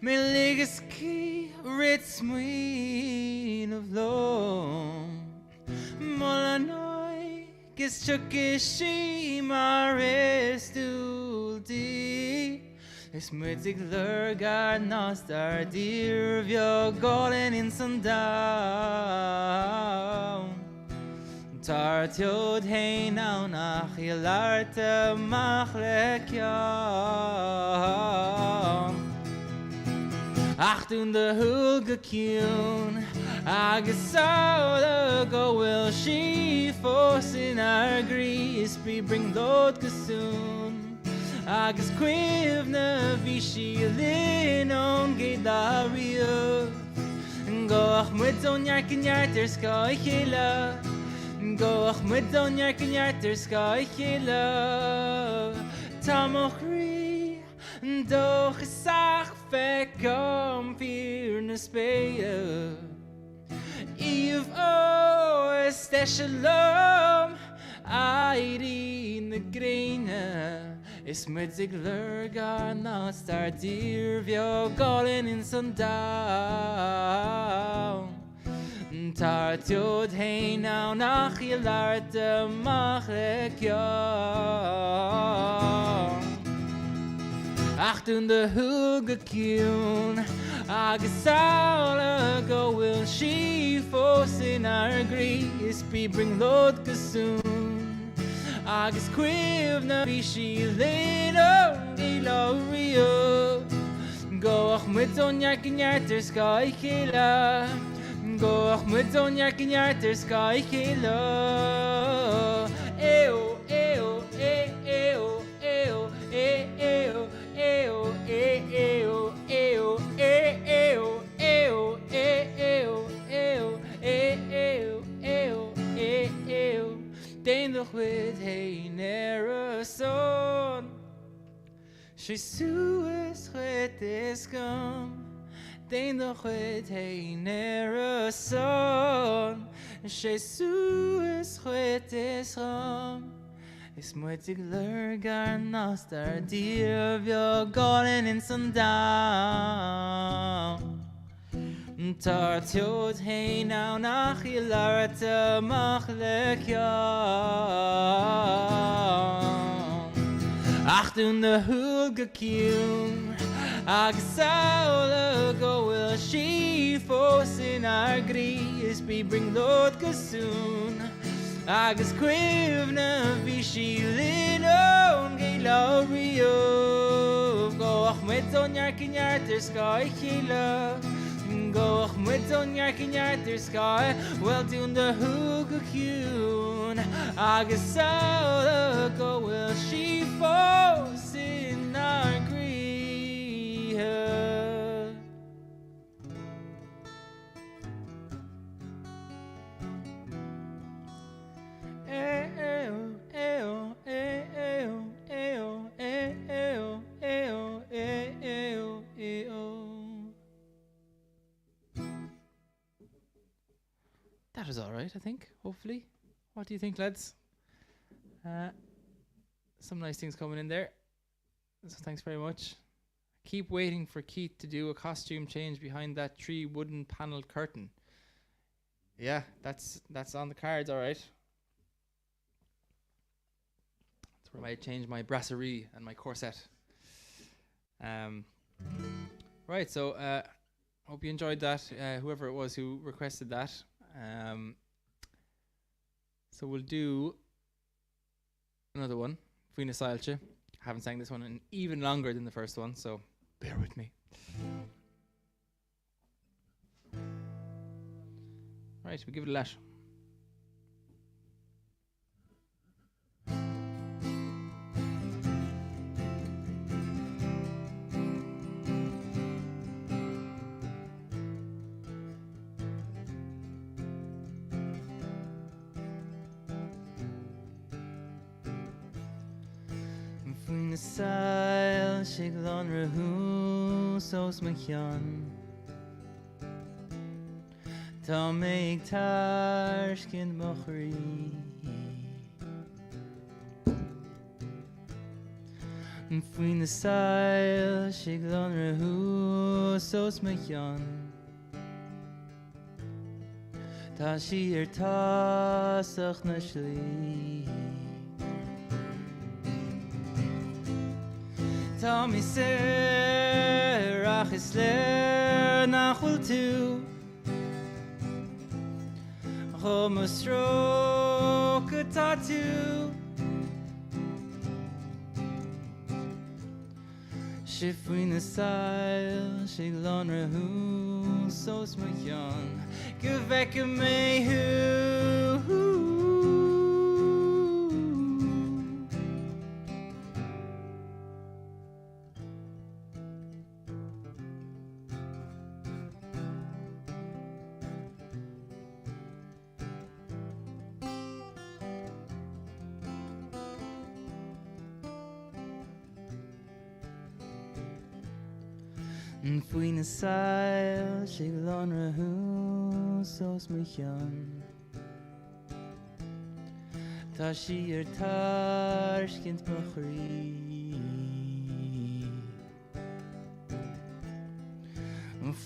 Mijn legacy rits muin of long Molanoi gis chukishi marestuldi Is mutig lurgar nastar dir vjo golen in sundown Tar tjod hei nou nach je larte machlek jan Achtung de hulge kjun Agus saule go will she force in our grease be bring load gesoon Agus quivne vi she lin on gedario Goch met zo'n jarken jarter sky hela Goch met zo'n jarken jarter sky hela Tamochri Doch sag verkom vir na speie Eve o is de shalom Airi in de grene Is met zich lurgar na star dir vjo galen in sundown Tar tjod hei nou nach je larte machlek jan Achtung de hulge kjun Agus saule go will she force in our grease be bring load gesoon Agus quivna vi she lin on glorio Goch met zo'n jarken jarter sky hela Goch met zo'n jarken jarter sky hela Eeuw, eeuw, eeuw, eeuw, eeuw, eeuw, eeuw, eeuw, eeuw, eeuw, eeuw, eeuw, eeuw, Den nog with hey nere son Jesus het is kom Den nog with hey nere son Jesus het is kom Is mutig lurgar nastar dir vjo galen in sundown Tar tjod hei nou nach je larte machlek jan Achtung de hulge kjun Agus saule go will she force in our grease be bring load gesoon Agus quivna vi she lin on glorio Goch met zo'n jarken jarter sky hela goch mit on yarkin yarter sky well doing the hookakune agus so go will she falls in our grief That was all right, I think. Hopefully, what do you think, lads? Some nice things coming in there. So thanks very much. Keep waiting for Keith to do a costume change behind that 3 wooden panelled curtain. Yeah, that's on the cards, all right. That's where I might change my brasserie and my corset. Right, so hope you enjoyed that. Whoever it was who requested that. So we'll do another one. Fina Sailche. I haven't sang this one in even longer than the first one, so bear with me. Right, we give it a lash. Fwyn y sail siglon rhw sos mychion Ta meig tar sgyn mochri Fwyn y sail siglon rhw sos mychion Ta sir tasach na shli Ta mi serach is le nachul tu Chom a stroke a tattoo Shifwin a sail Shiglon rahu Sos machon Gevek a mehu Fwyn y sail Shiglon rahu Sos mychion Ta sir tar sgint mochri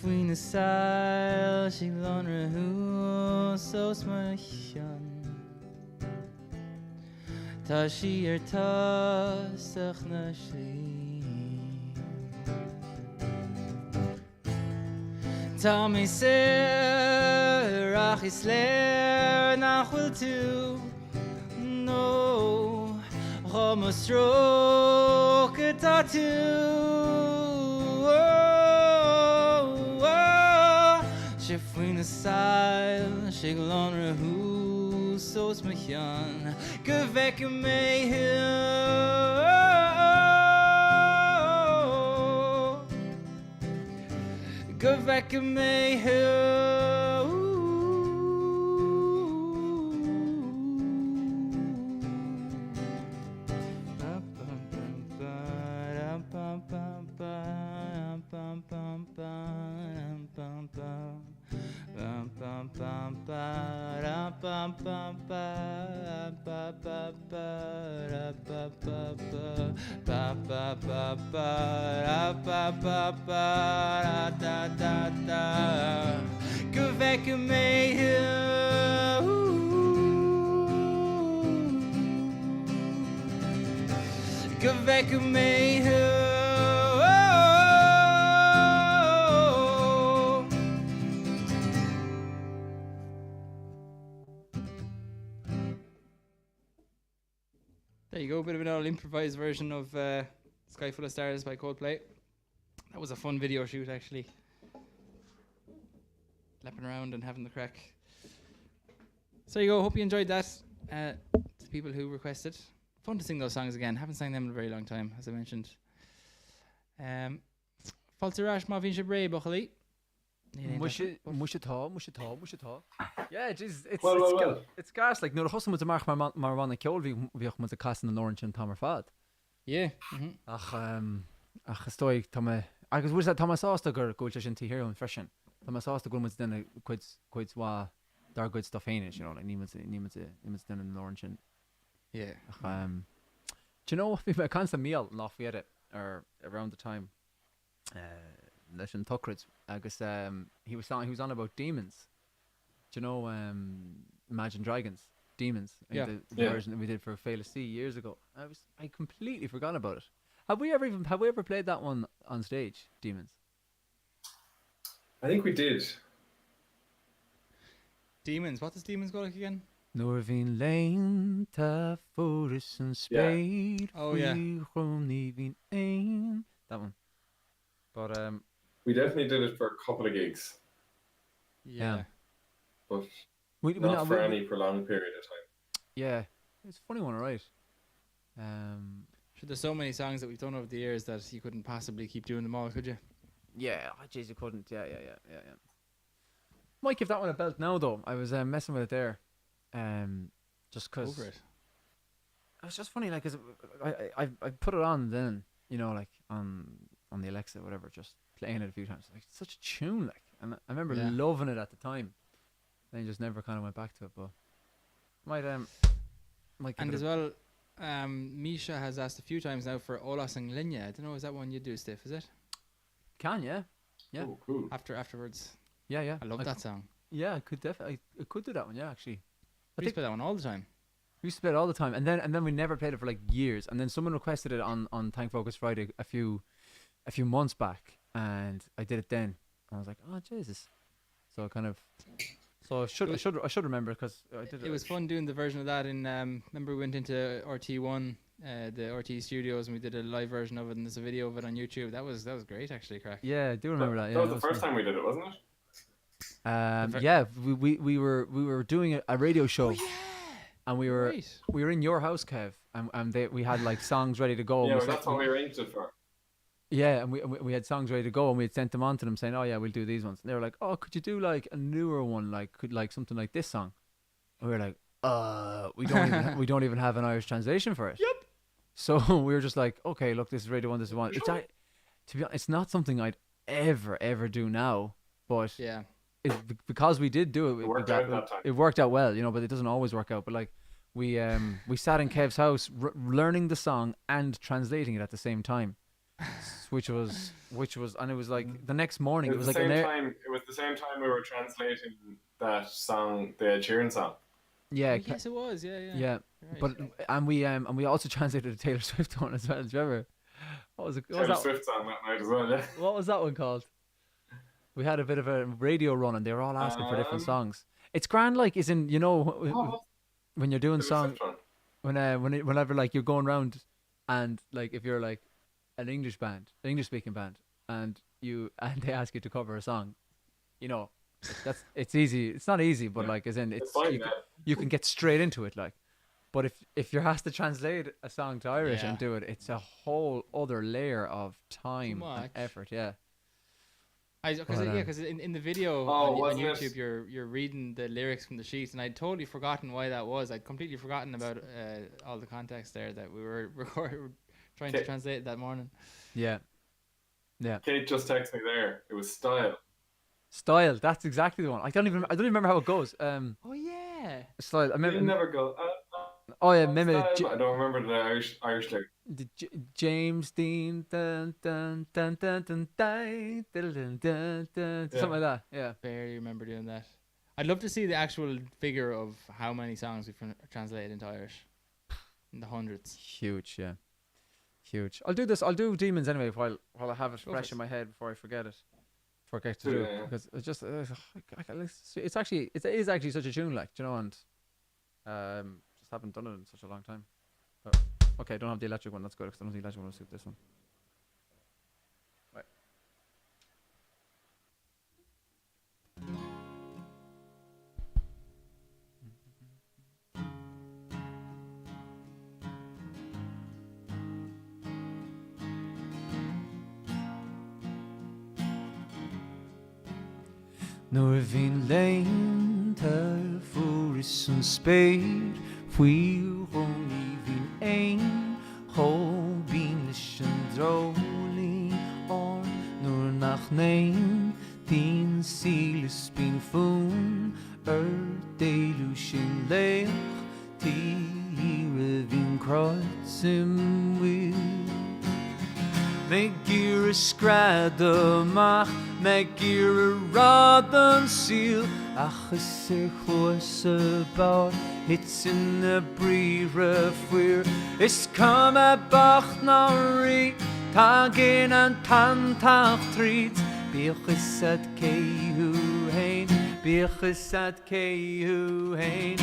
Fwyn y sail Shiglon rahu Sos mychion Ta sir tasach na shli Ta mi serach is le nachul tu No Chom a stroke a tattoo Shifwin a sail Shiglon rahu Sos mychion Gevek a mehu Gevek a mehu Gevek a mehu Gevek a mehu There you go, a bit of an old improvised version of Sky Full of Stars by Coldplay. That was a fun video shoot, actually. lapping around and having the crack. So there you go. Hope you enjoyed that. To the people who requested. Fun to sing those songs again. Haven't sang them in a very long time, as I mentioned. Falserash Mavin Shabre Bochali. Mushatá. Yeah, jeez, Well. it's gas like no the hustle with the mark marwan kjol vi with the cast in the orange and Tamar Fad. Yeah. Ach stoi Tama agus was that Thomas Ostager go just into here on freshen. Thomas Ostager was then quite there good stuff in it, you know, like niemals then in the orange and Yeah. do you know what we made constant meal off we had it or around the time Lesson Tuckridge agus he was on about demons. Do you know Imagine Dragons Demons? Yeah. The version that we did for Fail Sea years ago. I completely forgot about it. Have we ever played that one on stage, Demons? I think we did. Demons. What does Demons go like again? Norvin Lane ta Forus and Spade. Oh, yeah. That one. But We definitely did it for a couple of gigs, Yeah. but we not for any prolonged period of time. Yeah, it's a funny one, right? Sure, there's so many songs that we've done over the years that you couldn't possibly keep doing them all, could you? Yeah, jeez, you couldn't. Yeah. Might give that one a belt now, though. I was messing with it there, just Go because for it. it was just funny. Like, 'cause I put it on then, you know, like on the Alexa, or whatever, just playing it a few times. Like, it's such a tune, like, and I remember Yeah. loving it at the time. Then just never kind of went back to it, but might give And it as a- well, Misha has asked a few times now for Olas and Linya. I don't know, is that one you do, Stiff? Is it? can yeah. Yeah. Oh, cool. Afterwards. Yeah. I love that song. Yeah, I could definitely. I could do that one. Yeah, actually. We used to play that one all the time. We used to play it all the time, and then we never played it for like years. And then someone requested it on Thank Focus Friday a few months back, and I did it then. And I was like, oh Jesus! So I should remember because I did it. It was fun doing the version of that in. Remember, we went into RT1, the RT studios, and we did a live version of it, and there's a video of it on YouTube. That was great, actually, crack. Yeah, I do remember that. Yeah, That was the first time we did it, wasn't it? Yeah, we were doing a radio show, and we were Great. in your house, Kev, and we had like songs ready to go. and Yeah, we well, said- that's what we arranged it for. Yeah, and we had songs ready to go, and we had sent them on to them saying, "Oh yeah, we'll do these ones." And they were like, "Oh, could you do like a newer one, like something like this song?" And we were like, we don't even have an Irish translation for it." Yep. So we were just like, "Okay, look, this is Radio 1, this is one." To be honest, it's not something I'd ever do now, but Yeah. because we did do it, It worked out that time. it worked out well, you know. But it doesn't always work out. But like we sat in Kev's house learning the song and translating it at the same time. Which was, and it was like the next morning. It It was was the like same time. It was the same time we were translating that song, the Ed Sheeran song. yeah, Oh, yes, it was. Yeah. yeah. Right. But and we also translated a Taylor Swift one as well. Do you remember? What was it? What was, Taylor that, Swift song that night as well. Yeah. what was that one called? We had a bit of a radio run, and they were all asking for different songs. It's grand, like, is in, you know, when you're doing Taylor songs, Swift one. whenever like you're going around, and like if you're like an English speaking band, and they ask you to cover a song, you know, it's easy. It's not easy, but like as in It's fine, you can get straight into it, like. But if you're asked to translate a song to Irish Yeah. and do it, it's a whole other layer of time and much. effort. Yeah. Because in the video Oh, on wasn't it? YouTube, you're reading the lyrics from the sheets, and I'd totally forgotten why that was. I'd completely forgotten about all the context there that we were trying to Okay. translate it that morning. Yeah. Kate just texted me there. It was Style. Style. That's exactly the one. I don't even remember how it goes. Oh yeah. Style. I You remember. never go. Oh yeah, remember Style. I don't remember the Irish lyric. James Dean dun dun dun dun dun dun dun dun dun dun, something like that. Yeah. Barely remember doing that. I'd love to see the actual figure of how many songs we've translated into Irish. In the hundreds. Huge. Yeah. Huge. I'll do this. I'll do Demons anyway while I have it Go for fresh it. in my head before I forget it. Before I get to do it, Yeah. because it's just it is actually such a tune, like, you know, and just haven't done it in such a long time. But okay, I don't have the electric one. That's good because I don't think the electric one will suit this one. Right. Nor fin lein tar furis un speir Fuir hon I fin ein Ho binischen droli or Nor nach nein Din silis bin fun Delushin leich Tire vin kreuzim will Meg gir a skradamach Meg gir a radan seal Ach is chos about It's in the brire fuir Is come a bach na ri Tagin an tantach trid Bichis at kehu hein Bichis at kehu hein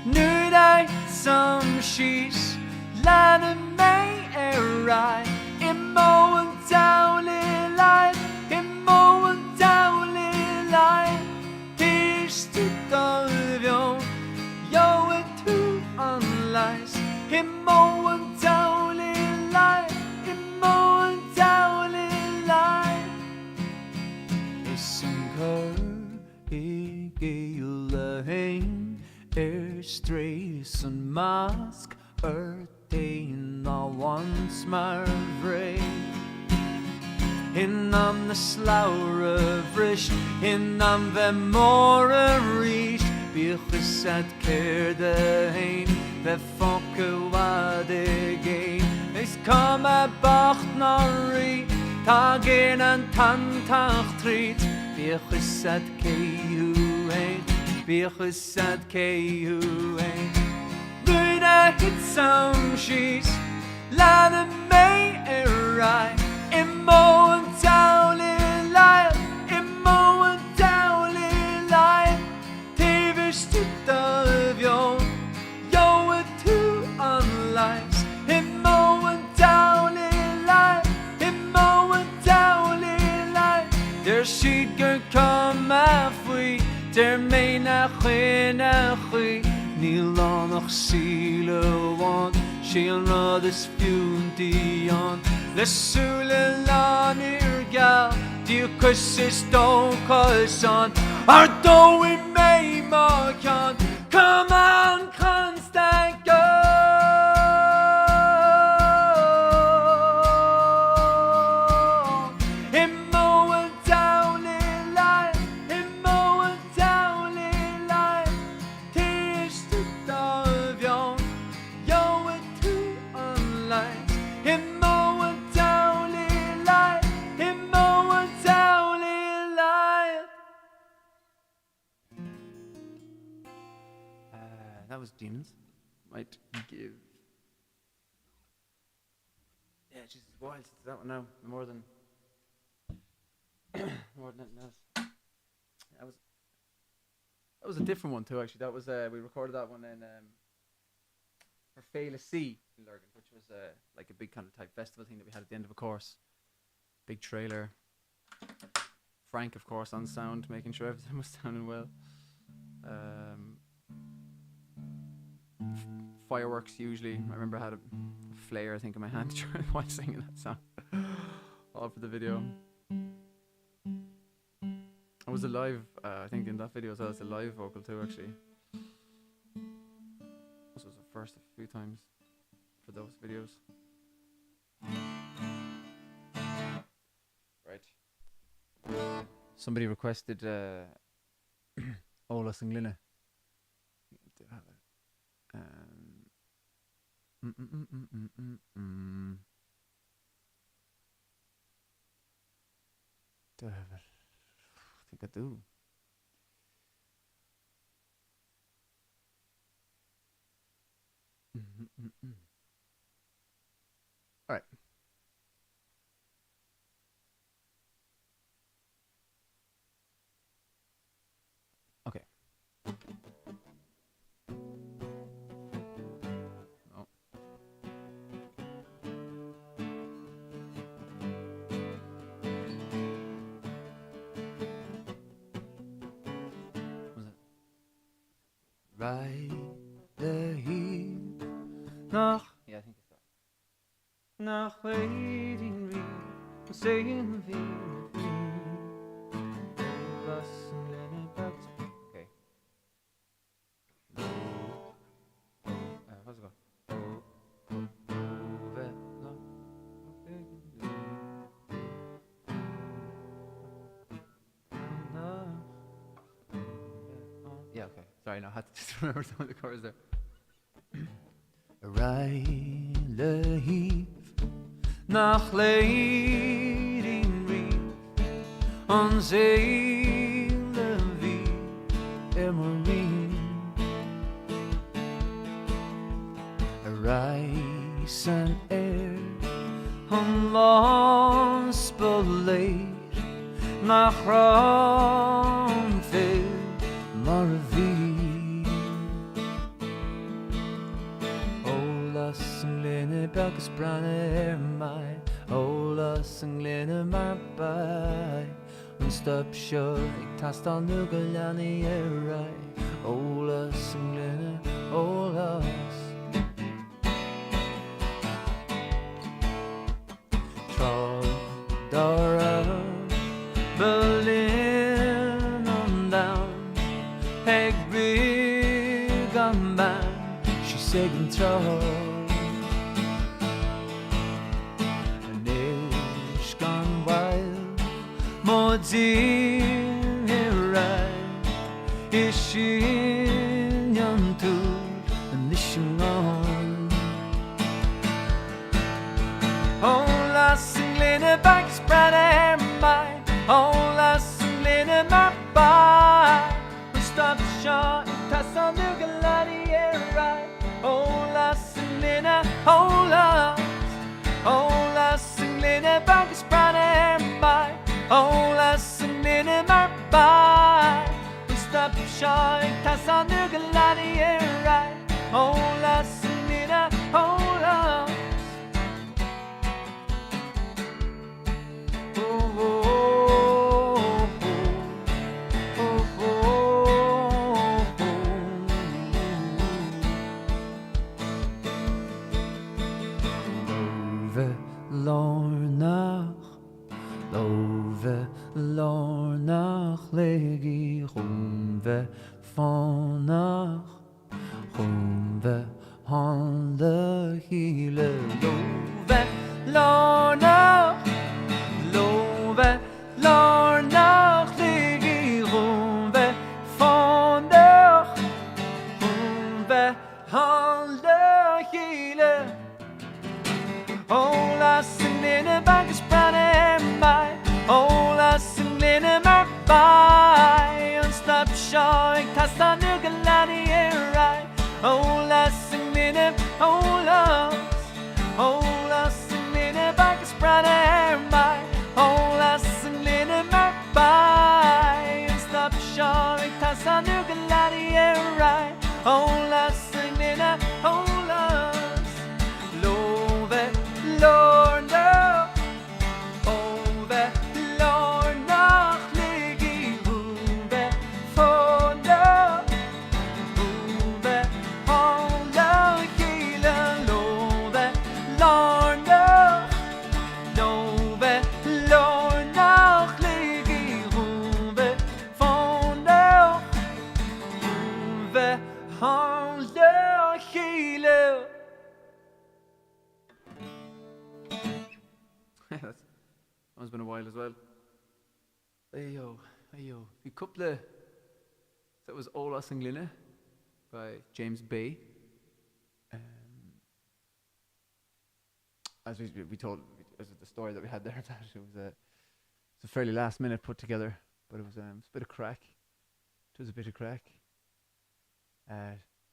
Nu dai som sheesh Lana may erai Immo and dowly life Immo and dowly life Tish to dolvion Yo et tu unlies Immo and dowly life Immo and dowly life Listen her Geula hein Strays and mask Earthing I once my vrei In am the slower of rish In am the more rish Bichis at care the hain The fonke wad again Is come a bach nari Tagin and tantach trit Bichis at kehu hain Bichis at kehu hain Luna hit some she's Lana may erai Immo and dowly life Immo and dowly life Tivish to dolvion Yo et tu unlives Immo and dowly life Immo and dowly life Der she'd go come afwi Der may na chui Níl annach síle want She'll rud is fúnti on Le súle lánir gal Díu cus is dó cus on Ar dó I may má can Come on constant go Immo and dowly life Immo and dowly life Tish to dolvion Yo et tu unlight Immo and dowly life Immo and dowly life That was Demons. Might give. Yeah, Jesus, wild. That one now more than anything else. That was a different one too. Actually, that was we recorded that one in for Féile Sea in Lurgan, which was like a big kind of type festival thing that we had at the end of a course. Big trailer. Frank, of course, on sound, making sure everything was sounding well. Fireworks usually. I remember I had a flare, I think, in my hand while singing that song. All for the video. I was a live, I think in that video as well, it's a live vocal too, actually. This was the first a few times for those videos. Right. Somebody requested Ola Singlina. Do have it. Do I have it? I think I do. All right. Okay. Oh. Was it? Right there, nach. Yeah, I think it's that. Nach waiting read, saying the was Sorry, no, I had to just remember some of the chorus there. Reile hief nach Leiding Reef on Seele wie Emerine. Reis en on lost beleid nach Ramfil Maravie. Ola synglene belgus branne mai, Ola synglene mar bai, stop sure ik tast al nu galani rai, Ola synglene Olas. Dara Berlin on down Heg big on man She segen tro And ish gone wild Modin right Ish in yon tooth And ishing on Oh Lene bags brand my all us Lene my bar stop shot tas on the galani right all us Lene all us Lene bags brand my all us Lene my bar stop shot tas on the galani right all us Lene all us. Lornach legi rumve vanach rumve hande hele love lornach legi rumve vanach rumve hande hele Ola synglene bagus branne mai Ola synglene mar bai Unstop showing tasta nu galani rai Ola synglene Ola synglene bagus branne mai Ola synglene mar bai Unstop showing tasta nu galani rai Ola synglene Ola Lorna Ove Lorna Ligi Ove Fonda Ove Honda Kila Love Lorna Ove Lorna Ligi Ove Fonda Ove Honda Kila. That one's been a while as well. Ayo. A couple of... That was Ola Synglene by James Bay. As we told, as the story that we had there, that it was a fairly last minute put together, but it was a bit of crack. It was a bit of crack.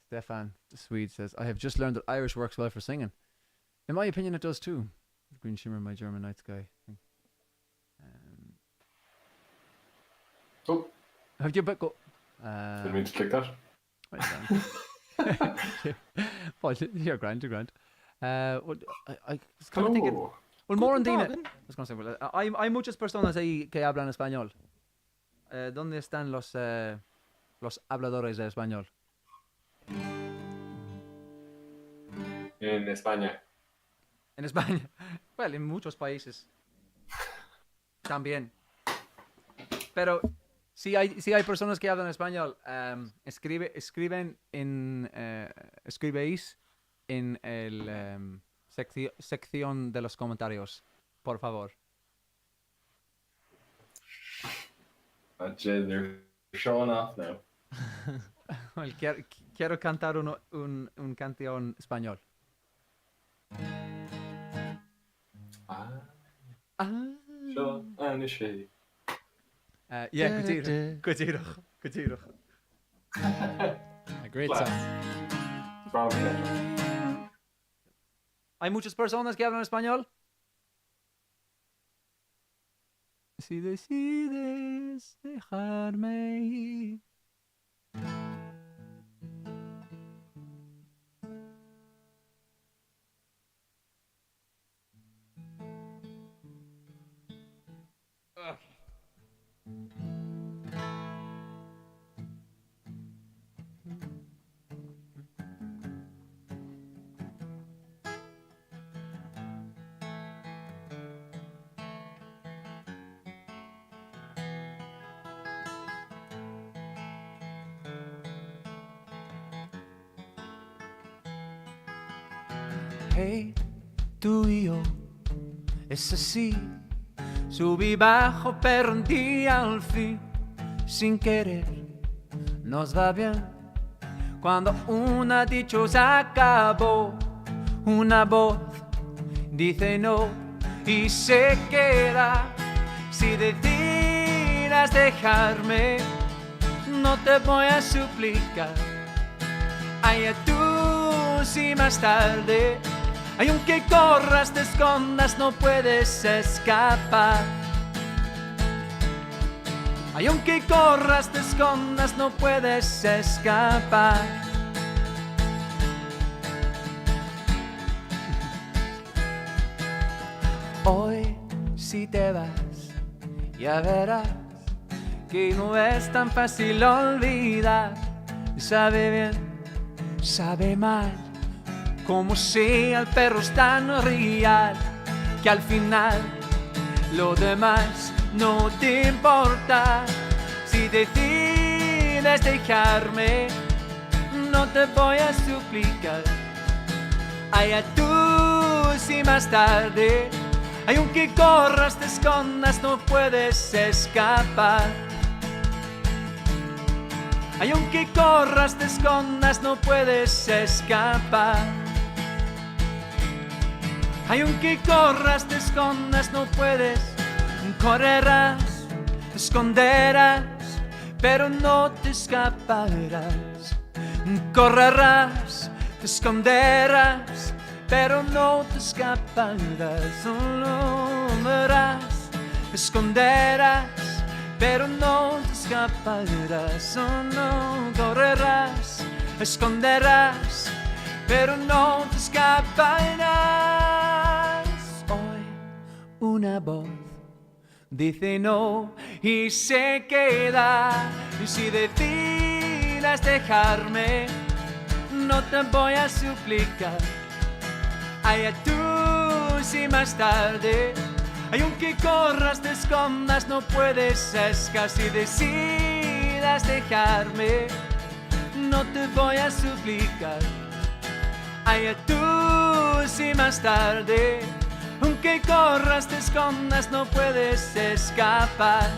Stefan, the Swede, says, I have just learned that Irish works well for singing. In my opinion, it does too. Green Shimmer, My German Night Sky. Oh, Have you go? didn't mean to click that. Well, you're grand. I was kind of thinking. Well, more on Dina. I was going to say, well, hay muchas personas ahí que hablan español. ¿Dónde están los habladores de español? En España. En España. Well, en muchos países. También. Pero si hay personas que hablan español, escribéis en el sección de los comentarios, por favor. They're showing off now. Well, quiero cantar un canción español. Ah, Ah. sure. And she. Yeah, Kujiro. A great Class. song. Bravo, Pedro. ¿Hay muchas personas que hablan español? Si decides dejarme ir. Hey, tú y yo, es así. Subí bajo, pero un día al fin, sin querer, nos va bien. Cuando una dichosa acabó, una voz dice no y se queda. Si decidas dejarme, no te voy a suplicar. Ay, tú si más tarde, ay, aunque corras, te escondas, no puedes escapar. Ay, aunque corras, te escondas, no puedes escapar. Hoy si te vas, ya verás que no es tan fácil olvidar. Sabe bien, sabe mal, como si el perro es tan real que al final lo demás no te importa. Si decides dejarme, no te voy a suplicar. Ay, a tú si más tarde, ay, aunque corras, te escondas, no puedes escapar. Ay, aunque corras, te escondas, no puedes escapar. Ay, aunque corras, te escondas, no puedes. Correrás, te esconderás, pero no te escaparás. Correrás, te esconderás, pero no te escaparás. Solo verás, te esconderás, pero no te escaparás. Oh, no, correrás, esconderás, pero no te escaparás. Hoy una voz dice no y se queda. Y si decidas dejarme, no te voy a suplicar. Ay, tú si más tarde, ay, aunque corras, te escondas, no puedes escapar. Si decidas dejarme, no te voy a suplicar. Ay, tú si más tarde, aunque corras, te escondas, no puedes escapar.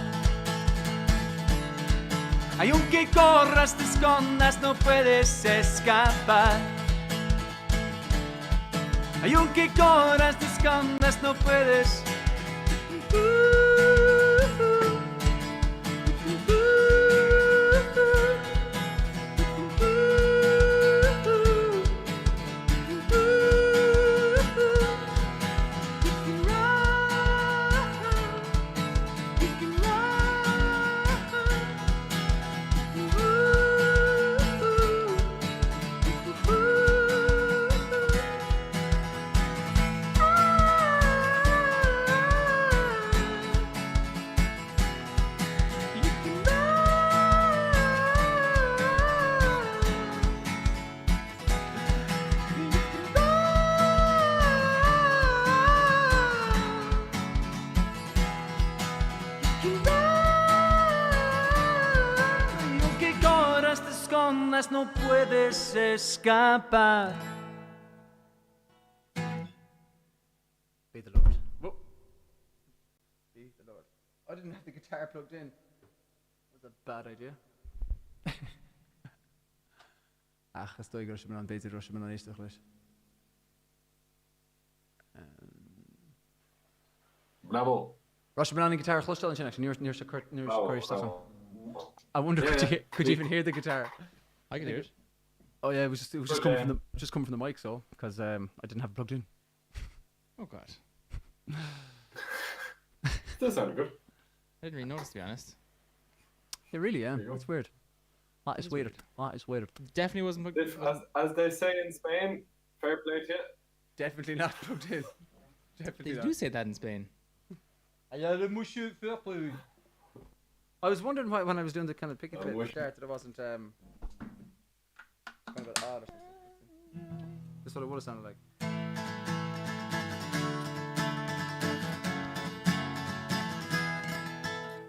Ay, aunque corras, te escondas, no puedes escapar. Ay, aunque corras, te escondas, no puedes. No puedes escapar. Be the Lord. Whoa. Be the Lord. I didn't have the guitar plugged in. That was a bad idea. Ach, is dóigh Russian an beidir Russian an éisteach leis. Bravo. Russian an guitar chlustal an sin actually near Oh, Curry stuff. oh. I wonder Yeah, could you even hear the guitar? I can hear it. Oh yeah, it was just But, coming from the mic, so because I didn't have it plugged in. Oh god, Still sounded good. I didn't really notice, to be honest. Yeah, really, yeah. There you go. It's weird. That is weird. That is weird. Definitely wasn't. As they say in Spain, fair play to you. Definitely not plugged in. Definitely They not. do say that in Spain. I was wondering why when I was doing the kind of picking I bit at the wish- start that it wasn't kind of a bit odd or something. That's what it would have sounded like.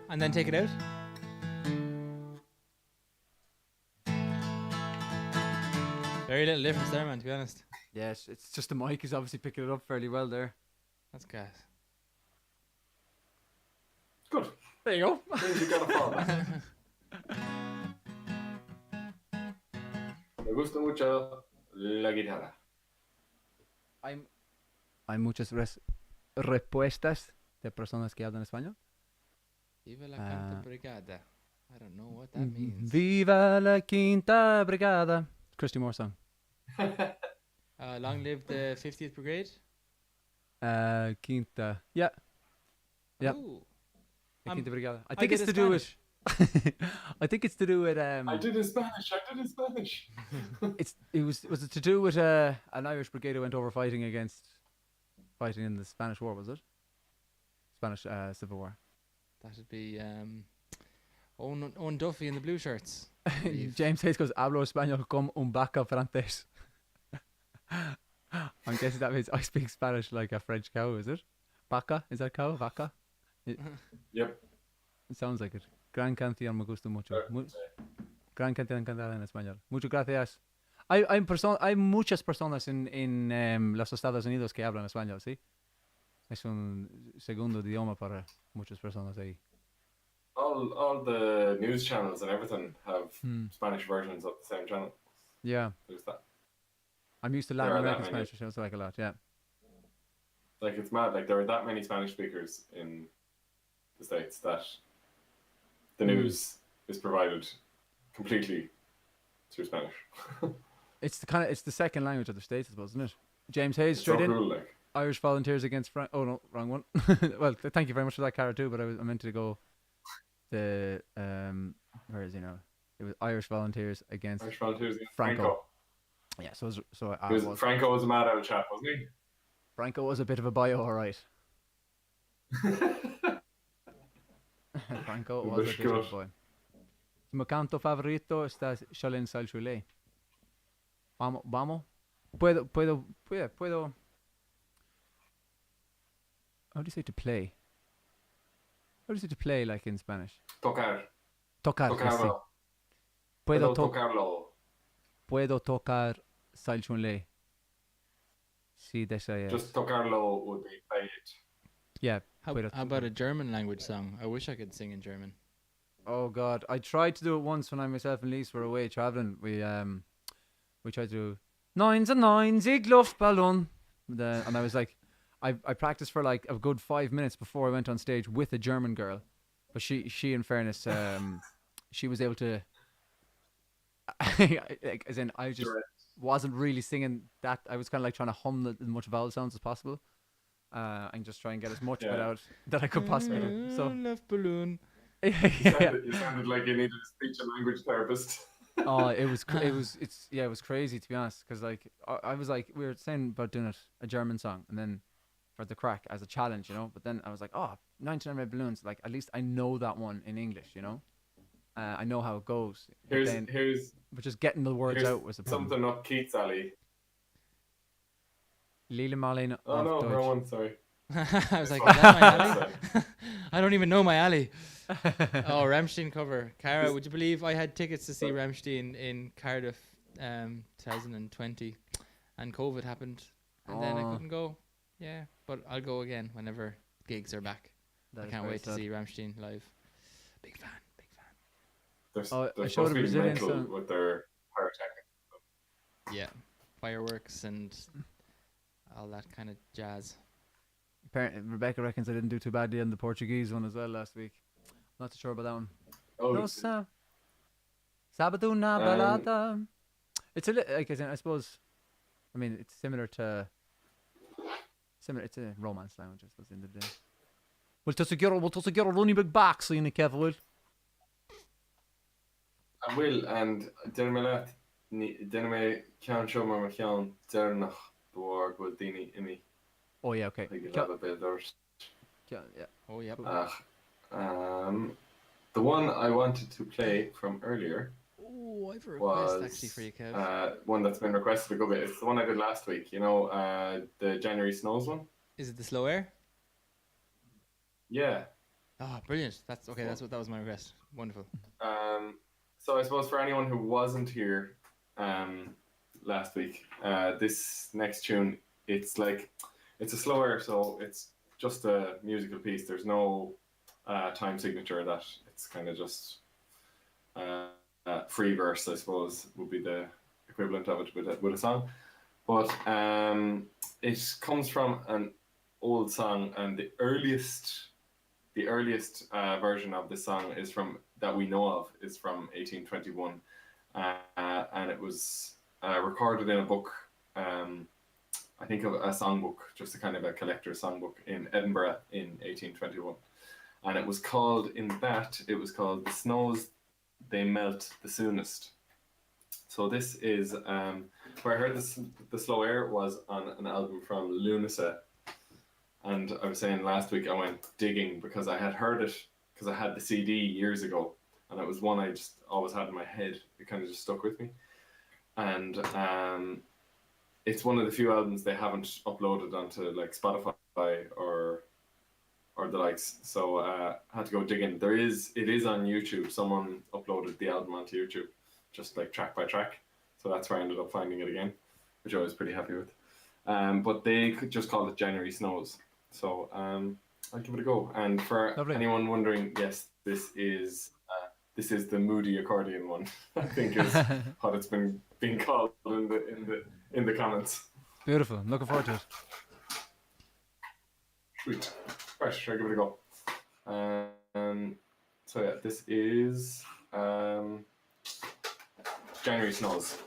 And then take it out. Very little difference there, man. To be honest, Yes, it's just the mic is obviously picking it up fairly well there. that's gas. Good. There you go. Means you got a fall. Me gusta mucho la guitarra. Hay muchas respuestas de personas que hablan español. Viva la Ah. Quinta Brigada. I don't know what that means. Viva la Quinta Brigada. Christy Moore song. Long live the 50th Brigade. Quinta. Yeah. Yep. Ooh. La Quinta Brigada. I I think did it's a to do with. I think it's to do with I did in Spanish. was it to do with an Irish brigade who went over fighting in the Spanish War, was it? Spanish Civil War. That'd be Owen Duffy in the blue shirts. believe. James Hayes goes, hablo español como un vaca francés. I'm guessing that means I speak Spanish like a French cow, is it? Vaca? Is that cow? Vaca? Yep. It sounds like it. Gran canción me gusta mucho. Gran canción cantada en español. Muchas gracias. Hay muchas personas en los Estados Unidos que hablan español, ¿sí? Es un segundo idioma para muchas personas ahí. All the news channels and everything have Hmm. Spanish versions of the same channel. Yeah. There's that. I'm used to There Latin are that American many. Spanish, which I also like a lot, yeah. Like, it's mad. Like, there are that many Spanish speakers in the States that the news is provided completely through Spanish. It's the second language of the States, I suppose, isn't it? James Hayes, It's so straight in. cool, like. Irish Volunteers against Frank. Oh no, wrong one. Well, thank you very much for that, Cara, too. But I meant to go the where is he now? It was Irish Volunteers against Irish Volunteers against Franco. Yeah. Franco was a mad old chap, wasn't he? Franco was a bit of a bio, all right. Franco was a bit of a boy. Mi canto favorito está Sholin Salchule. Vamos. Puedo. How do you say to play? How do you say to play like in Spanish? Tocar. Tocar. Yes, sí. Tocarlo. Tocarlo. Puedo tocar Salchunle. Sí, desea. Just tocarlo would be play it. Yeah. How about a German language song? I wish I could sing in German. Oh God, I tried to do it once when myself and Lise were away traveling. We tried to do Nines and Nines, ich Luftballon. And I was like, I practiced for like a good 5 minutes before I went on stage with a German girl, but she in fairness, she was able to. Like, as in, I just wasn't really singing that. I was kind of like trying to hum as much vowel sounds as possible, and just try and get as much bit out that I could possibly do. So Left balloon. You sounded like you needed a speech and language therapist. Oh, it was crazy, to be honest, because like I was like, we were saying about doing a German song and then for the crack as a challenge, you know, but then I was like, 99 Red Balloons, like at least I know that one in English, you know, I know how it goes. But just getting the words out was a problem. Something up Keats Alley. Lila Marlene Oh of no, Deutsch. wrong one, sorry. I was like, is that my alley? I don't even know my alley. Oh, Rammstein cover. Cara, would you believe I had tickets to see Rammstein in Cardiff 2020 and COVID happened and then I couldn't go. Yeah, but I'll go again whenever gigs are back. That I is can't very wait to sad. see Rammstein live. Big fan. They're I supposed showed to a be Brazilian mental song. with their pyrotechnics. Yeah, fireworks and all that kind of jazz. Apparently, Rebecca reckons I didn't do too badly on the Portuguese one as well last week. Not too sure about that one. Oh, No, Sabado na balada. It's a like I suppose. I mean, it's similar. It's a romance language, I suppose. In the day. Well, to get a running big box in the Kev will. I will, and Dermot Denme Count Shomer McKeown Dernach Borg will Dini Imi. Oh yeah, okay. I think you'll have a bit of those. Yeah. Oh, yep. The one I wanted to play from earlier Oh, I've a was request actually for you, Kev. one that's been requested a good bit. It's the one I did last week. You know, the January Snows one. Is it the slow air? Yeah. Oh, brilliant. That was my request. Wonderful. So I suppose for anyone who wasn't here last week, this next tune, it's a slower, so it's just a musical piece. There's no time signature. That it's kind of just free verse, I suppose, would be the equivalent of it with a song. But it comes from an old song, and the earliest version of this song that we know of is from 1821, and it was recorded in a book. I think of a songbook, just a kind of a collector's songbook in Edinburgh in 1821, and it was called "The Snows They Melt the Soonest." So this is where I heard the slow air was on an album from Lunasa. And I was saying last week I went digging because I had heard it because I had the CD years ago, and it was one I just always had in my head. It kind of just stuck with me, and it's one of the few albums they haven't uploaded onto like Spotify or the likes. So I had to go digging. It is on YouTube. Someone uploaded the album onto YouTube, just like track by track. So that's where I ended up finding it again, which I was pretty happy with. But they could just call it January Snows. So I'll give it a go. And for anyone wondering, yes, this is the moody accordion one. I think is what it's been being called in the comments. Beautiful. I'm looking forward to it. Sweet. Right, I'll give it a go. So yeah, this is January Snows.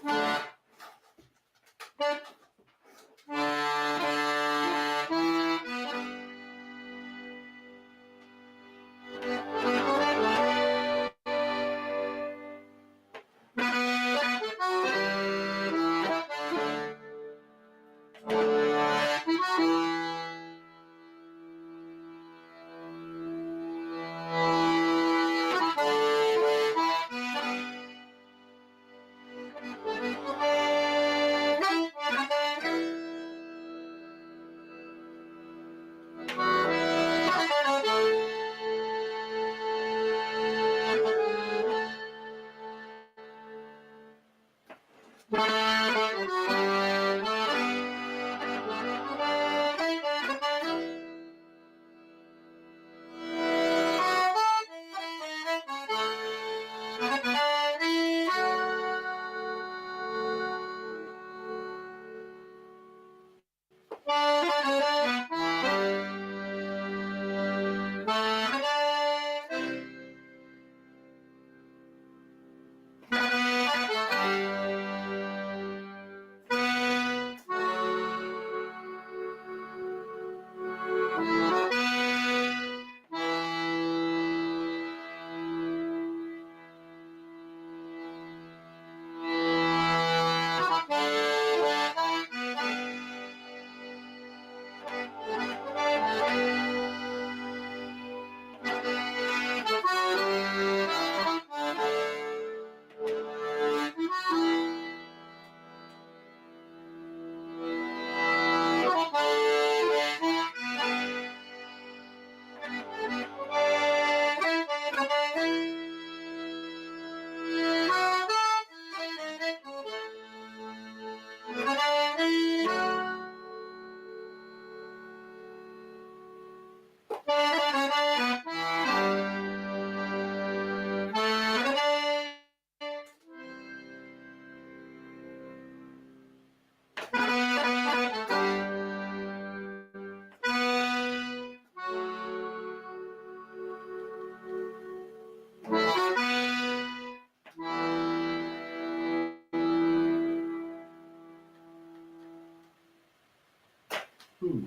Ooh.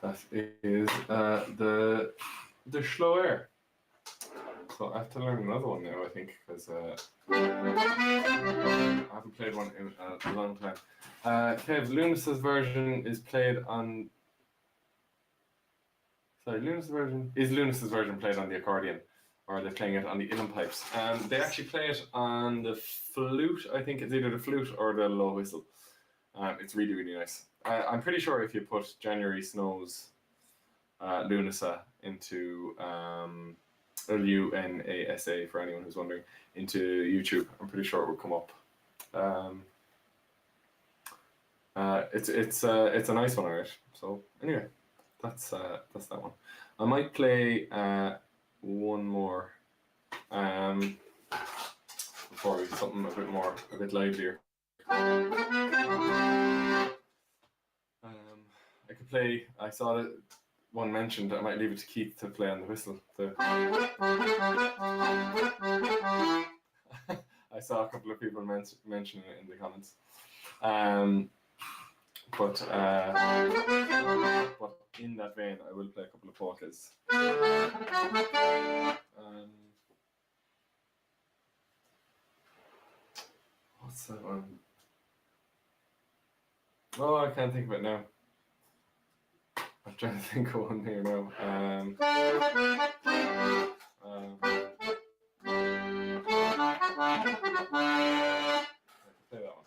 That is the Schloer. So I have to learn another one now, I think, because I haven't played one in a long time. Kev, Lunas's version is played on. Sorry, Lunas's version played on the accordion, or are they playing it on the uilleann pipes? They actually play it on the flute. I think it's either the flute or the low whistle. It's really, really nice. I'm pretty sure if you put January Snow's Lunasa into LUNASA for anyone who's wondering into YouTube, I'm pretty sure it will come up. It's a nice one, alright. So anyway, that's that one. I might play one more before we do something a bit livelier. I could play. I saw that one mentioned. I might leave it to Keith to play on the whistle. I saw a couple of people mention it in the comments. But in that vein, I will play a couple of polkas. What's that one? Oh, I can't think of it now. I'm trying to think of one here now. Play that one.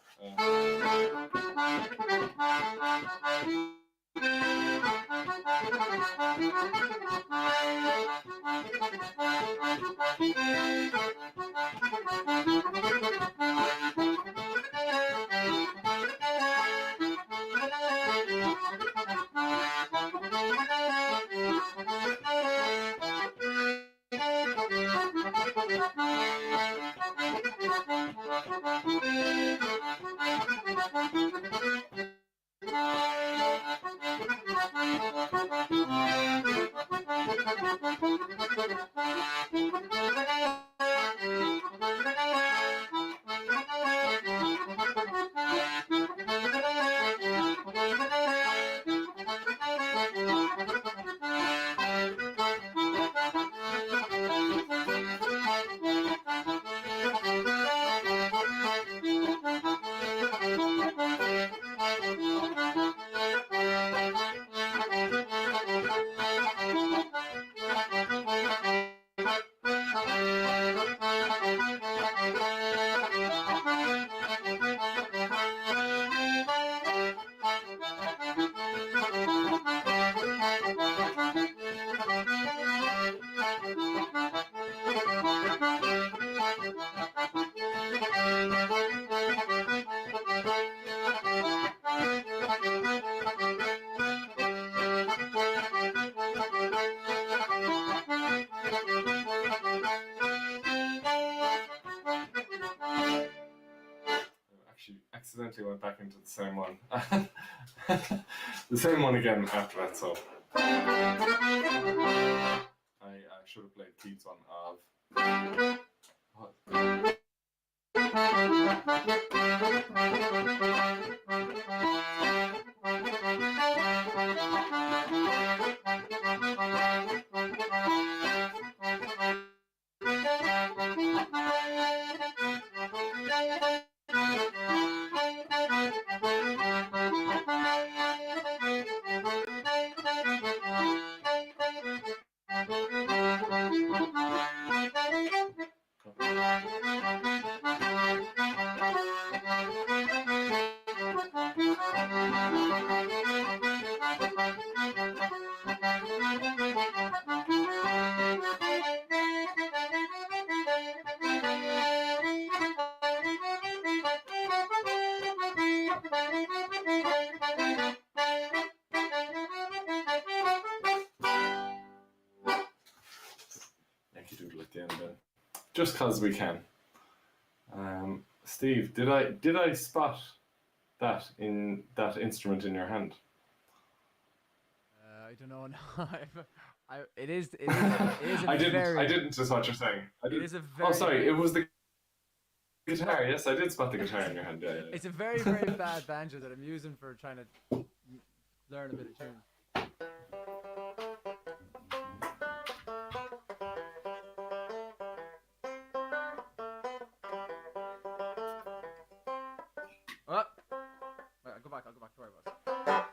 Accidentally went back into the same one. The same one again after that, so I should have played Keith's one of what? Doodle at the end then, just cause we can. Steve, did I spot that in that instrument in your hand? I don't know. No, it is. It is. I didn't. Is what you're saying. It is a very. Oh, sorry. It was the Guitar, yes, I did spot the guitar in your hand. Yeah, yeah. It's a very, very bad banjo that I'm using for trying to learn a bit of tune. Oh. Right, I'll go back to where I was.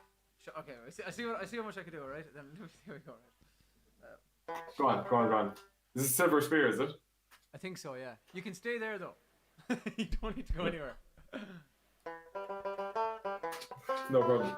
Okay, I see how much I can do, alright? Then here we go, right? Go on. This is Silver Spear, is it? I think so, yeah. You can stay there though. You don't need to go anywhere. No problem.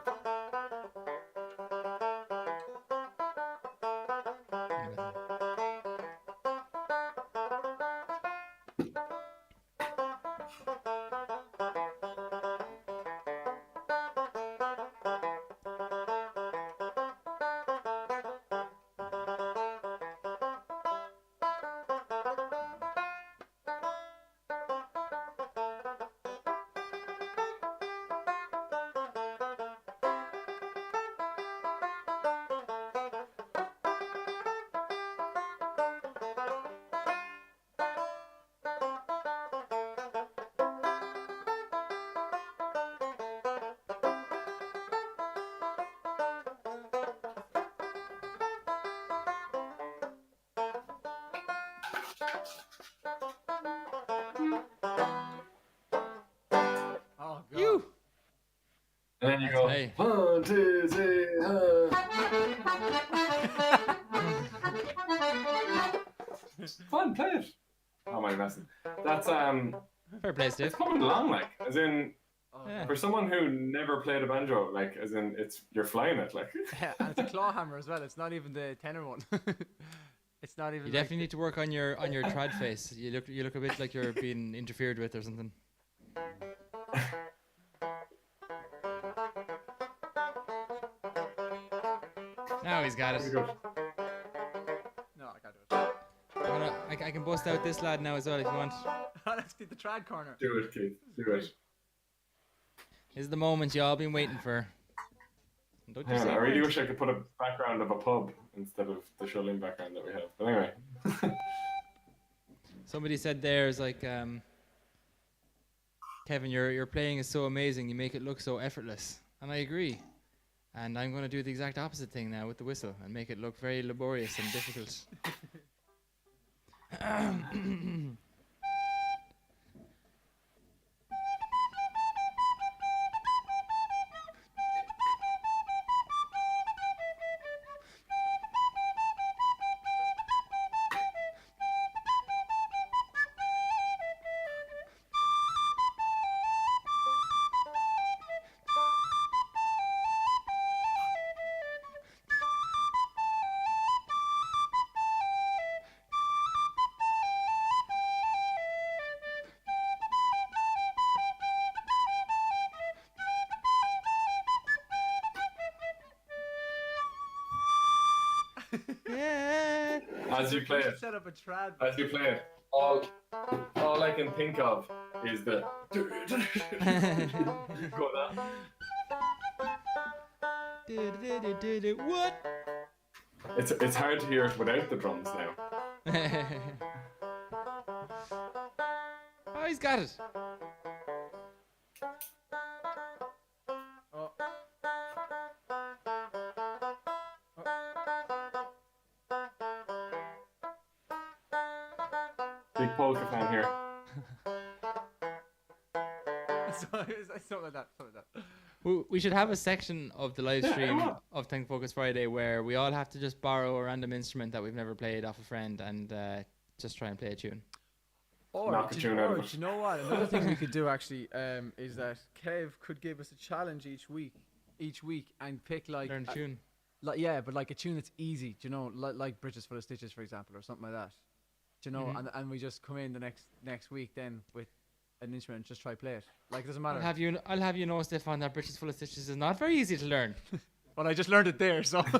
Oh god. You. And then you go, Hey. 1, 2, 3, Fun, play it. Oh my messing. That's Fair play, Steve. it's coming along, like, as in, Oh, Yeah. for someone who never played a banjo, like, as in, you're flying it, like. yeah, and it's a claw hammer as well. It's not even the tenor one. It's not even. You like definitely need to work on your trad face. You look a bit like you're being interfered with or something. Now he's got it. Very good. No, I can't do it. I can bust out this lad now as well if you want. Let's do the trad corner. Do it, Keith. Do it. This is the moment you all been waiting for. Don't you Hang on, say I a really word. wish I could put a background of a pub instead of the shulling background that we have. But anyway. Somebody said there's like Kevin, your playing is so amazing, you make it look so effortless. And I agree. And I'm going to do the exact opposite thing now with the whistle and make it look very laborious and difficult. Yeah. As you play We should it, set up a trad. as you play it, all I can think of is the go that. What? It's hard to hear it without the drums now. Oh, he's got it. Oh. Big polka fan here. Something like that. Something like that. We should have a section of the live Yeah, stream why not? of Thank Focus Friday where we all have to just borrow a random instrument that we've never played off a friend and just try and play a tune. Or, Knock a do tune you, out or of do it. you know what? Another thing we could do actually is that Kev could give us a challenge each week, and pick like, Learn a tune. but like a tune that's easy. Do you know, like Bridges Full of Stitches, for example, or something like that. Do you know, Mhm. and we just come in the next week then with an instrument and just try play it. Like it doesn't matter. I'll have you know, Stefan, that Bridges Full of Stitches is not very easy to learn. Well, I just learned it there, so. for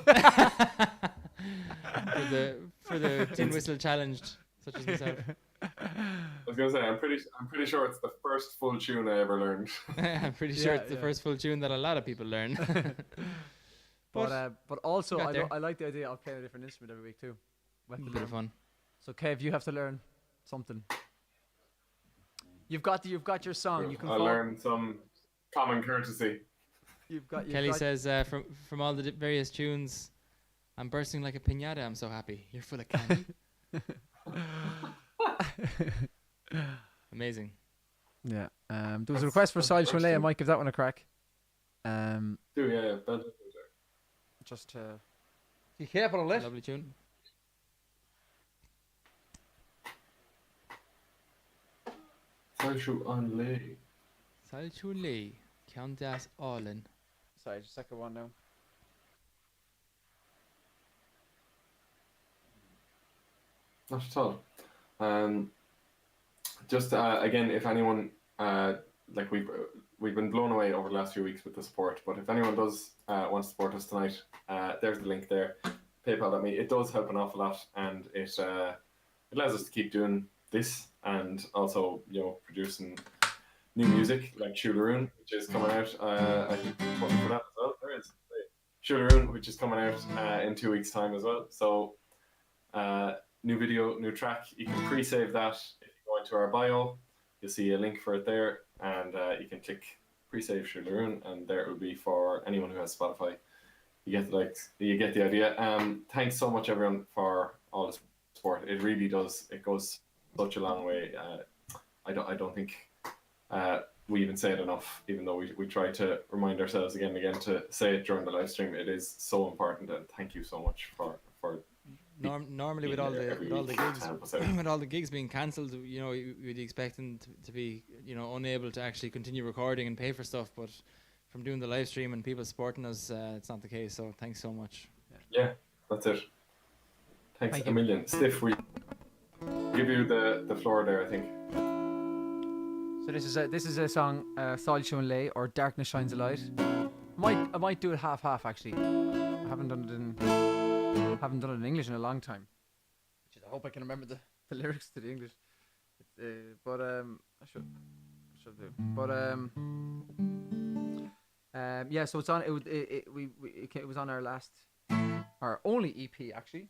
the tin whistle challenged, such as myself. I was gonna say I'm pretty sure it's the first full tune I ever learned. I'm pretty sure Yeah, it's the yeah. first full tune that a lot of people learn. But also got there. I like the idea of playing a different instrument every week too. We have to a bit learn. of fun. So Kev, you have to learn something. You've got your song. You can I'll phone. learn some common courtesy. You've got. Kelly says from all the various tunes, I'm bursting like a piñata. I'm so happy. You're full of candy. Amazing. Yeah. There was a request for Sile Chunley. I might give that one a crack. Do yeah. Just to be careful of it. Lovely tune. Salshu on lay. Salchuli. Count us all in. Sorry, just second one now. Not at all. Just again, if anyone like we've been blown away over the last few weeks with the support, but if anyone does want to support us tonight, there's the link there. PayPal.me. It does help an awful lot, and it allows us to keep doing this, and also producing new music like Shularoon, which is coming out. I think one for that as well. There is Shularoon, which is coming out in 2 weeks' time as well. So new video, new track. You can pre-save that if you go into our bio. You'll see a link for it there, and you can click pre-save Shularoon, and there it will be for anyone who has Spotify. You get the idea. Thanks so much everyone for all the support. It really does. It goes such a long way. I don't think we even say it enough, even though we try to remind ourselves again and again to say it during the live stream. It is so important, and thank you so much for Normally with all the gigs with all the gigs being cancelled, you'd expect them to be unable to actually continue recording and pay for stuff, but from doing the live stream and people supporting us, it's not the case. So thanks so much. Yeah, that's it. Thanks a million. Stiff, we give you the floor there, I think. So this is a song, Sile Chunley or Darkness Shines a Light. I might do it half actually. I haven't done it in English in a long time. I hope I can remember the lyrics to the English. But I should do. But yeah. So it's on. It was on our only EP actually,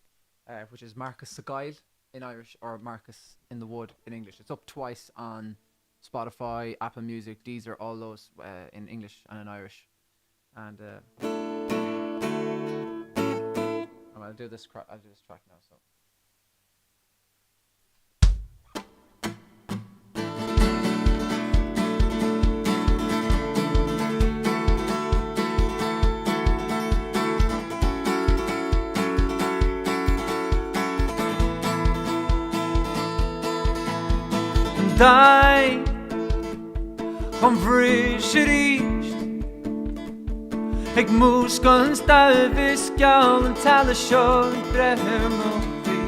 which is Marcus Sagile in Irish or Marcus in the Wood in English. It's up twice on Spotify, Apple Music, Deezer, all those in English and in Irish. And I'll do this track now. So. And I come Ag múscan stalvis gall an tala seo brethir mo fi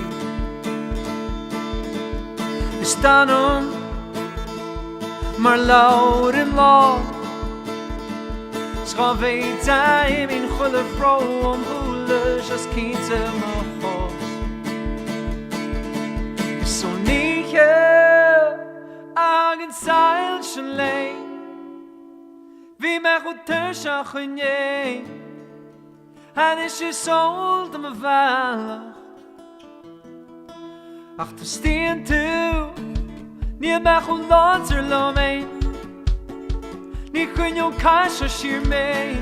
Is danum mar laur in law Ska ve daim in chulle vrou hula just kinte mo chos So nige ag an Sile Chunley Vi me goed tussen en je En is je sold me veilig Achter steen toe Niet me goed later lo mee Niet kun je kasha shir mee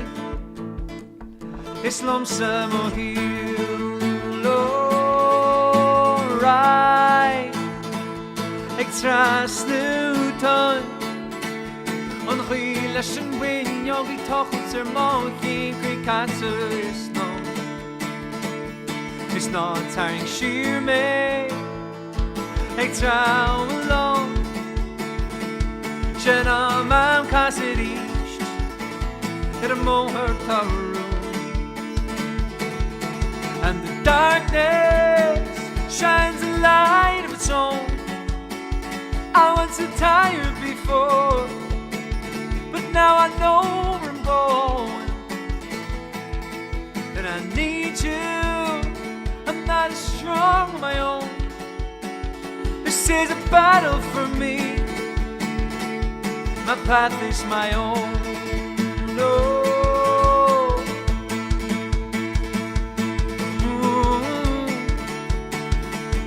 Islam se mo hilo right Ik trust nu ton An chuí leis an bhain Jogaí tochalt má chin chuí catú is ná Is ná taring siar mé Ag trám lá Sin am casa ríist Ar a móthar tarú And the darkness shines a light of its own I was so tired before But now I know where I'm going And I need you I'm not as strong on my own This is a battle for me My path is my own No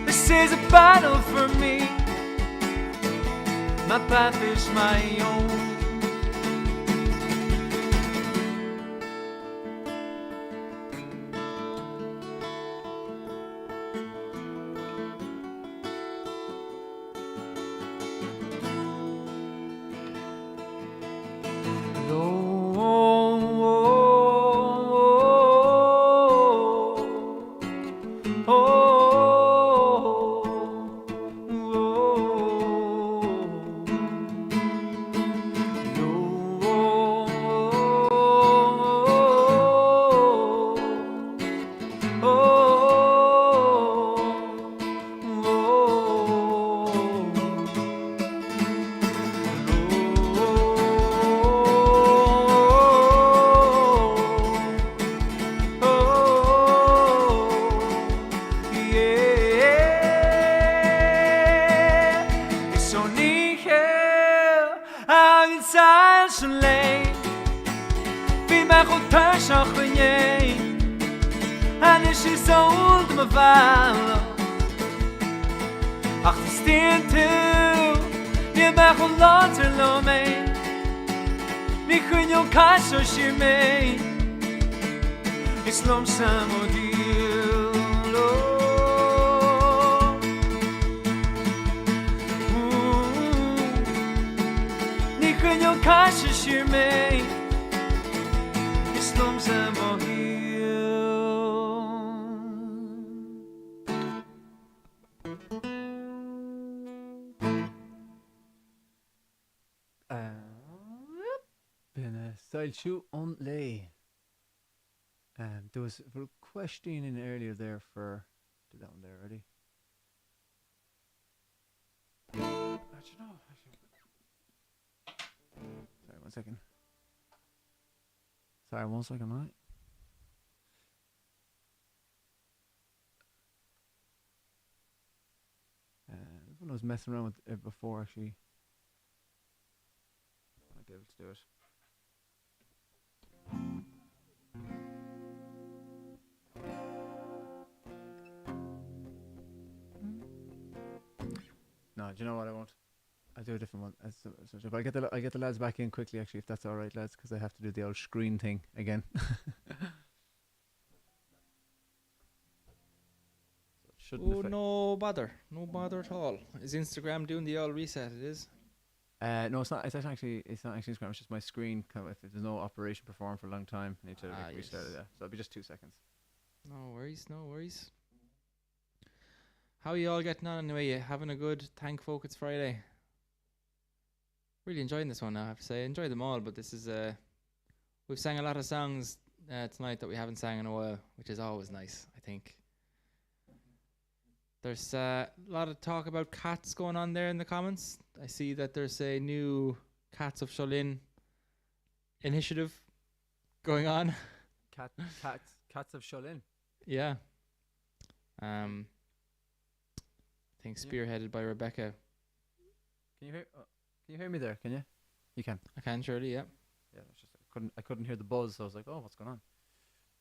This is a battle for me My path is my own. Ach, the steen tu, ni bach o later lo me, ni kunyo kaso shi me, it's lonesome o dielo. Ni kunyo kaso shi me, it's lonesome o dielo. Been a style shoot on lay. There was a question in earlier there for. Did that one there already? Actually, no. Sorry, 1 second. Sorry, 1 second, mate. This one I was messing around with it before, actually. Might be able to do it. No, do you know what I won't? I'll do a different one. If I get the lads back in quickly, actually, if that's all right, lads, because I have to do the old screen thing again. Oh, no bother at all. Is Instagram doing the all reset? It is. No, it's not. It's not actually Instagram. It's just my screen. If there's no operation performed for a long time, I need to restart it. Yeah. So it'll be just 2 seconds. No worries. How are you all getting on anyway? You having a good Thank Folk It's Friday? Really enjoying this one now, I have to say. I enjoy them all, but this is we've sang a lot of songs tonight that we haven't sang in a while, which is always nice, I think. There's a lot of talk about cats going on there in the comments. I see that there's a new Cats of Sholin initiative going on. Cats of Sholin. Yeah. I think spearheaded by Rebecca. Can you hear me there? Can you? You can. I can, surely, yeah. Yeah, it's just I couldn't hear the buzz, so I was like, oh, what's going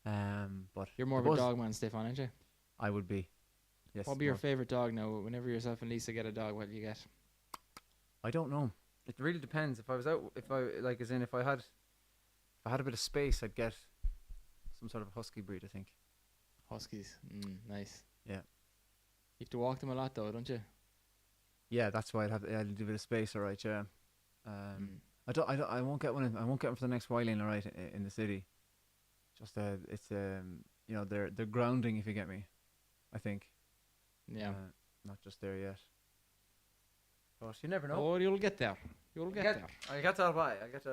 on? But you're more of a dog man, Stefan, aren't you? I would be. Yes. What'll be your favourite dog now? Whenever yourself and Lisa get a dog, what do you get? I don't know. It really depends. If I was out, if I had a bit of space, I'd get some sort of husky breed, I think. Huskies. Nice. Yeah. You have to walk them a lot though, don't you? Yeah, that's why I'd do a bit of space, alright, yeah. I won't get one. I won't get one for the next while in, alright, in the city. Just it's they're grounding, if you get me. I think. Yeah. Not just there yet. But you never know. Oh, you'll get there. I'll get that by. There's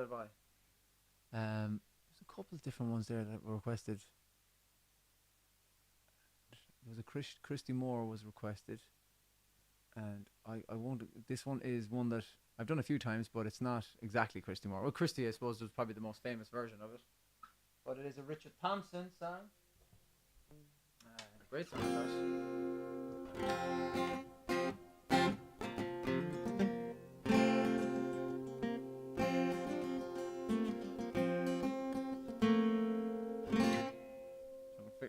a couple of different ones there that were requested. There was a Christy Moore was requested, and I won't. This one is one that I've done a few times, but it's not exactly Christy Moore. Well, Christy, I suppose, was probably the most famous version of it, but it is a Richard Thompson song. Great song,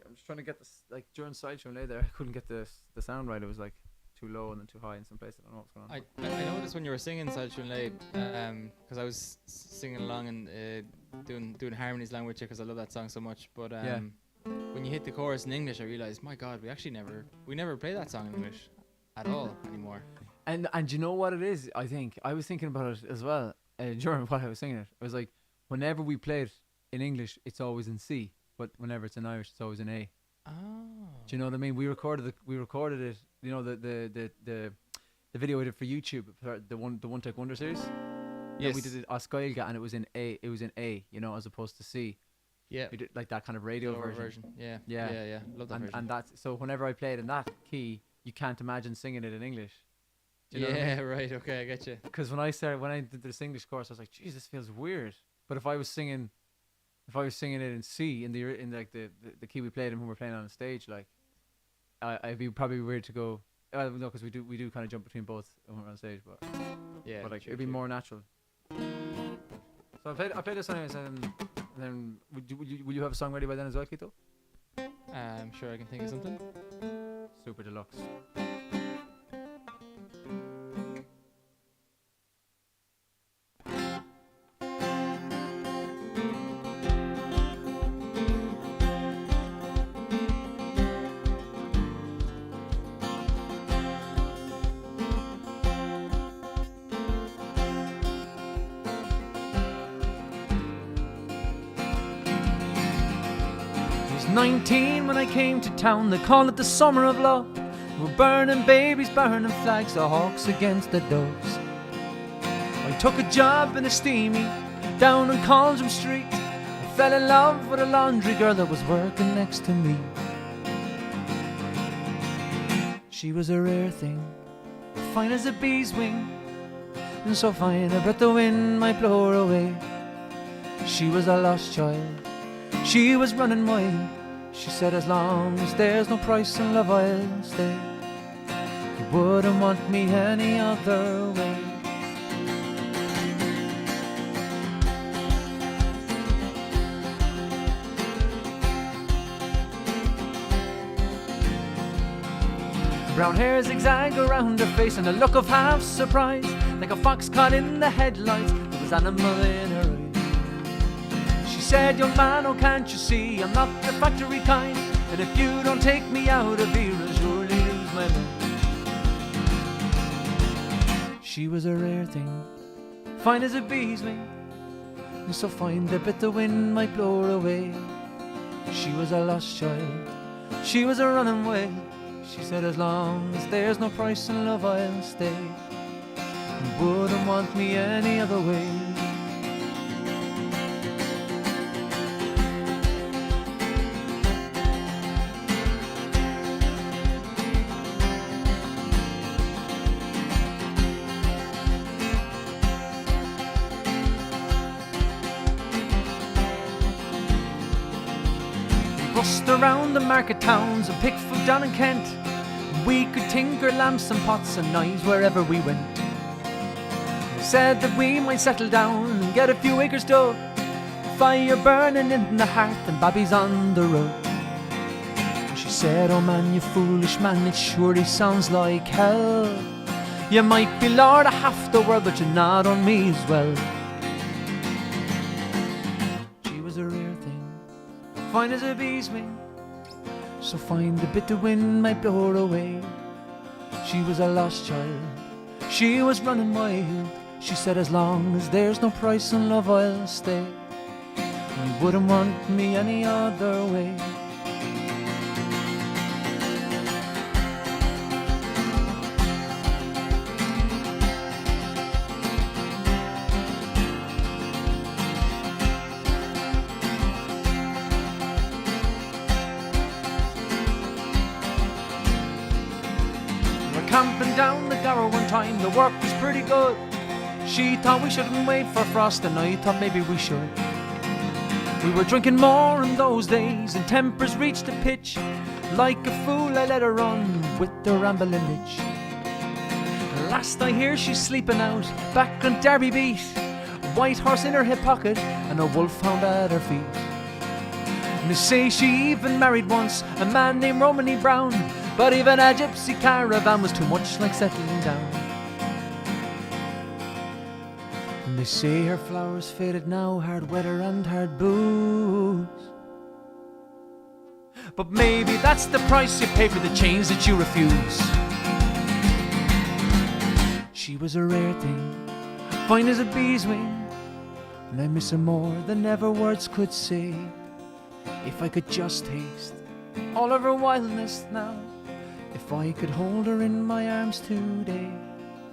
I'm just trying to get this, like, during Sideshow Lay there, I couldn't get the sound right. It was like too low and then too high in some places. I don't know what's going on. I noticed when you were singing Saltune Lade, because I was singing along and doing harmonies along with you because I love that song so much. But when you hit the chorus in English, I realized, my God, we never play that song in English at all anymore. And you know what it is? I think I was thinking about it as well during while I was singing it. I was like, whenever we play it in English, it's always in C, but whenever it's in Irish, it's always in A. Oh. Do you know what I mean? We recorded it. You know, the video we did for YouTube, the One Take Wonder series. Yes. We did it Oscoilga, and it was in A. It was in A, you know, as opposed to C. Yeah. We did like that kind of radio Lower version. Yeah. Yeah. Yeah. Love that version. And that's so. Whenever I play it in that key, you can't imagine singing it in English. Do you know what I mean? Yeah. Right. Okay. I get you. Because when I did this English course, I was like, "Geez, this feels weird." But if I was singing it in C, in like the key we played and when we're playing on stage, like, I'd be probably weird to go. No, because we do kind of jump between both when we're on stage, but Yeah. but like true, it'd be true. more natural. So I played this anyways, and then will you have a song ready by then as well, Kito? I'm sure I can think of something. Super Deluxe. I was 19 when I came to town. They call it the summer of love. We're burning babies, burning flags, the hawks against the doves. I took a job in a steamy down on Colsham Street. I fell in love with a laundry girl that was working next to me. She was a rare thing, fine as a bee's wing, and so fine I bet the wind might blow her away. She was a lost child, she was running wild. She said, as long as there's no price in love, I'll stay. You wouldn't want me any other way. Brown hair zigzag around her face and a look of half surprise, like a fox caught in the headlights. There was animal in her eyes. She said, young man, oh can't you see I'm not the factory kind, and if you don't take me out of here I'll surely lose my mind. She was a rare thing, fine as a bee's wing, and so fine that bit the wind might blow her away. She was a lost child, she was a running wild. She said, as long as there's no price in love, I'll stay. You wouldn't want me any other way. We bust around the market towns and pick food down in Kent. We could tinker lamps and pots and knives wherever we went. We said that we might settle down and get a few acres dug, fire burning in the hearth and babbies on the road. And she said, oh man, you foolish man, it surely sounds like hell. You might be lord of half the world, but you're not on me as well. She was a rare thing, fine as a bee's wing, so fine the bitter wind might blow her away. She was a lost child, she was running wild. She said, as long as there's no price in love, I'll stay. You wouldn't want me any other way. Camping down the Garrow one time, the work was pretty good. She thought we shouldn't wait for frost, and I thought maybe we should. We were drinking more in those days, and tempers reached a pitch. Like a fool I let her run with the rambling itch. Last I hear she's sleeping out back on Derby Beat, a white horse in her hip pocket and a wolfhound at her feet. And they say she even married once a man named Romany Brown, But even a gypsy caravan was too much like settling down. And they say her flowers faded now, hard weather and hard booze. But maybe that's the price you pay for the change that you refuse. She was a rare thing, fine as a bee's wing, and I miss her more than ever words could say. If I could just taste all of her wildness now, if I could hold her in my arms today,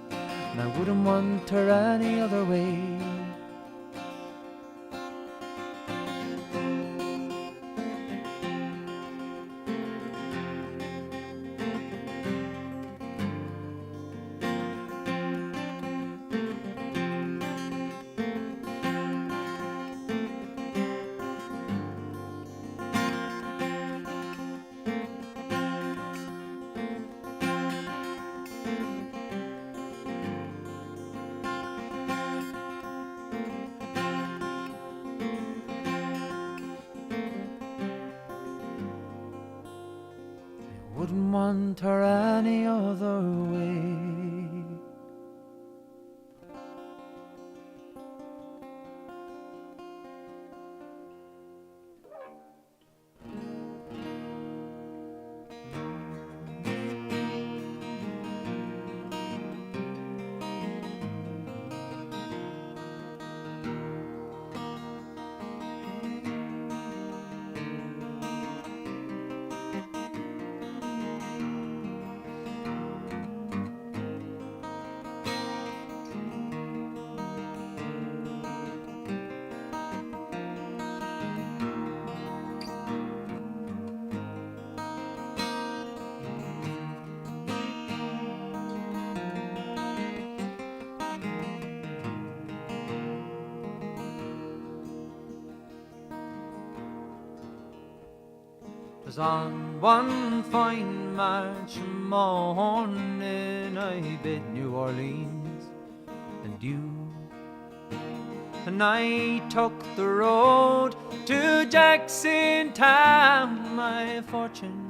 and I wouldn't want her any other way. Wouldn't want her any other way. Was on one fine March morning I bid New Orleans adieu, and I took the road to Jackson Town, my fortune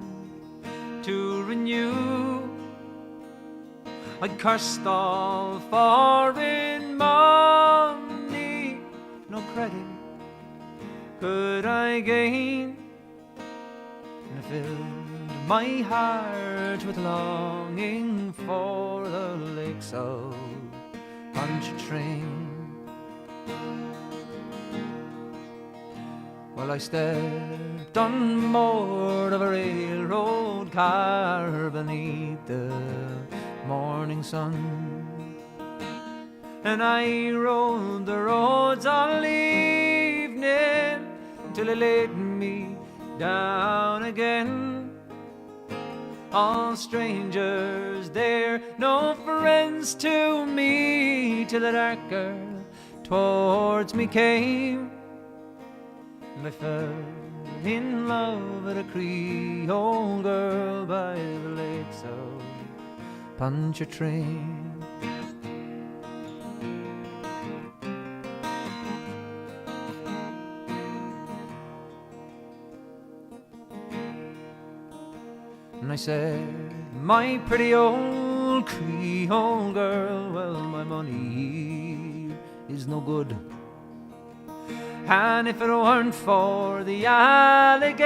to renew. I cursed all foreign money, no credit could I gain, and I filled my heart with longing for the lakes of Pontchartrain. Well, I stepped on board of a railroad car beneath the morning sun, and I rode the roads all evening till it laid me down again. All strangers there, no friends to me, till the darker towards me came, and I fell in love with a Creole girl by the lakes of Pontchartrain. And I said, my pretty old Creole girl, well, my money is no good, and if it weren't for the alligators,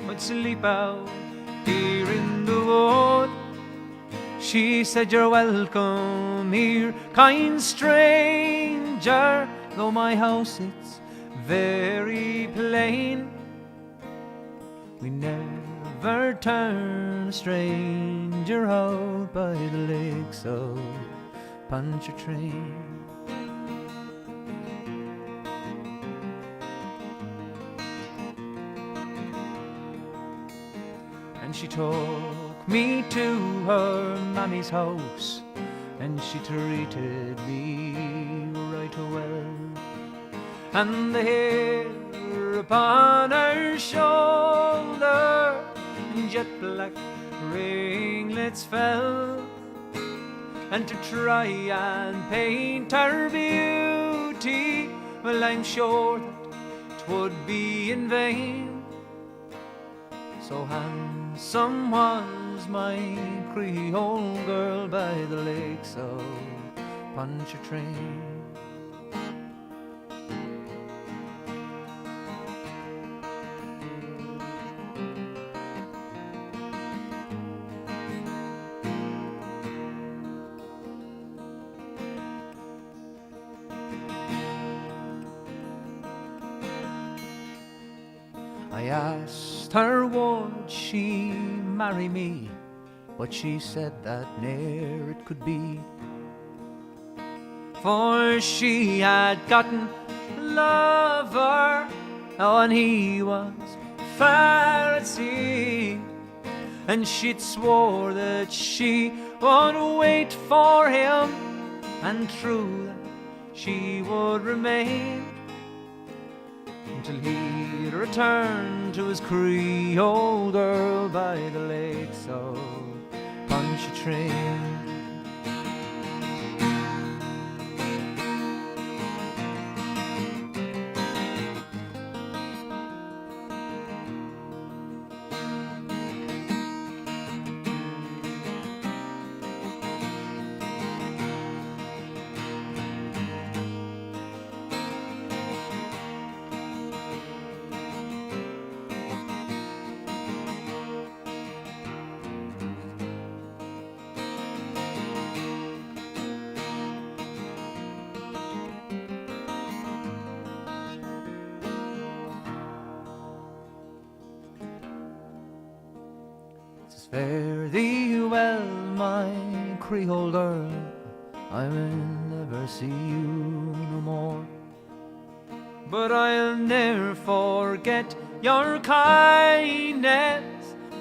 I'd sleep out here in the wood. She said, you're welcome here, kind stranger, though my house it's very plain. We never turn a stranger out by the lakes of Pontchartrain. And she took me to her mammy's house, and she treated me right well, and the hair upon her shoulder, jet black ringlets fell, and to try and paint her beauty, well, I'm sure that 'twould be in vain. So handsome was my Creole girl by the lakes of Pontchartrain. I asked her would she marry me, but she said that ne'er it could be. For she had gotten a lover, and he was far at sea, and she'd swore that she would wait for him, and true that she would remain until he'd return to his Creole girl by the lakes of Pontchartrain. Fare thee well, my Creole girl, I will never see you no more. But I'll ne'er forget your kindness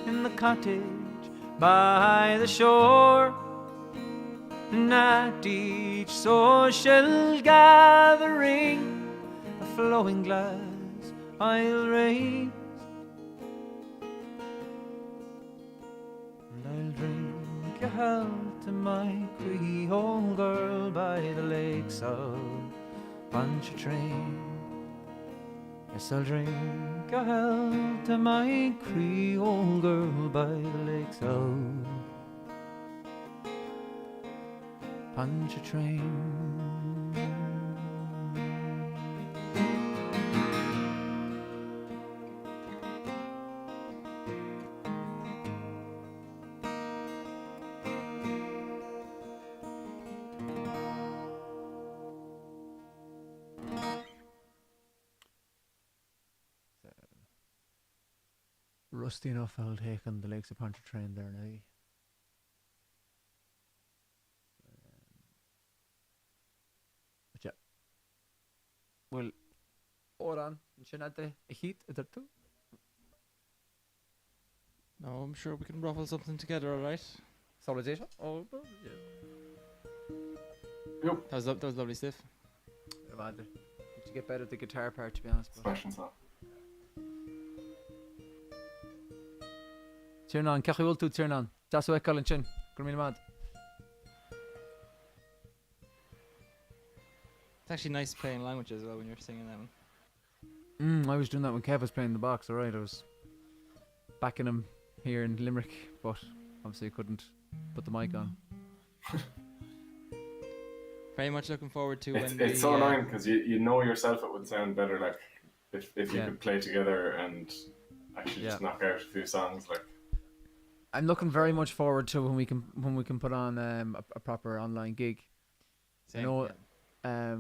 in the cottage by the shore, and at each social gathering a flowing glass I'll raise, and I'll drink your health to my Creole girl by the lakes of Pontchartrain. Yes, I'll drink a health to my Creole girl by the lakes of Pontchartrain. Rusty enough, I'll take on the lakes of Pontchartrain there now. But yeah. Well, hold on. Should I the heat there too? No, I'm sure we can ruffle something together, alright? Solidation? Oh, well, yeah. Yep. That was lovely stuff. Rather. Need to get better at the guitar part, to be honest. But Smashing song. turn on, Cachi will to turn on. That's what I call it, Chin. Grimmy mad. It's actually nice playing language as well when you're singing that one. I was doing that when Kev was playing the box, alright. I was backing him here in Limerick, but obviously I couldn't put the mic on. Very much looking forward to It's, when it's so annoying because you know yourself it would sound better like if you Yeah. could play together and actually just Yeah. knock out a few songs like. I'm looking very much forward to when we can put on a proper online gig. Same, I know, yeah.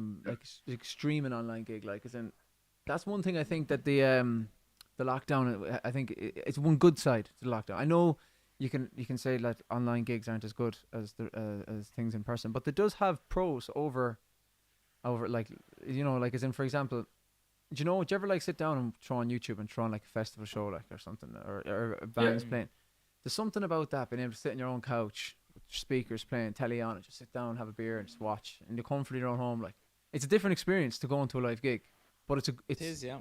like streaming online gig, like, as in, that's one thing I think that the lockdown, I think it's one good side to the lockdown. I know you can say that online gigs aren't as good as as things in person, but it does have pros over like, you know, like, as in, for example, do you ever like sit down and throw on YouTube and throw on like a festival show, like, or something, or bands playing? There's something about that, being able to sit on your own couch with speakers playing, telly on, and just sit down, have a beer, and just watch in the comfort of your own home. Like, it's a different experience to going to a live gig, but It is, yeah.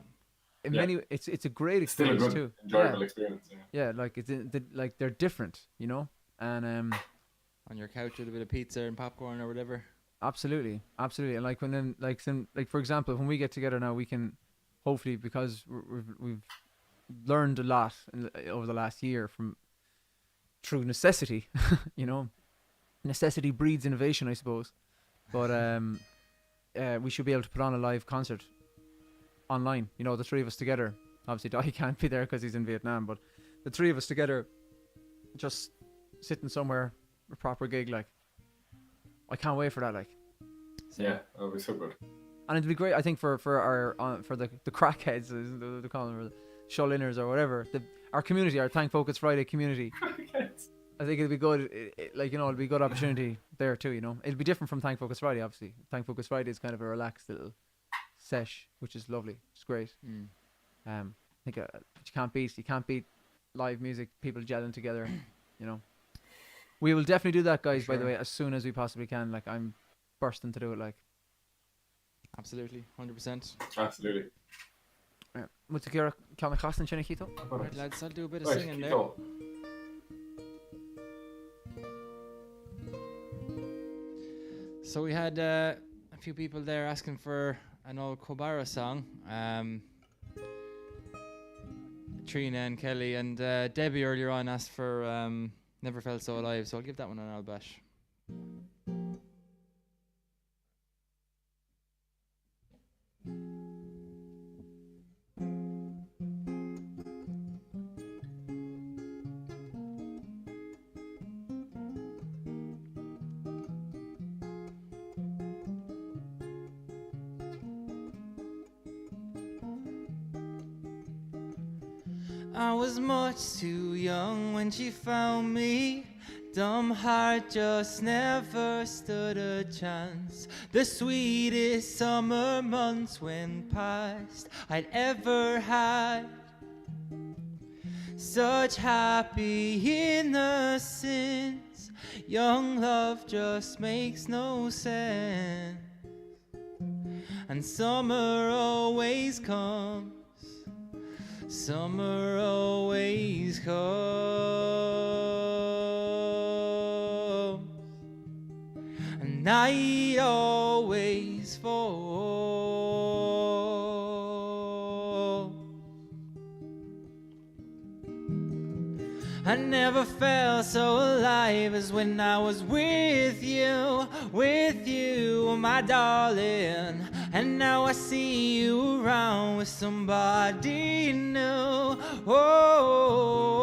in Yeah. many it's a great Still a experience good, too. enjoyable experience. Yeah. Yeah, like like they're different, you know, and On your couch with a bit of pizza and popcorn or whatever. absolutely, and like when then like for example, when we get together now, we can hopefully, because we've learned a lot over the last year through necessity. You know, necessity breeds innovation, I suppose. But we should be able to put on a live concert online. You know, the three of us together. Obviously, Dahi can't be there because he's in Vietnam, but the three of us together, just sitting somewhere, a proper gig. Like, I can't wait for that. Like, Yeah, that'll be so good. and it'd be great. I think for our for the crackheads, as they call them, or the Sholiners or whatever, our community, our Thank Focus Friday community. I think it'd be good. Like, you know, it'd be a good opportunity there too. You know, it'd be different from Thank Focus Friday. Obviously, Thank Focus Friday is kind of a relaxed little sesh, which is lovely. It's great. I think you can't beat live music, people gelling together. You know, we will definitely do that, guys. By the way, as soon as we possibly can. Like, I'm bursting to do it. Like, Absolutely, 100%. Absolutely. moet ik hier kan ik gasten in Chito? Right, lads, I'll do a bit of Right, singing keep there. going. So we had a few people there asking for an old Kobara song. Trina and Kelly and Debbie earlier on asked for Never Felt So Alive, so I'll give that one an Albash. I was much too young when she found me. Dumb heart just never stood a chance. The sweetest summer months went past I'd ever had. Such happy innocence. Young love just makes no sense. And summer always comes. Summer always comes, and night always falls. I never felt so alive as when I was with you, my darling. And now I see you around with somebody new. Oh,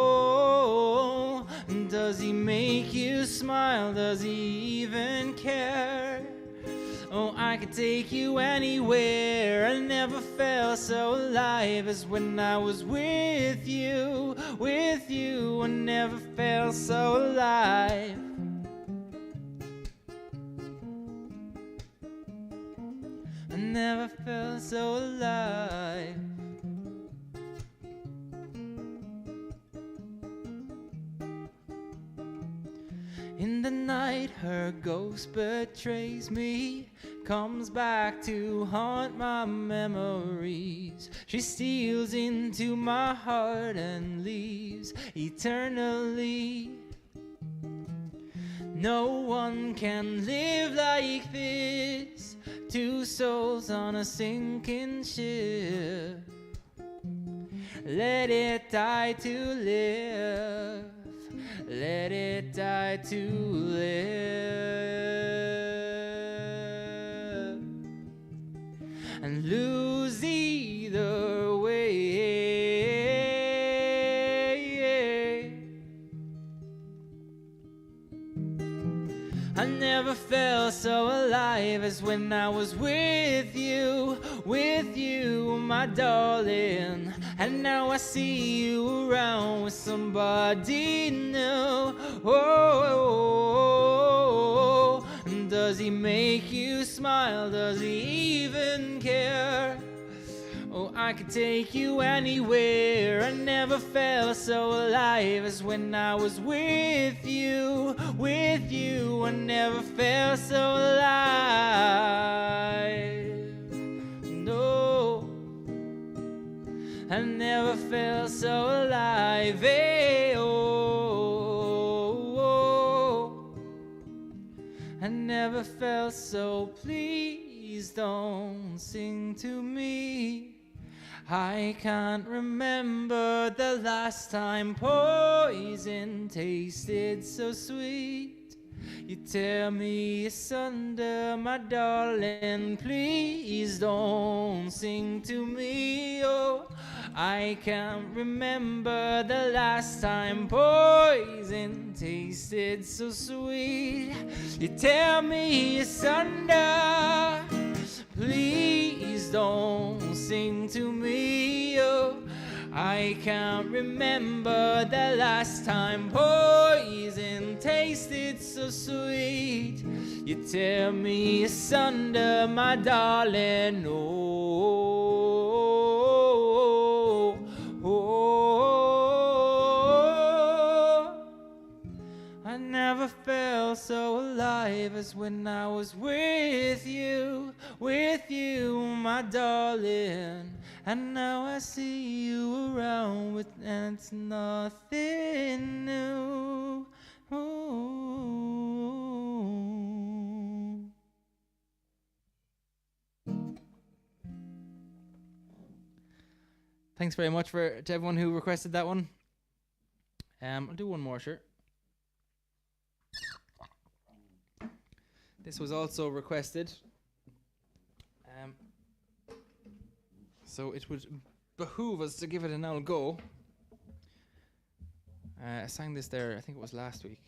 does he make you smile? Does he even care? Oh, I could take you anywhere. I never felt so alive as when I was with you. I never felt so alive. I never felt so alive. In the night her ghost betrays me, comes back to haunt my memories. She steals into my heart and leaves eternally. No one can live like this, two souls on a sinking ship. Let it die to live. Let it die to live. And lose either way. I never felt so alive as when I was with you, my darling. And now I see you around with somebody new. Oh, does he make you smile? Does he even care? Oh, I could take you anywhere. I never felt so alive as when I was with you. I never felt so alive. No, I never felt so alive. Oh, I never felt so. Please don't sing to me. I can't remember the last time poison tasted so sweet. You tear me asunder, my darling, please don't sing to me. Oh, I can't remember the last time poison tasted so sweet. You tear me asunder, please don't sing to me. Oh, I can't remember the last time poison tasted so sweet. You tear me asunder, my darling. Oh, I never felt so alive as when I was with you, my darling. And now I see you around with, and it's nothing new. Ooh. Thanks very much to everyone who requested that one. I'll do one more, sure. This was also requested. So it would behoove us to give it an old go. I sang this there, I think it was last week.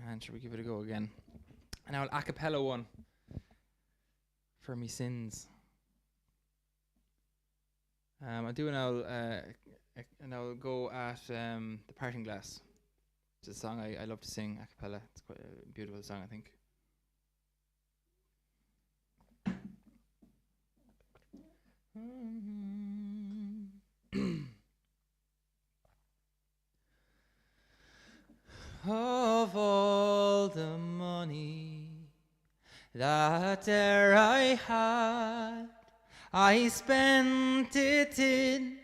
And should we give it a go again? And now an a cappella one for me sins. I'll do an old go at The Parting Glass. It's a song I love to sing a cappella. It's quite a beautiful song, I think. Of all the money that e'er I had, I spent it in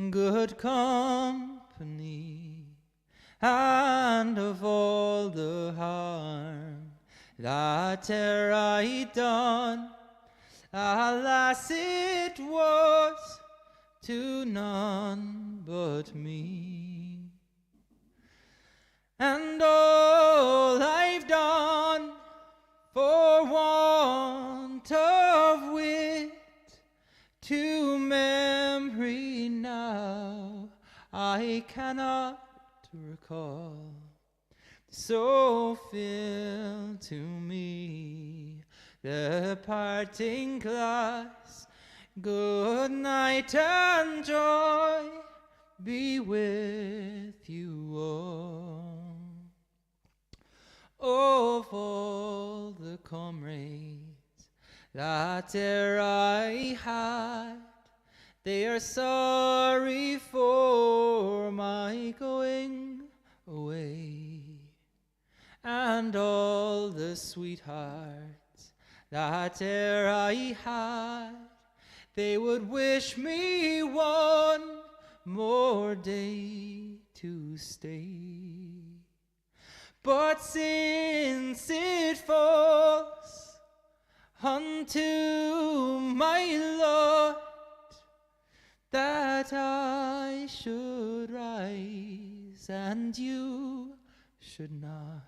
good company, and of all the harm that e'er I done, alas, it was to none but me. And all I've done for want of wit, to memory now I cannot recall. So fill to me the parting glass. Good night and joy be with you all. Of all the comrades that e'er I had, they are sorry for my going away. And all the sweethearts that e'er I had, they would wish me one more day to stay. But since it falls unto my lot that I should rise and you should not,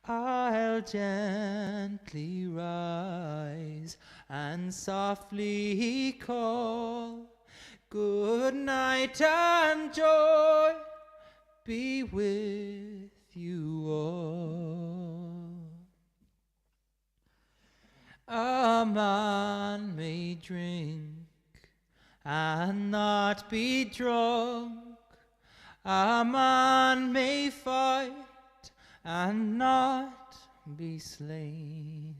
I'll gently rise and softly call, good night and joy be with you all. A man may drink and not be drunk. A man may fight and not be slain.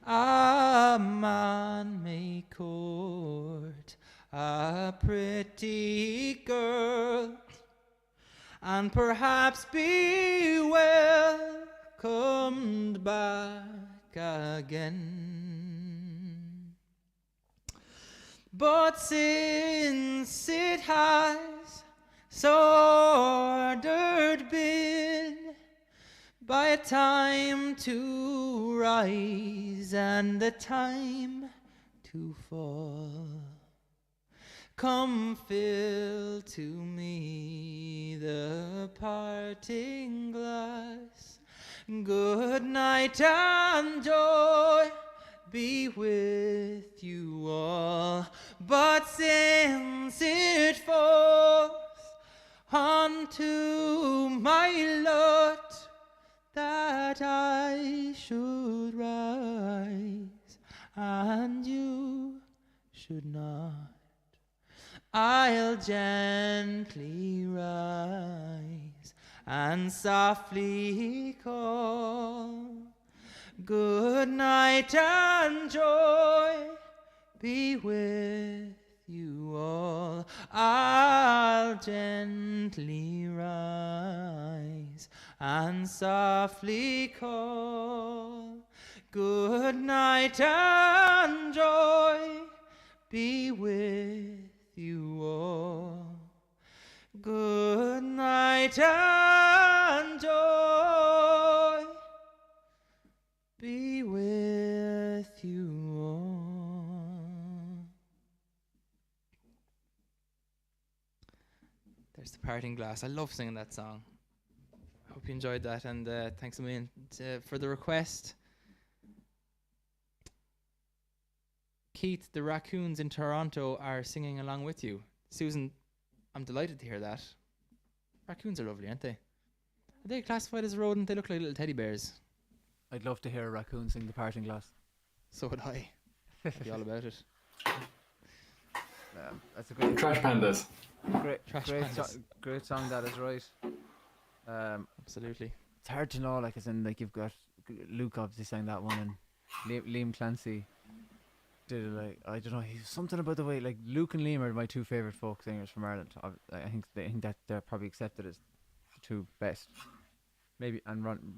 A man may court a pretty girl and perhaps be welcomed back again. But since it has so ordered been, by a time to rise and a time to fall. Come fill to me the parting glass. Good night and joy be with you all. But since it falls unto my lot that I should rise and you should not, I'll gently rise and softly call. Good night and joy be with you all. I'll gently rise and softly call. Good night and joy be with you all. Good night and joy be with you all. There's the parting glass. I love singing that song. I hope you enjoyed that, and thanks a million for the request. Keith, the raccoons in Toronto are singing along with you. Susan, I'm delighted to hear that. Raccoons are lovely, aren't they? Are they classified as a rodent? They look like little teddy bears. I'd love to hear a raccoon sing the parting glass. So would I. I'd be all about it. That's a great Trash pandas. great Trash great, pandas. great song. That is right. Absolutely. It's hard to know, like, as in, like, you've got Luke obviously sang that one, and Liam Clancy did it, like, I don't know, he's something about the way, like, Luke and Liam are my two favourite folk singers from Ireland. I think that they're probably accepted as the two best. Maybe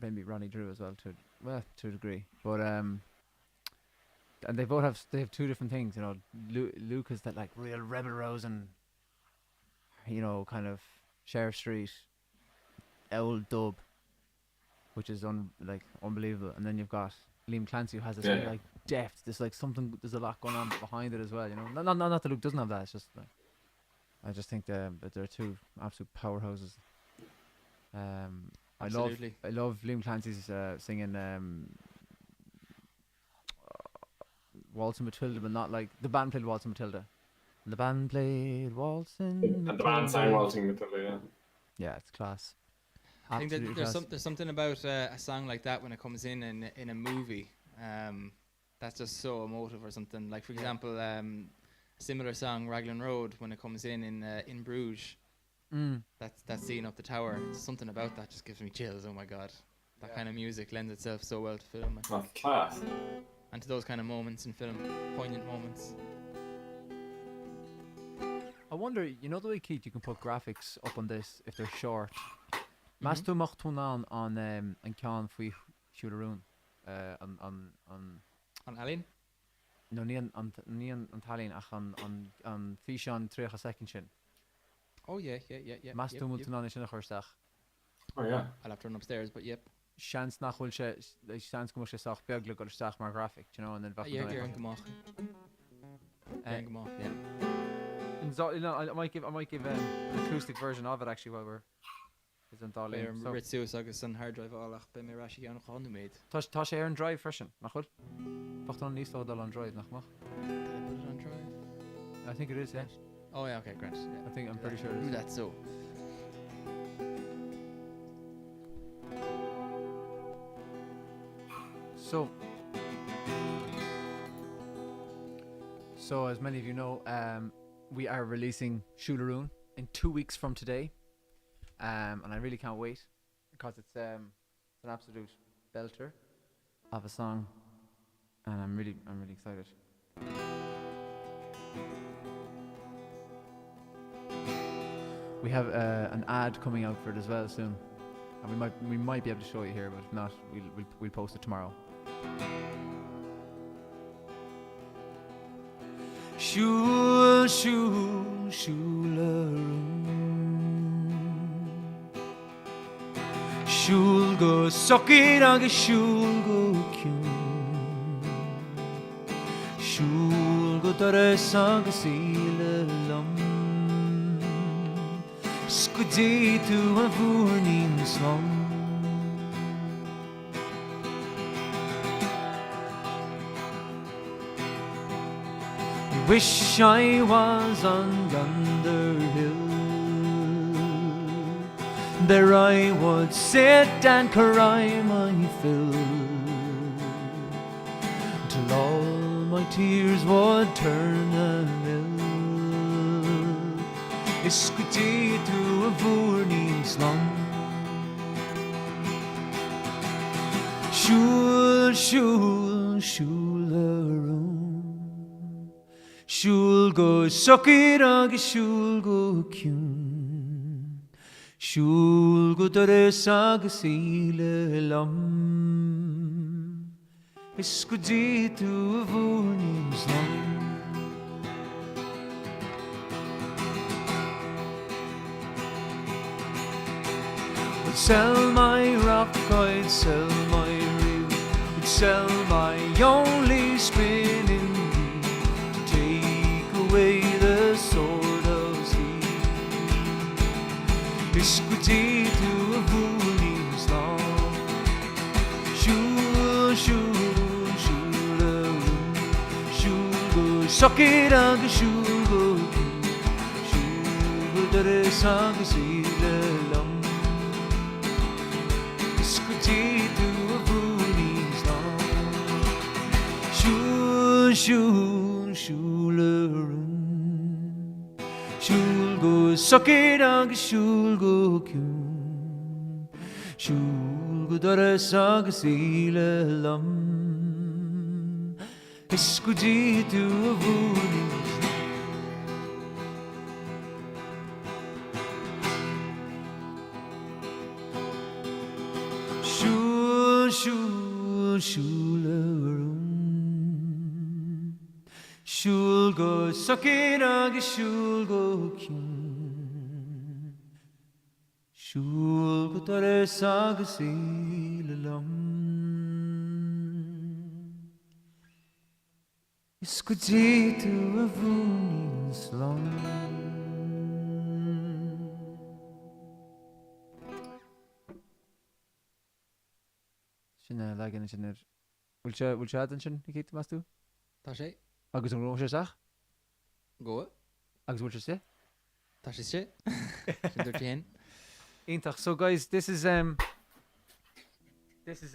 maybe Ronnie Drew as well, to a degree. But and they have two different things, you know. Luke is that, like, real rebel rousing, you know, kind of Sheriff Street old dub, which is unbelievable. And then you've got Liam Clancy, who has this really, like, depth. There's like something. There's a lot going on behind it as well. You know, not that Luke doesn't have that. It's just like, I just think that they're two absolute powerhouses. Absolutely. I love Liam Clancy's singing Waltz and Matilda, but not like the band played Waltz and Matilda. The band played Waltz and And the band sang Waltzing Matilda, yeah. Yeah, it's class. I think that Absolutely class. there's something about a song like that when it comes in a movie. That's just so emotive or something. Like, for example, a similar song, Raglan Road, when it comes in Bruges. That scene up the tower. Something about that just gives me chills. Oh my god, that kind of music lends itself so well to film, That's class. and to those kind of moments in film, poignant moments. I wonder, you know the way, Keith, you can put graphics up on this if they're short. Mas tú mocht tún an ceann faoi siúlarún On Aline? no ní an talín ach an fís an 3 second sin. Oh yeah. Mas tú yep. muid an sin chuirteach. Oh, yeah. I'll have to run upstairs, but yep. Seans nach bhfuil sé seans go sé sach beagla go isteach mar graphic, you know, and then Yeah, Geraint Gamach. Geraint Gamach, yeah. I might give an acoustic version of it actually while we're is an talín. So Ritzius agus an hard drive allach be mé raisi an chanu méid. tá sé ar an drive freisin, nach chud? Facht an níos dal an drive nach mach. Did I put it on drive? I think it is, yeah. Oh yeah, okay, great. Yeah. I'm pretty sure it is. That's so. So as many of you know, we are releasing Siúlarún in 2 weeks from today, and I really can't wait because it's an absolute belter of a song, and I'm really excited. We have an ad coming out for it as well soon, and we might be able to show you here, but if not, we'll post it tomorrow. Siúl, siúl, siúlarún. Siúl go socair agus siúl go ciún. Siúl doras agus ile lom Scudé tú a bhúrnín slum Wish I was on yonder hill There I would sit and cry my fill Till all my tears would turn a mill Iscuti to a bhúrnín slum Shul, shul, shul aroon Shul go sockit agus shul go cún Shul go doras agus ile lom Iscuti to a bhúrnín slum I'd sell my rock, I'd sell my reel I'd sell my only spinning wheel To take away the sword of steel Iscuti to a bhúrnín slum Shul, shul, shul aroon Shul go sockit agus shul go cún Shul go doras agus ile lom Iscuti to a bhúrnín slum Shul, shul, shul aroon Shul go sockit agus shul go cún Shul go doras agus ile lom Iscuti to a bhúrnín Shul, shul, shul aroon Shul go sockit agus shul go cún Shul go doras agus ile lom Iscuti to a bhúrnín slum Sinna legan sinna bhfuil se an sin i chéit más tú? Tá sé Agus an róise seach? go Agus bhfuil sé? Tá sé sé Sindir hen Intach. So guys, this is a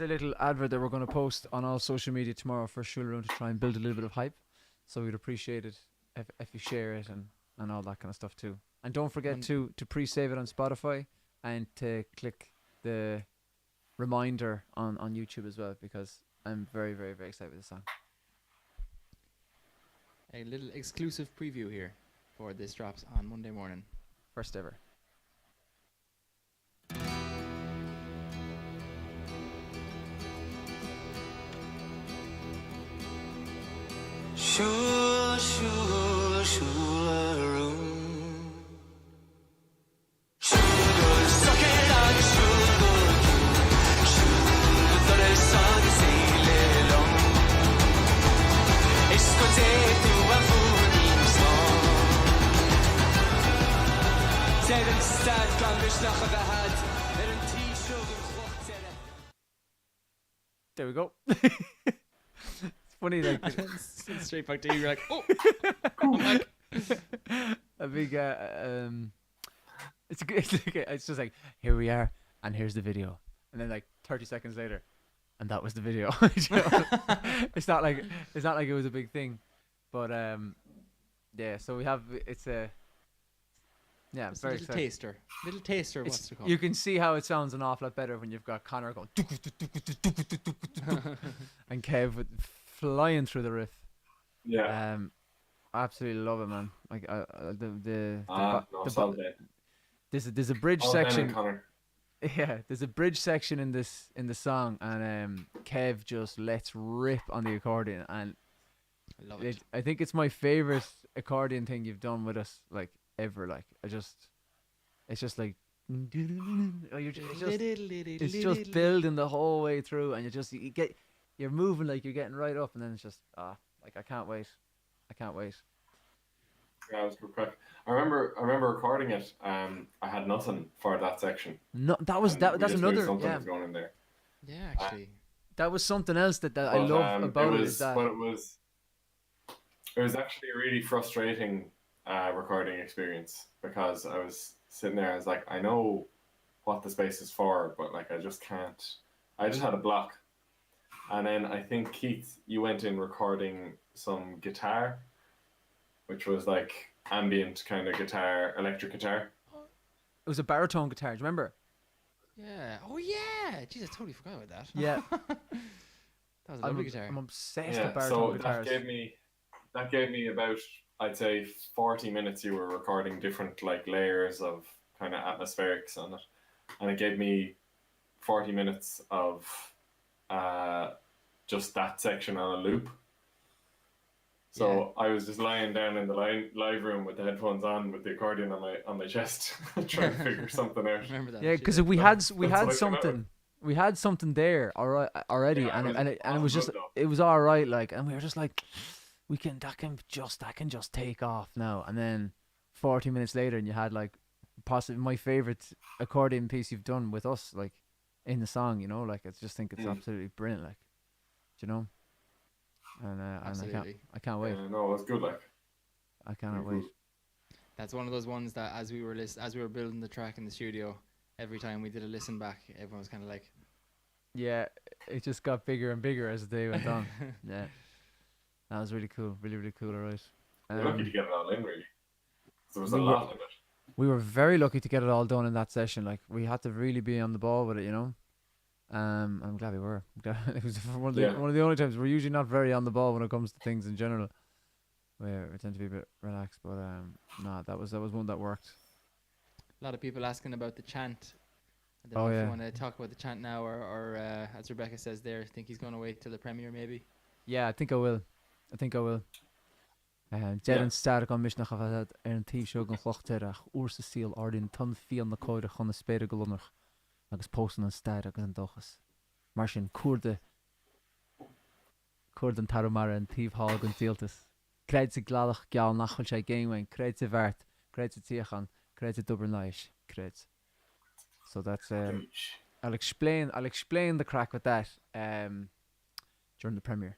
little advert that we're going to post on all social media tomorrow for Shularoon to try and build a little bit of hype. So we'd appreciate it if you share it and all that kind of stuff too. And don't forget to pre-save it on Spotify and to click the reminder on YouTube as well, because I'm very, very, very excited with this song. A little exclusive preview here for this drops on Monday morning. First ever. Shul, shul, shularoon Shul go sockit agus shul go cún Shul go doras agus ile lom Iscuti to a bhúrnín slum Tegan stad gan mishnach a bhehad an tíshrug an chlocht There we go. It's funny, like Straight back to you, like, oh, a big it's just like, here we are and here's the video, and then like 30 seconds later and that was the video. You know? it's not like it was a big thing, but yeah, so we have it's a It's very a little exciting. little taster of what's to come. You can see how it sounds an awful lot better when you've got Connor going and Kev flying through the riff. Yeah. I absolutely love it, man. Like there's a bridge All Ben section. and Connor. Yeah, there's a bridge section in the song, and Kev just lets rip on the accordion, and I love it. I think it's my favorite accordion thing you've done with us, like ever. Like it's just like it's just building the whole way through, and you're moving like you're getting right up, and then it's just like I can't wait can't wait. Yeah, it was good crack. I remember recording it. I had nothing for that section. No, that was And that. we That's just knew another. something Yeah, was going in there. Yeah, actually. that was something else that I But, love about it it was, is that. but it was actually a really frustrating recording experience because I was sitting there. I was like, I know what the space is for, but like I just can't. I just had a block. And then I think Keith, you went in recording some guitar, which was like ambient kind of guitar, electric guitar. It was a baritone guitar. Do you remember? Yeah. Oh yeah. Jeez, I totally forgot about that. Yeah. That was a lovely guitar. I'm obsessed Yeah, with baritone so guitars. that gave me about, I'd say, 40 minutes. You were recording different like layers of kind of atmospherics on it, and it gave me 40 minutes of just that section on a loop. So I was just lying down in the live room with the headphones on, with the accordion on my chest, trying to figure something out. Remember that? Yeah, shit. because we That's had what I came out something. We had something there already, Yeah, and it was just awesome though. it was all right. Like, and we were just like, that can just take off now. And then 40 minutes later, and you had like possibly my favorite accordion piece you've done with us, like in the song. You know, like I just think it's absolutely brilliant. Like, do you know, and Absolutely. I can't wait. No, it was good. Like, I cannot wait. That's one of those ones that as we were building the track in the studio, every time we did a listen back, everyone was kind of like, Yeah, it just got bigger and bigger as the day went on. Yeah, that was really cool. Really, really cool. Alright. we're lucky to get it all in, really. There was a we were- lot of it. We were very lucky to get it all done in that session. Like, we had to really be on the ball with it, you know. I'm glad we were. It was one of the only times we're usually not very on the ball when it comes to things in general. We tend to be a bit relaxed, but nah, that was one that worked. a lot of people asking about the chant. I don't Oh, know if yeah. you want to talk about the chant now, or as Rebecca says there, I think he's going to wait till the premiere maybe. Yeah, I think I will. Deran starig an misnach a an tíseo an chlochterach úrsa síl ardin tan fian na cóide chun na spéire golunach agus postan an stair agus an dochas. Mar sin cuarda an taromara an tíomhá an díaltas. Creid sa gladach geall nachfuil sé géimhain, creid sa bhart, creid sa tíochan, creid sa dubar leish, creid. So that's I'll explain the crack with that during the premiere.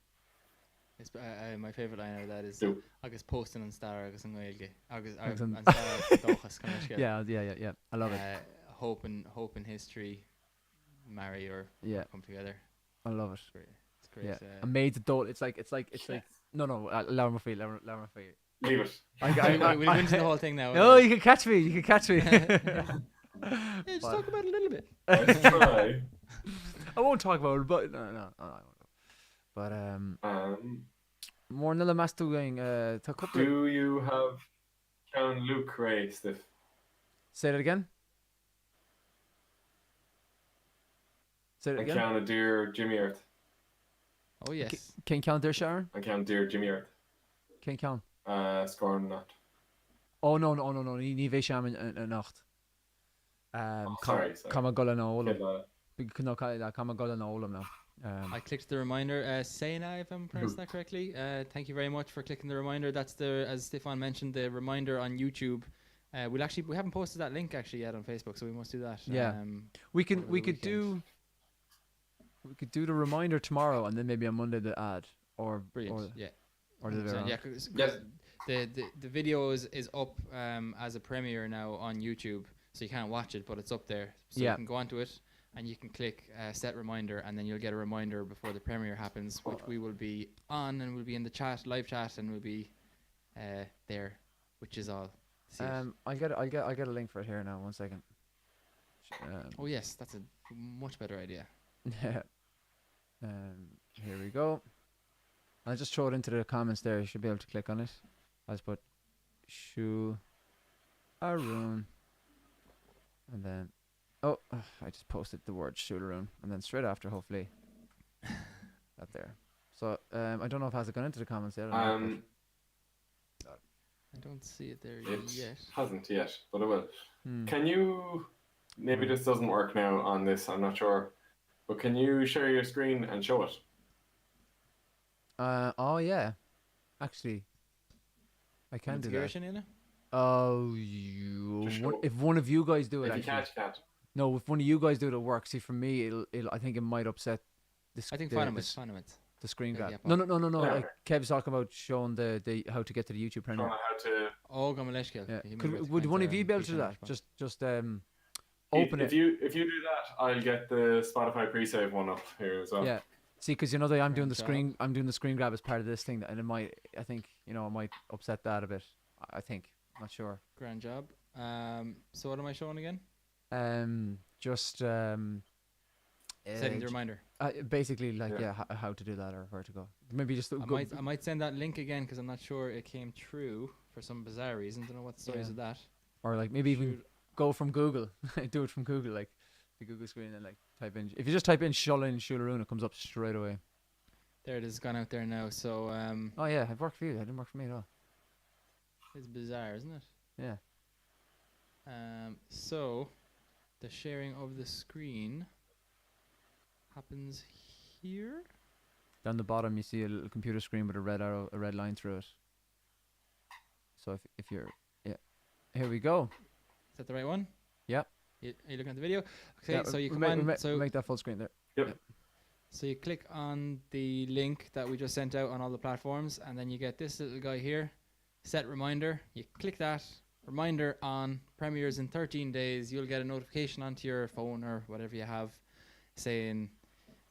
It's, my favourite line out of that is Do. agus posting an star agus an gailge agus Agus an an- star agus an dochas kind of Yeah. I love it. hope and history marry or Yeah, come together. I love it. It's great. Yeah, I made the dole. It's like no. Allow me feel. Leave it. we'll go into the whole thing now. No, you can catch me. Yeah, just talk about it a little bit. Let's try. I won't talk about it, but no, I won't. But more nilla mas tú going to couple. Do you have Count Luke Ray stiff? Say that again. Say that And again. Count Dear Jimmy Earth? Oh yes. Can count there, Sharon? And Count Dear Jimmy Earth? Can count. Scorn not. Oh no. Ní bheith sem an nacht. Sorry. Come gola na Okay, ólam. No, come gola na ólam now. I clicked the reminder. Sena, if I'm pronouncing that correctly. Thank you very much for clicking the reminder. That's as Stefan mentioned, the reminder on YouTube. We haven't posted that link actually yet on Facebook, so we must do that. Yeah. we over the could do the reminder tomorrow, and then maybe on Monday the ad or Brilliant. Yeah. or the other way 100%, around. yeah, 'cause Yes. the video is up as a premiere now on YouTube, so you can't watch it, but it's up there. So Yeah. you can go onto it and you can click set reminder, and then you'll get a reminder before the premiere happens, which we will be on, and we'll be in the live chat, and we'll be there, which is all. to see it. I'll get a link for it here now. 1 second. Oh yes, that's a much better idea. Yeah. Here we go. I'll just throw it into the comments there. You should be able to click on it. I'll just put Shu Arun, and then I just posted the word Shu Arun, and then straight after, hopefully, that there. So I don't know if it has gone into the comments yet. or not, I don't see it there It yet. hasn't yet, but it will. but, hmm. Can you? Maybe this doesn't work now on this. I'm not sure. But can you share your screen and show it? Oh yeah, actually, I can do that. Integration in it. Oh, Just show. if one of you guys do it, If you actually. can't, you can't. No, if one of you guys do it, it'll work. See, for me, it'll I think it might upset I think Funimate. the screen Yeah, grab. yeah, No. Yeah. Like Kev's talking about showing the how to get to the YouTube Showing Premiere. how to. Oh, Gamaleshkill. Yeah. Would one of you be able to do that? Just open if it. you do that, I'll get the Spotify pre-save one up here as well. Yeah. See, because you know that I'm doing Grand the job. screen. I'm doing the screen grab as part of this thing, and it might. I think it might upset that a bit. I think. Not sure. Grand job. So what am I showing again? Just Setting the j- reminder. basically like Yeah. how to do that or where to go. Maybe just I might send that link again because I'm not sure it came through for some bizarre reason. Don't know what the story is Yeah. with that. or like maybe even Shoot. go from Google. Do it from Google, like the Google screen, and like type in. If you just type in Shullin Shularun, it comes up straight away. There it is, gone out there now. So Oh yeah, it worked for you. It didn't work for me at all. it's bizarre, isn't it? Yeah. So the sharing of the screen happens here. Down the bottom, you see a little computer screen with a red arrow, a red line through it. So if you're here we go. Is that the right one? Yep. Are you looking at the video? Okay, Yeah, so you we come ma- on. we ma- So make that full screen there. So you click on the link that we just sent out on all the platforms, and then you get this little guy here, set reminder. You click that, reminder on, premieres in 13 days. You'll get a notification onto your phone or whatever you have saying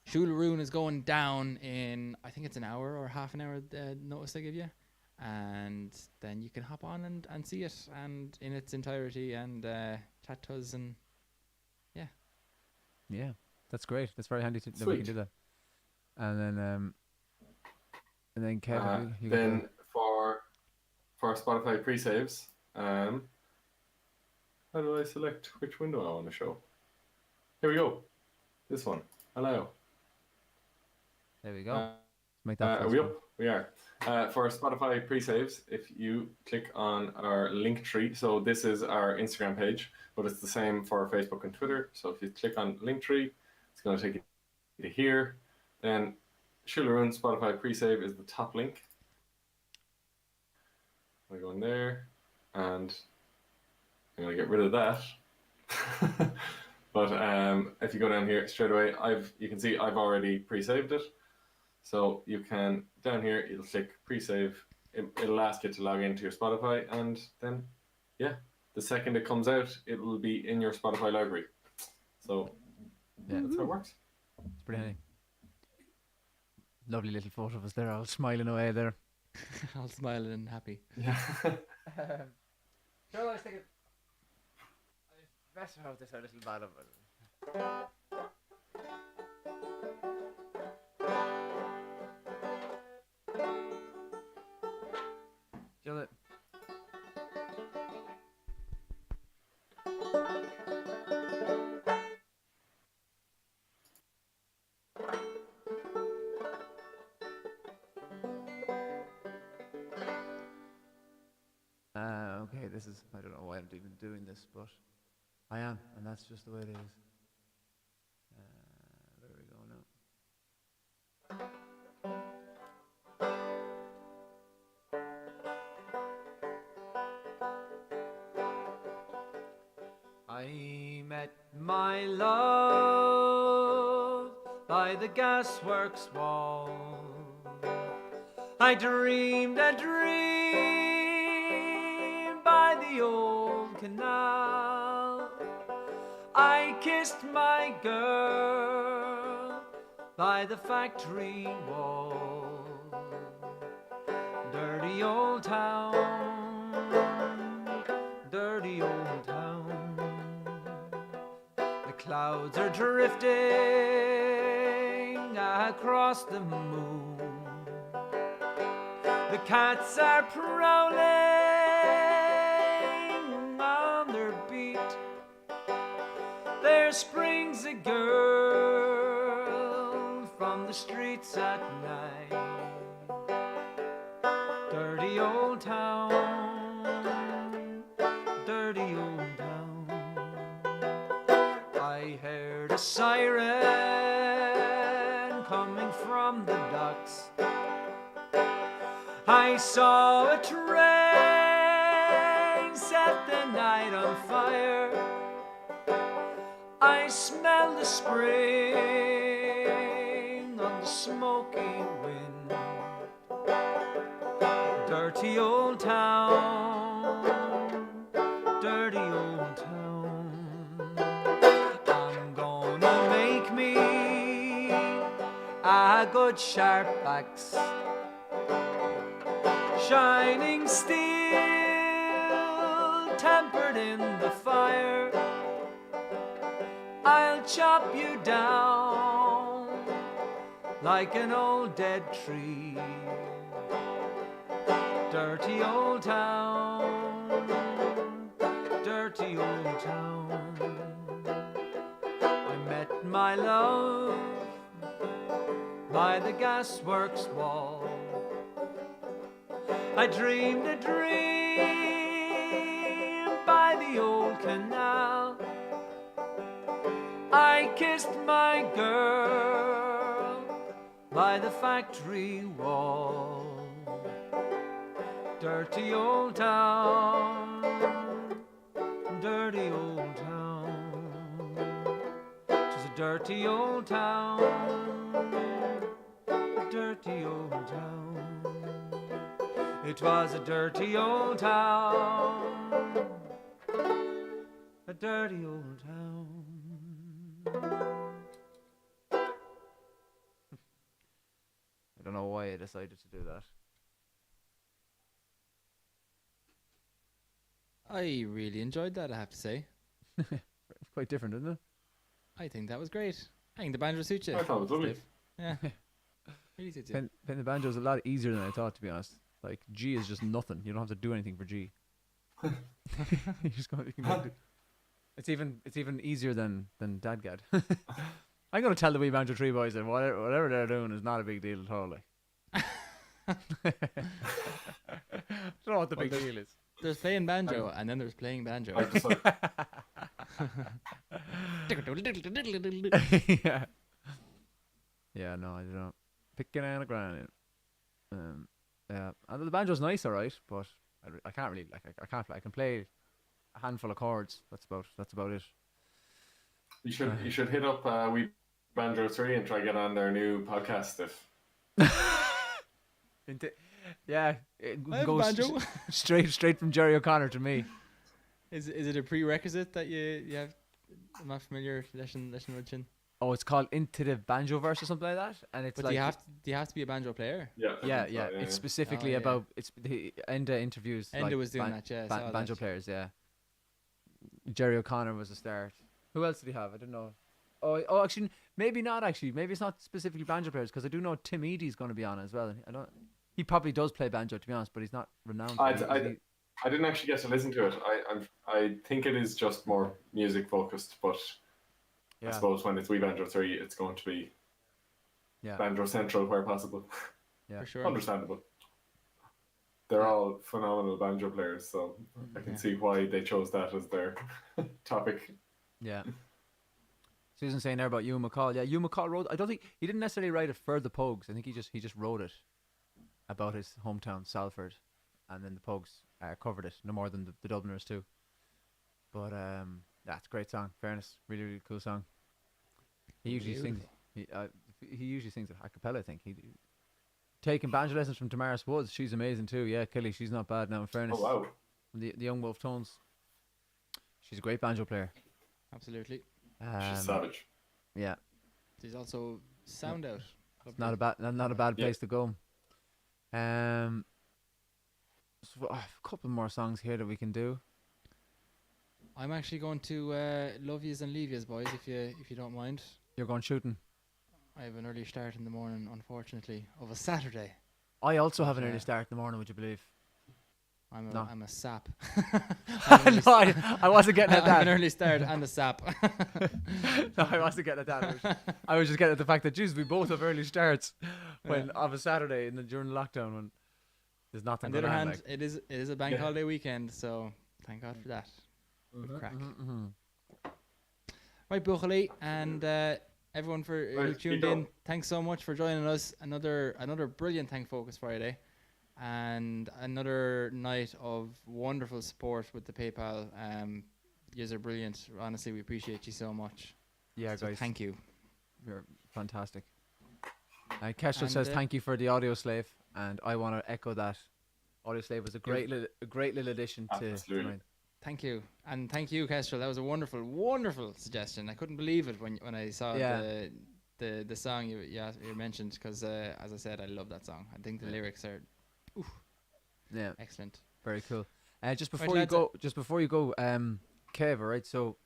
Shularun is going down in, I think it's an hour or half an hour notice they give you. And then you can hop on and see it and in its entirety and chat to us and Yeah, that's great. That's very handy that we can Sweet. do that. And then Kevin, you Then for Spotify pre-saves, how do I select which window I want to show? Here we go. This one. Hello. there we go. Make that. Are full we screen. up? We are. For Spotify pre-saves, if you click on our link tree, so this is our Instagram page, but it's the same for Facebook and Twitter. So if you click on Linktree, it's going to take you to here. Then Shularun Spotify pre-save is the top link. I go in there, and I'm going to get rid of that. But if you go down here straight away, you can see I've already pre-saved it. So you can, down here, you'll click pre-save. It'll ask you to log into your Spotify, and then, yeah, the second it comes out, it will be in your Spotify library. So Yeah. that's how it works. It's pretty handy. Lovely little photo of us there, all smiling away there. all smiling and happy. Yeah. Sure, I was thinking. I better have this a little bad of it. Do you know that? Okay, this is, I don't know why I'm even doing this, but I am, and that's just the way it is. There we go now. I met my love by the gasworks wall. I dreamed a dream by the old canal. I kissed my girl by the factory wall. Dirty old town, dirty old town. The clouds are drifting across the moon. The cats are prowling on their beat. There springs a girl from the streets at night. Dirty old town, dirty old town. I heard a siren coming from the docks. I saw a train set the night on fire. I smell the spring on the smoky wind. Dirty old town, dirty old town. I'm gonna make me a good sharp axe, shining steel, tempered in the fire. I'll chop you down like an old dead tree. Dirty old town, dirty old town. I met my love by the gasworks wall. I dreamed a dream by the old canal. I kissed my girl by the factory wall. Dirty old town, dirty old town. 'Twas a dirty old town, a dirty old town. It was a dirty old town, a dirty old town. I don't know why I decided to do that. I really enjoyed that, I have to say. It's quite different, isn't it? I think that was great. I think the banjo suits you. I thought it was lovely. Steve. Yeah. Really suits you. Playing the banjo is a lot easier than I thought, to be honest. Like, G is just nothing. You don't have to do anything for G. You just go, you can go do- it's even easier than Dadgad. I'm gonna tell the wee banjo tree boys that whatever they're doing is not a big deal at all. Like, don't know what the Well, big there's- deal is. There's playing banjo, and then there's playing banjo. I just like, Yeah. Yeah, no, I don't know. Picking on the ground. Yeah, and the banjo's nice, alright, but I can't really I can't play. I can play a handful of chords. That's about it. you should hit up We Banjo 3 and try get on their new podcast if Yeah, it I have a goes banjo. straight from Jerry O'Connor to me. Is it a prerequisite that you have? I'm not familiar. Lesson Rudchin. Oh, it's called Into the Banjo Verse or something like that, and it's But like do you have to be a banjo player? yeah. I yeah, think yeah, so, it's specifically Oh, yeah. about it's the Enda interviews. Enda like, was doing that, yeah. I saw banjo that. players, yeah. Jerry O'Connor was the start. Who else did he have? I don't know. Oh, actually, maybe not. Actually, maybe it's not specifically banjo players because I do know Tim Eadie's going to be on as well. I don't. He probably does play banjo, to be honest, but he's not renowned. for it, is he? I didn't actually get to listen to it. I think it is just more music focused, but I Yeah, suppose when it's We Banjo 3, it's going to be yeah, Banjo Central where possible. yeah. For sure. Understandable. They're all phenomenal banjo players, so I can Yeah. see why they chose that as their topic. Yeah. Susan saying there about Hugh McCall. Yeah, Hugh McCall wrote. I don't think he didn't necessarily write it for the Pogues. I think he just wrote it about his hometown, Salford, and then the Pogues covered it no more than the Dubliners too. But that's a great song. Fairness, really really cool song. He usually sings. He usually sings it a cappella. I think he taking banjo lessons from Damaris Woods. She's amazing too. Yeah, Killy. She's not bad now. In fairness, Oh wow! the Young Wolf Tones. She's a great banjo player. Absolutely. She's savage. Yeah. There's also Sound Out. Not a bad Yeah. place to go. So I have a couple more songs here that we can do. I'm actually going to Love Yous and Leave Yous, boys, if you don't mind. You're going shooting. I have an early start in the morning, unfortunately, of a Saturday. I also have an Yeah. early start in the morning. Would you believe? No. I'm a sap. No, I wasn't getting at I'm an that. early start and a sap. No, I wasn't getting at that. I was just getting at the fact that, geez, we both have early starts when of a Saturday during lockdown when there's nothing On the going other on. hand, it is a bank Yeah. holiday weekend, so thank God for that. Good crack. Right, Buchali, and everyone who Right, tuned keep in, going. thanks so much for joining us. Another brilliant Thank Focus Friday. and another night of wonderful support with the PayPal. Yous are brilliant. Honestly, we appreciate you so much. Yeah, So guys, thank you. you're fantastic. Kestrel And, says thank you for the audio slave, and I want to echo that. Audio slave was a great little addition to Absolutely. tonight. Thank you, and thank you, Kestrel. That was a wonderful, wonderful suggestion. I couldn't believe it when I saw Yeah. the song you mentioned, because as I said, I love that song. I think the lyrics are Yeah, excellent. very cool. Just Right, before you lads, go, Kev, all right? So,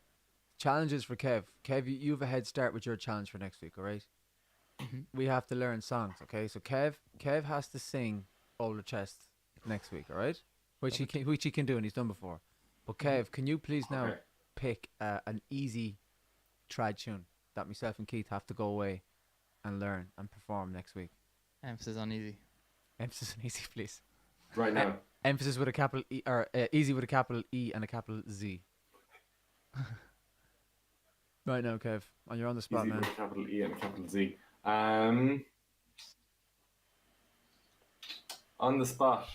challenges for Kev. Kev, you have a head start with your challenge for next week, all right? Mhm. We have to learn songs, okay? So Kev has to sing Older Chest next week, all right? Which he can do, and he's done before. But Kev, can you please now Okay. pick an easy trad tune that myself and Keith have to go away and learn and perform next week? Emphasis on easy. Emphasis on easy, please. Right now. Emphasis with a capital E, or easy with a capital E and a capital Z. Right now, Kev, and you're on the spot, Easy man. with a capital E and a capital Z. On the spot.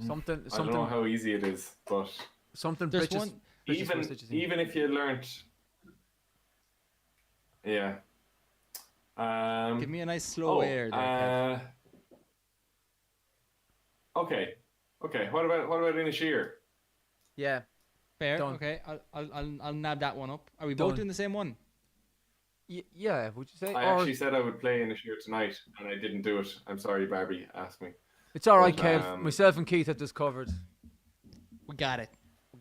Something, I don't know how easy it is, but something. There's Bridges, one- Bridges First Stitches in. even if you learnt, yeah. Give me a nice slow air there, Kev. Okay. What about Inishir? Yeah, Fair. done. Okay, I'll nab that one up. Are we both Done. doing the same one? yeah. Would you say? I Or actually said I would play Inishir tonight, and I didn't do it. I'm sorry, Barbie asked me. it's all right, but, Kev. Myself and Keith have this covered. We got it.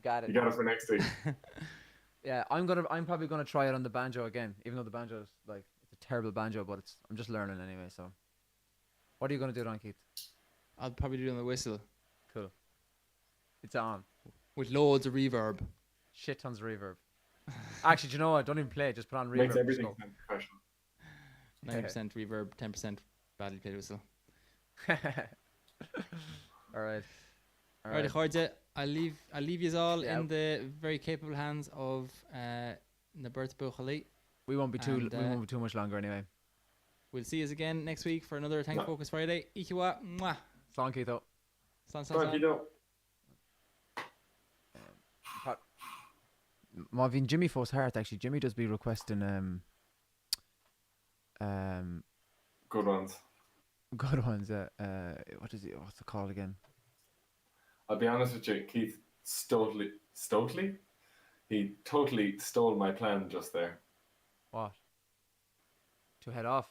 Got You got it for next week. Yeah, I'm probably gonna try it on the banjo again, even though the banjo is like it's a terrible banjo, but I'm just learning anyway. So, what are you gonna do it on, Keith? I'll probably do it on the whistle Cool. It's on. with loads of reverb. Shit tons of reverb. Actually, do you know what? Don't even play it. Just put on reverb. Makes just everything go. sound professional. 90% reverb, 10% badly played whistle. All right. Alright, Khorja, I'll leave you all Yeah. in the very capable hands of Nabert Bukhali. We won't be And, we won't be too much longer anyway. We'll see you again next week for another Thank No. Focus Friday. Ikiwa, mwah. Slán, Keith. San, san, Sorry, san. you don't. Ma bhín Jimmy fós heart actually. Jimmy does be requesting Good ones. good ones. What is it? What's it called again? I'll be honest with you, Keith. Stotely? He totally stole my plan just there. What? To head off.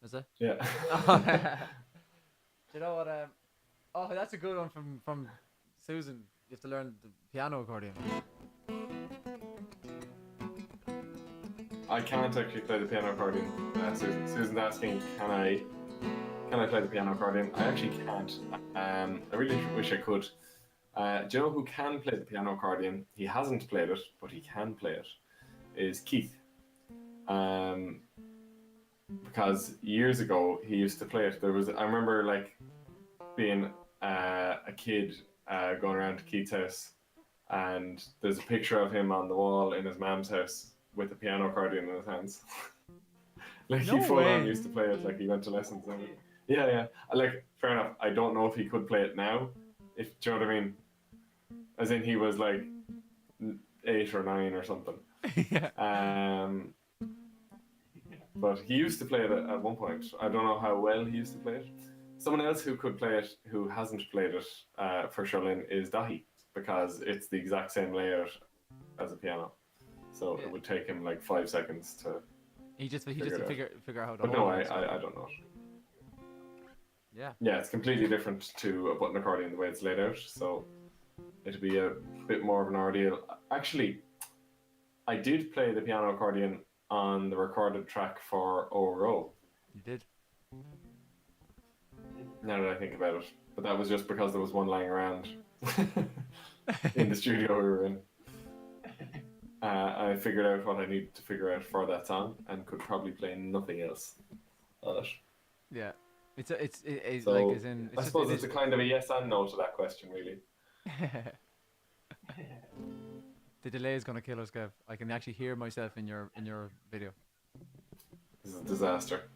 Is it? Yeah. Do you know what? Oh, that's a good one from Susan. You have to learn the piano accordion. I can't actually play the piano accordion. Susan's asking, can I play the piano accordion? I actually can't. I really wish I could. Do you know who can play the piano accordion? He hasn't played it, but he can play it. Is Keith. Because years ago he used to play it. I remember like being a kid going around to Keith's house, and there's a picture of him on the wall in his mom's house with the piano accordion in his hands. Like No he full on way. used to play it, like he went to lessons and everything. Yeah. Like fair enough. I don't know if he could play it now. If do you know what I mean? As in he was like 8 or 9 or something. Yeah. But he used to play it at one point. I don't know how well he used to play it. Someone else who could play it, who hasn't played it for Sherlin, is Dahi, because it's the exact same layout as a piano. So Yeah. it would take him like 5 seconds to. He just Figure it to out. figure out how to. But no, hold it, so- I don't know. Yeah. Yeah, it's completely different to a button accordion the way it's laid out. So it'd be a bit more of an ordeal. Actually, I did play the piano accordion on the recorded track for O. You did. Now that I think about it, but that was just because there was one lying around in the studio we were in. I figured out what I needed to figure out for that song and could probably play nothing else on it. Yeah. It's So like as in. I suppose it's a kind of a yes and no to that question, really. The delay is gonna kill us, Kev. I can actually hear myself in your video. This is a disaster.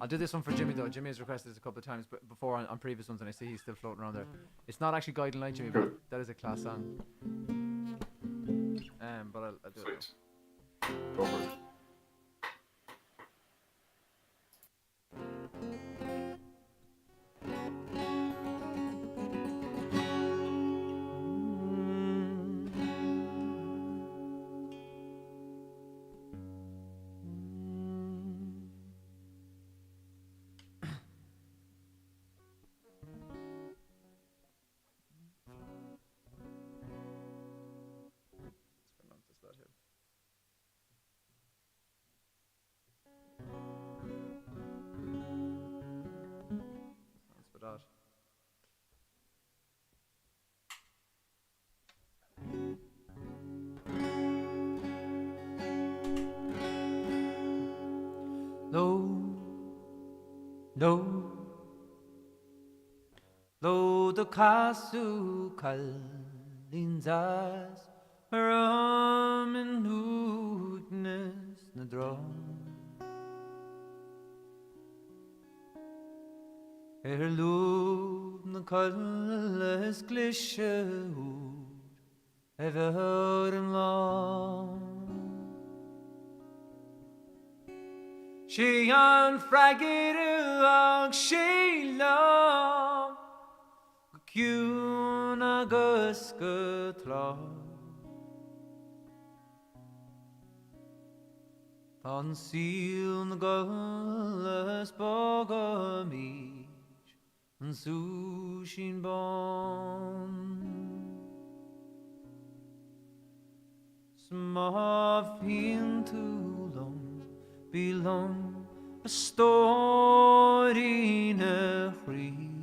I'll do this one for Jimmy though. Jimmy has requested this a couple of times before on previous ones, and I see he's still floating around there. It's not actually Guiding Light, Jimmy, but Cool. that is a class song. But I'll do it. Sweet. Go for it. Sounds for that. Lo the kasu kalinzas ram in hootness na drum loob na kalles glische hoed ever in long she on fragget along she long Cún agus go tlá An síl na golas boga míid an sú sin bon Sma fin túlum bílum a stóri na chrí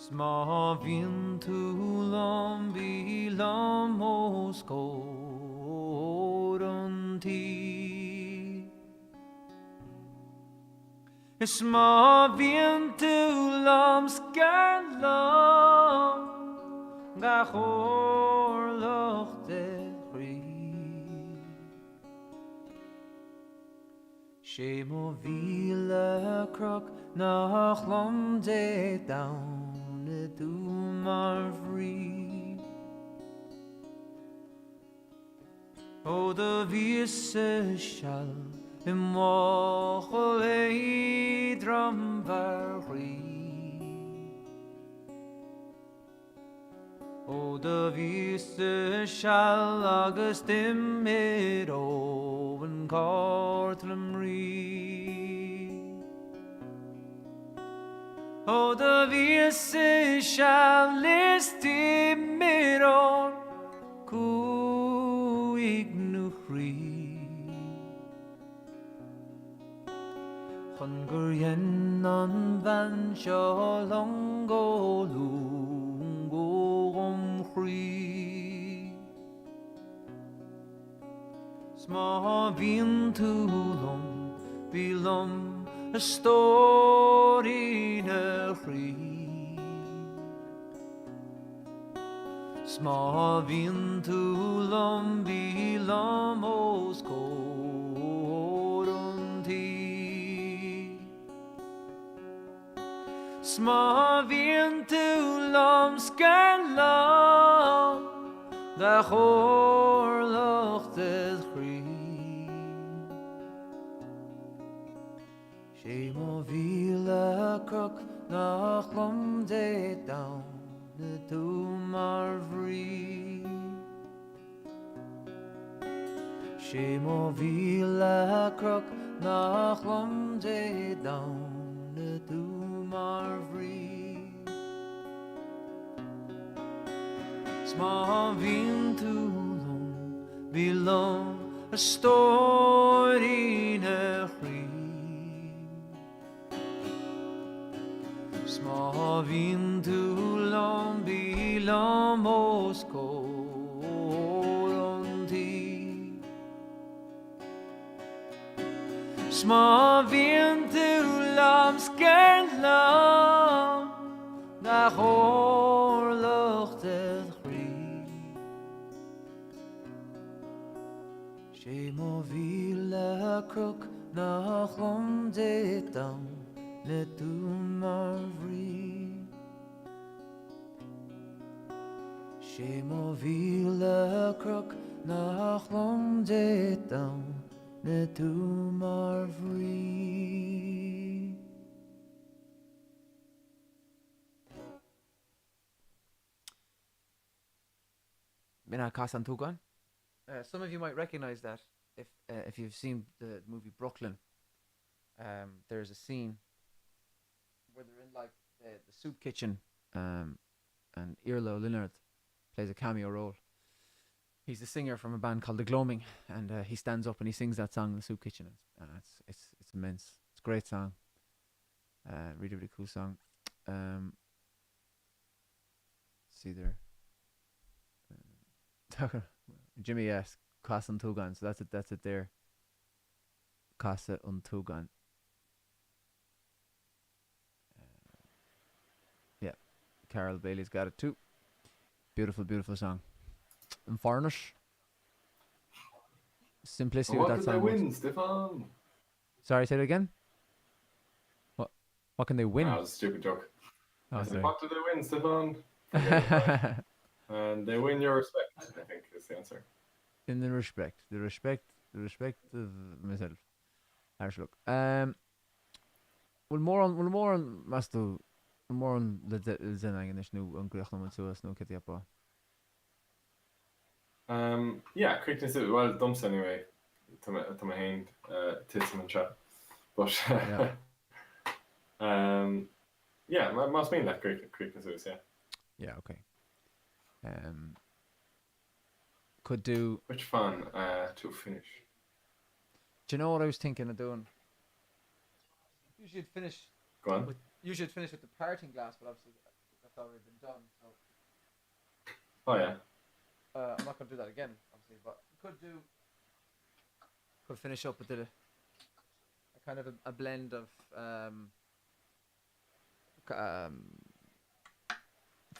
Sma vin túlum bílum ó scóran tí Sma vin túlum scarlam ga chórlach de chrí sé mo víle croc nach lom de down du mar frí O de víse shall im mochel drum var frí O de víse shall agus dimmit o an cortlum rí O de víse shall listi miron cuig nu chrí Chungur yen an van seo longo lungo chrí Sma vín túlum bílum a stóri na chrí Sma vín túlum bílum ó scóran tí Sma vín túlum scarlam da chórlach de chrí sé mo víle croc nach lom de down na dú mar frí sé mo víle croc nach lom de down na dú mar frí Sma vín túlum bílum a stóri na chrí Sma vín túlum bílum ó scóran tí Sma vín túlum scarlam na chórlach de chrí sé mo víle croc nach om de down ne tu marvri she mo vile croc nach om de down ne tu marvri. Mina Casan Tugan. Some of you might recognize that if you've seen the movie Brooklyn. There's a scene where they're in like the soup kitchen, and Irlo Linard plays a cameo role. He's a singer from a band called The Gloaming, and he stands up and he sings that song in the soup kitchen. It's immense. It's a great song. Really really cool song. See there. Jimmy, yes, Casa and Tugan. So that's it there. Casa and Tugan. Yeah, Carol Bailey's got it too. Beautiful, beautiful song. In fairness, simplicity What with that did they song. win, Stefan? Sorry, say it again. What can they win? That was a stupid joke. Oh, I said, sorry. what did they win, Stefan? Forget it. And they win your respect, I think, is the answer. In the respect of myself. Harsh look. Well, more on Masto, more on the Zenang and this new Ungrechlam to us, no Kitiapa. Yeah, quickness, well, dumps anyway, to my hand, Titsum and chat. But, yeah, must mean that quickness is, yeah. Yeah, okay. Could do. Which fan to finish? Do you know what I was thinking of doing? You should finish. Go on. You should finish with the parting glass, but obviously that's already been done. So Oh, yeah. I'm not going to do that again, obviously. But could finish up with a kind of a blend of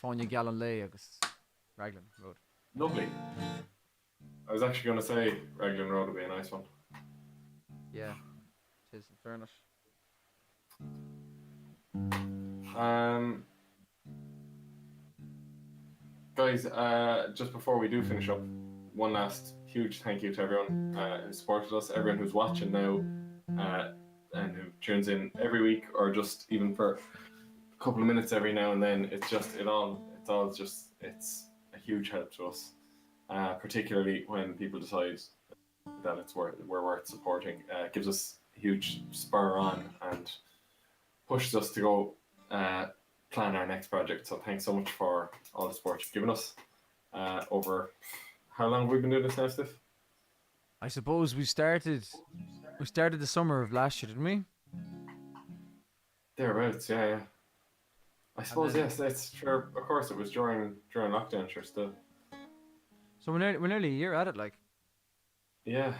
Fáinne Gallen Lay agus Raglan Road. Lovely. I was actually going to say Raglan Road would be a nice one. Yeah, it is in fairness. Guys, just before we do finish up, one last huge thank you to everyone who supported us, everyone who's watching now, and who tunes in every week or just even for a couple of minutes every now and then. It's a huge help to us, particularly when people decide that we're worth supporting. It gives us a huge spur on and pushes us to go plan our next project. So thanks so much for all the support you've given us over how long have we been doing this now, Steph? I suppose we started the summer of last year, didn't we? Thereabouts, yeah. I suppose yes, that's true. Of course, it was during lockdown, sure. Still, So we're nearly a year at it, like. yeah.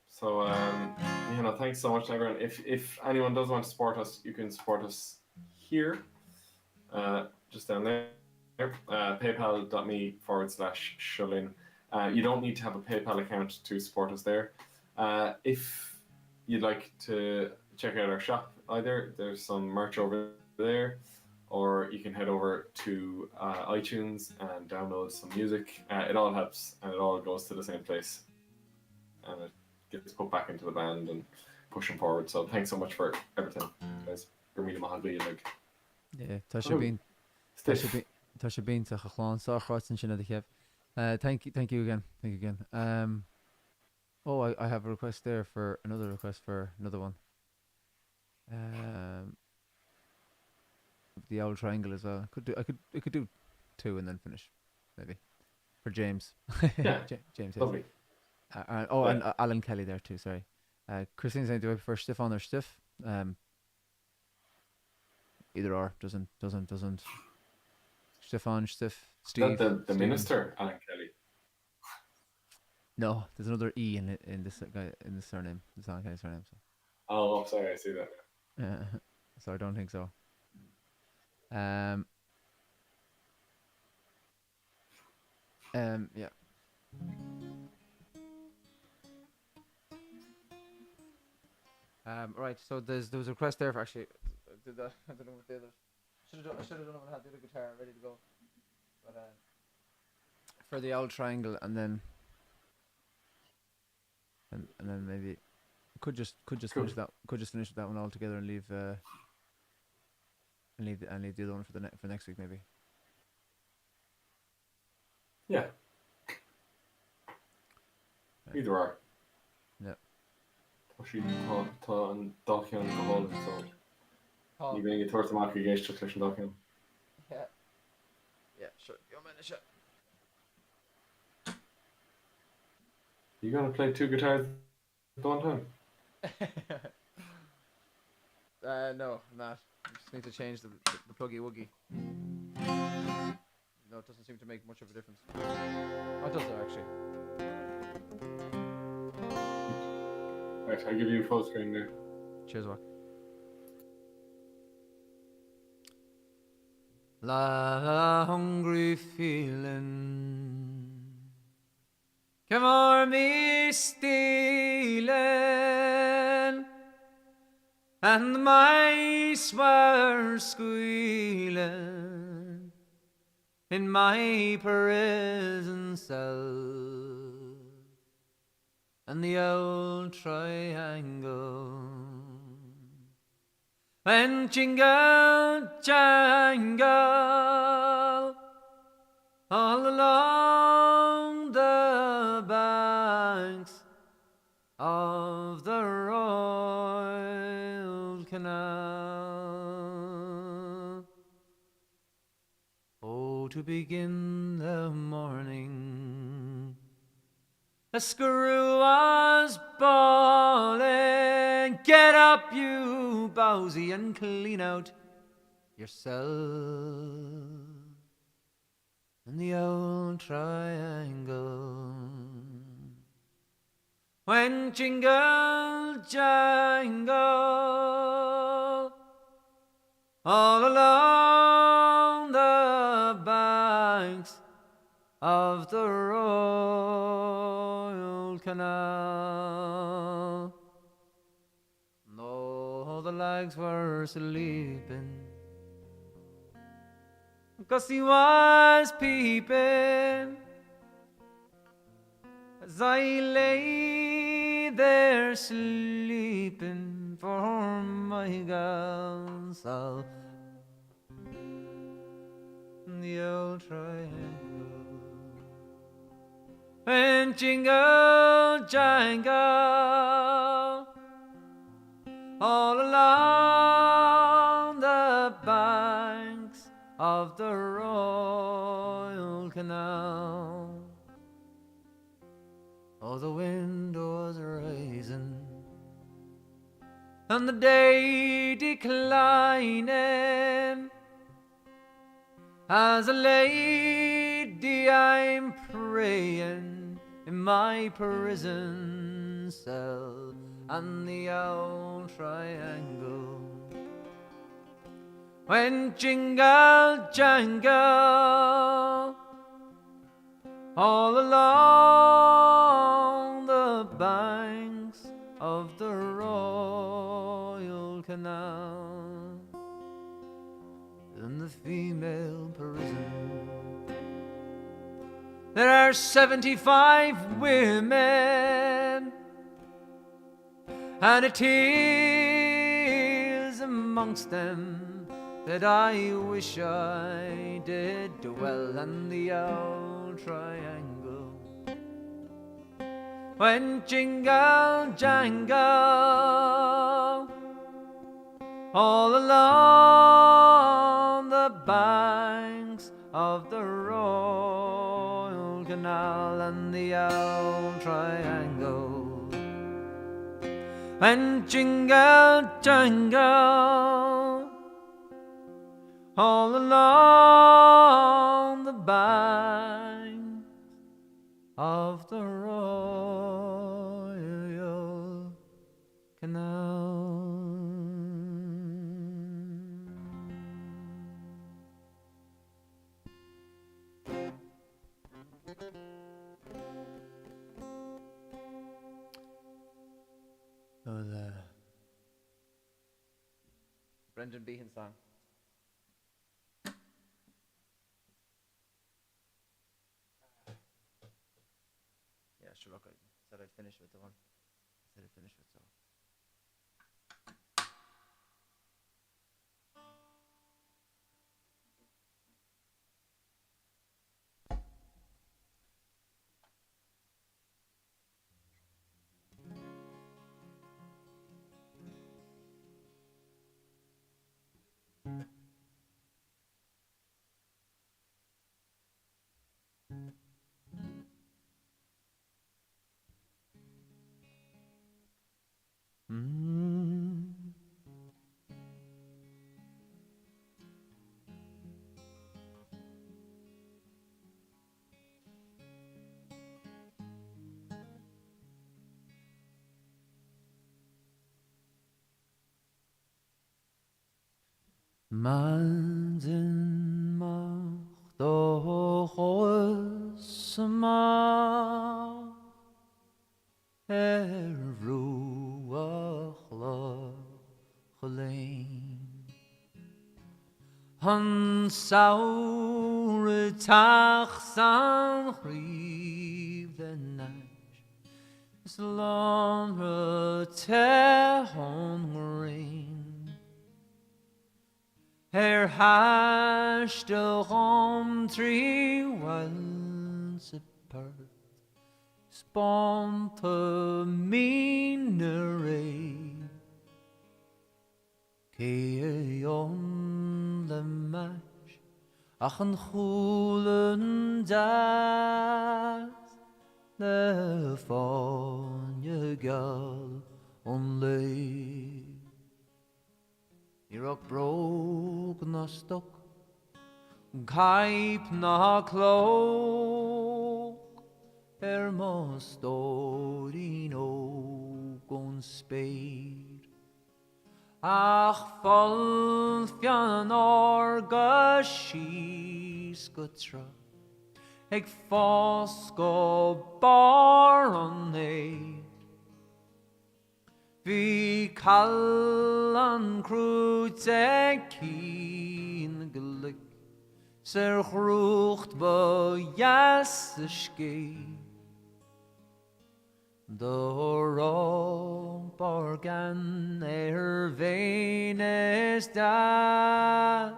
So thanks so much, everyone. If anyone does want to support us, you can support us here, just down there. PayPal.me/Shullin. You don't need to have a PayPal account to support us there. If you'd like to check out our shop, either there's some merch over there, or you can head over to iTunes and download some music. It all helps, and it all goes to the same place, and it gets put back into the band and pushing forward. So thanks so much for everything, guys. Bermuda Mahadli, like. Yeah, tá sé bín sa chláán sa chrásin sin a cheap. Thank you again. I have a request there for another request for another one. The old triangle as well. I could do two and then finish, maybe, for James. Yeah, James. lovely. And Alan Kelly there too. Sorry. Christine's saying, do I prefer Stefan or Stiff? Either or doesn't. Stefan, Stiff, Steve. Not the Stephen. minister, Alan Kelly. No, there's another E in this guy in the surname. It's Alan Kelly's surname. So. Oh, sorry, I see that. So I don't think so. Yeah. Right. So there was a request there for actually. I don't know what the others. I should have done it when I had the other guitar ready to go. But for the old triangle, and then maybe could just Cool. finish that. Could just finish that one all together and leave the other one for next week maybe. Yeah. Either or. Yeah. Tá an dacian go hála, so Oh. ní bhíonn tuairt amach I ggéiste leis an dacian. Yeah. Yeah. Sure. You're manage it. You gonna play 2 guitars at one time? No, I'm not. I just need to change the pluggy woogie. No, it doesn't seem to make much of a difference. Oh, it does though, actually. Right, I'll give you full screen now. Cheers, Wak. La hungry feeling come o'er me stealing, and the mice were squealing in my prison cell, and the old triangle went jingle jangle all along the banks of the Royal Canal. Oh, to begin the morning, a screw was bawling, "Get up, you bowsy, and clean out your cell." And the old triangle went jingle jangle all along the banks of the Royal Canal. No, the lags were sleeping, 'cause he was peeping as I lay there sleeping for my gal Sal. The old triangle went jingle jangle all along the banks of the Royal Canal. Oh, the wind was rising and the day declining, as a lady I'm praying in my prison cell, and the old triangle went jingle jangle all along the banks of the Royal Canal. In the female prison there are 75 women, and it is amongst them that I wish I did dwell. And the old triangle went jingle jangle all along the banks of the Royal Canal. And the old triangle went jingle jangle all along the banks of the Royal Canal. Brendan Behan song. Yeah, sure. Look, I said I'd finish with the one. I said I'd finish with so. Manzen macht doch was ma ruach lachlein Han saure tach san chriv den nash Slumber te hongrein hash de hom tree once apart Sponta minere Keon the match Ach an chulen dat Le fonje gal onleef Irok broke na stok, Kaip na cloak, Mostorin ook ons speed. Ach, volfjan orga schies getra, Ik fosko bar on nee. Vi kallan krutse kien geluk Ser groecht bo jasske Door borgan venes dat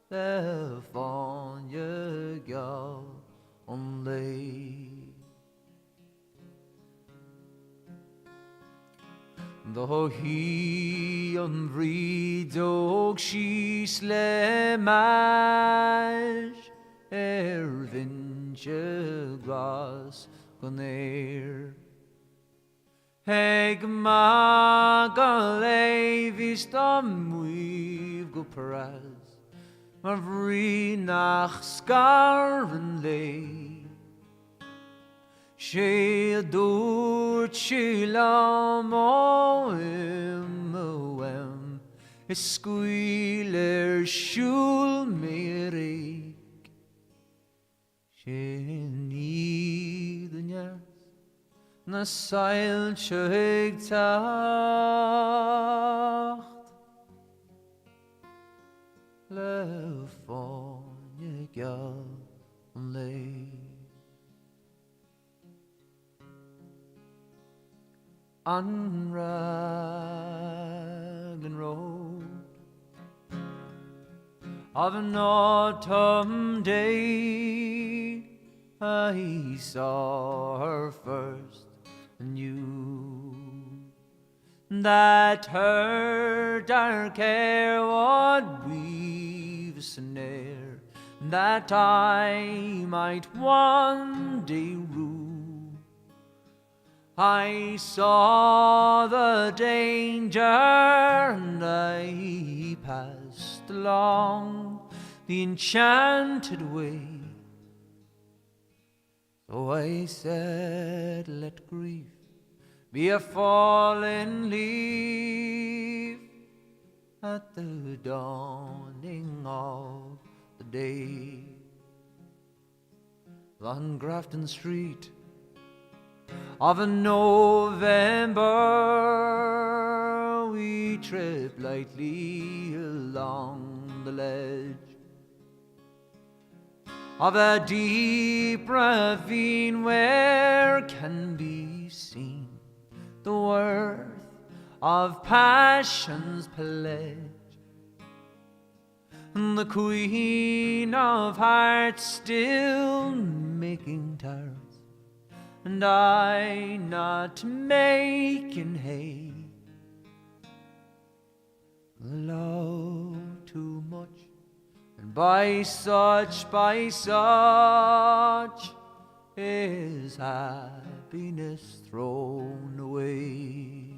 De van je gal onleef Though he on vryd og skisle mash vinche glas gonair Heg magalevis dom we've go paras Mar vri nach scarven lay She adored she lamo im Squealer shul merik She need the Na sail chig tacht Le fonje gal lay On Raglan Road of an autumn day I saw her first and knew that her dark hair would weave a snare that I might one day rue I saw the danger and I passed along the enchanted way. So I said, let grief be a fallen leaf at the dawning of the day. On Grafton Street of a November, we trip lightly along the ledge of a deep ravine where can be seen the worth of passion's pledge. And the Queen of Hearts still making tarts, and I not making hay. Love too much, and by such is happiness thrown away.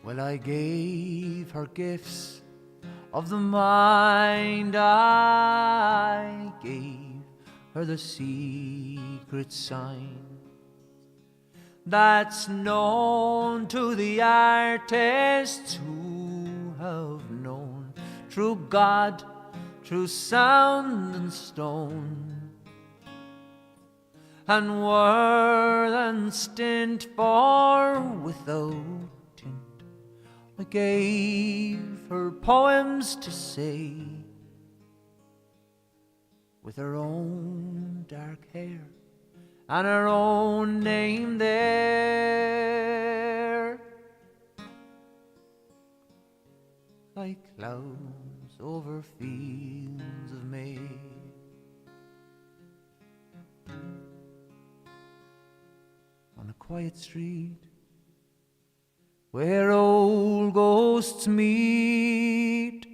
Well, I gave her gifts of the mind, I gave her the secret sign that's known to the artists who have known true God, true sound and stone, and word and stint for without tint. I gave her poems to say, with her own dark hair and her own name there, like clouds over fields of May. On a quiet street where old ghosts meet,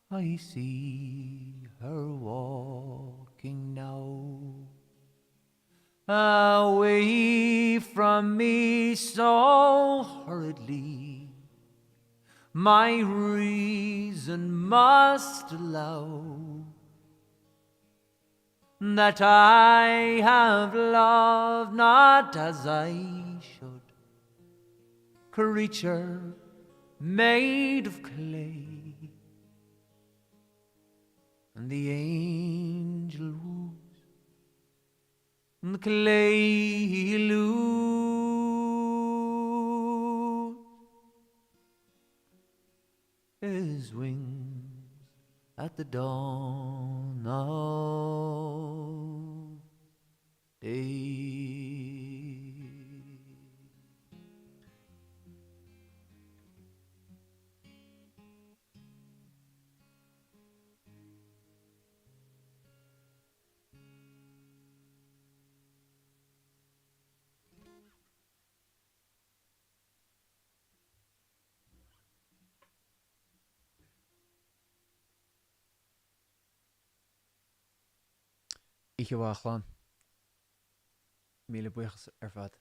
I see her walking now, away from me so hurriedly. My reason must allow that I have loved not as I should, creature made of clay. And the angel woos, and the clay he eludes his wings at the dawn of day. Ich war Míle buchas ar fad.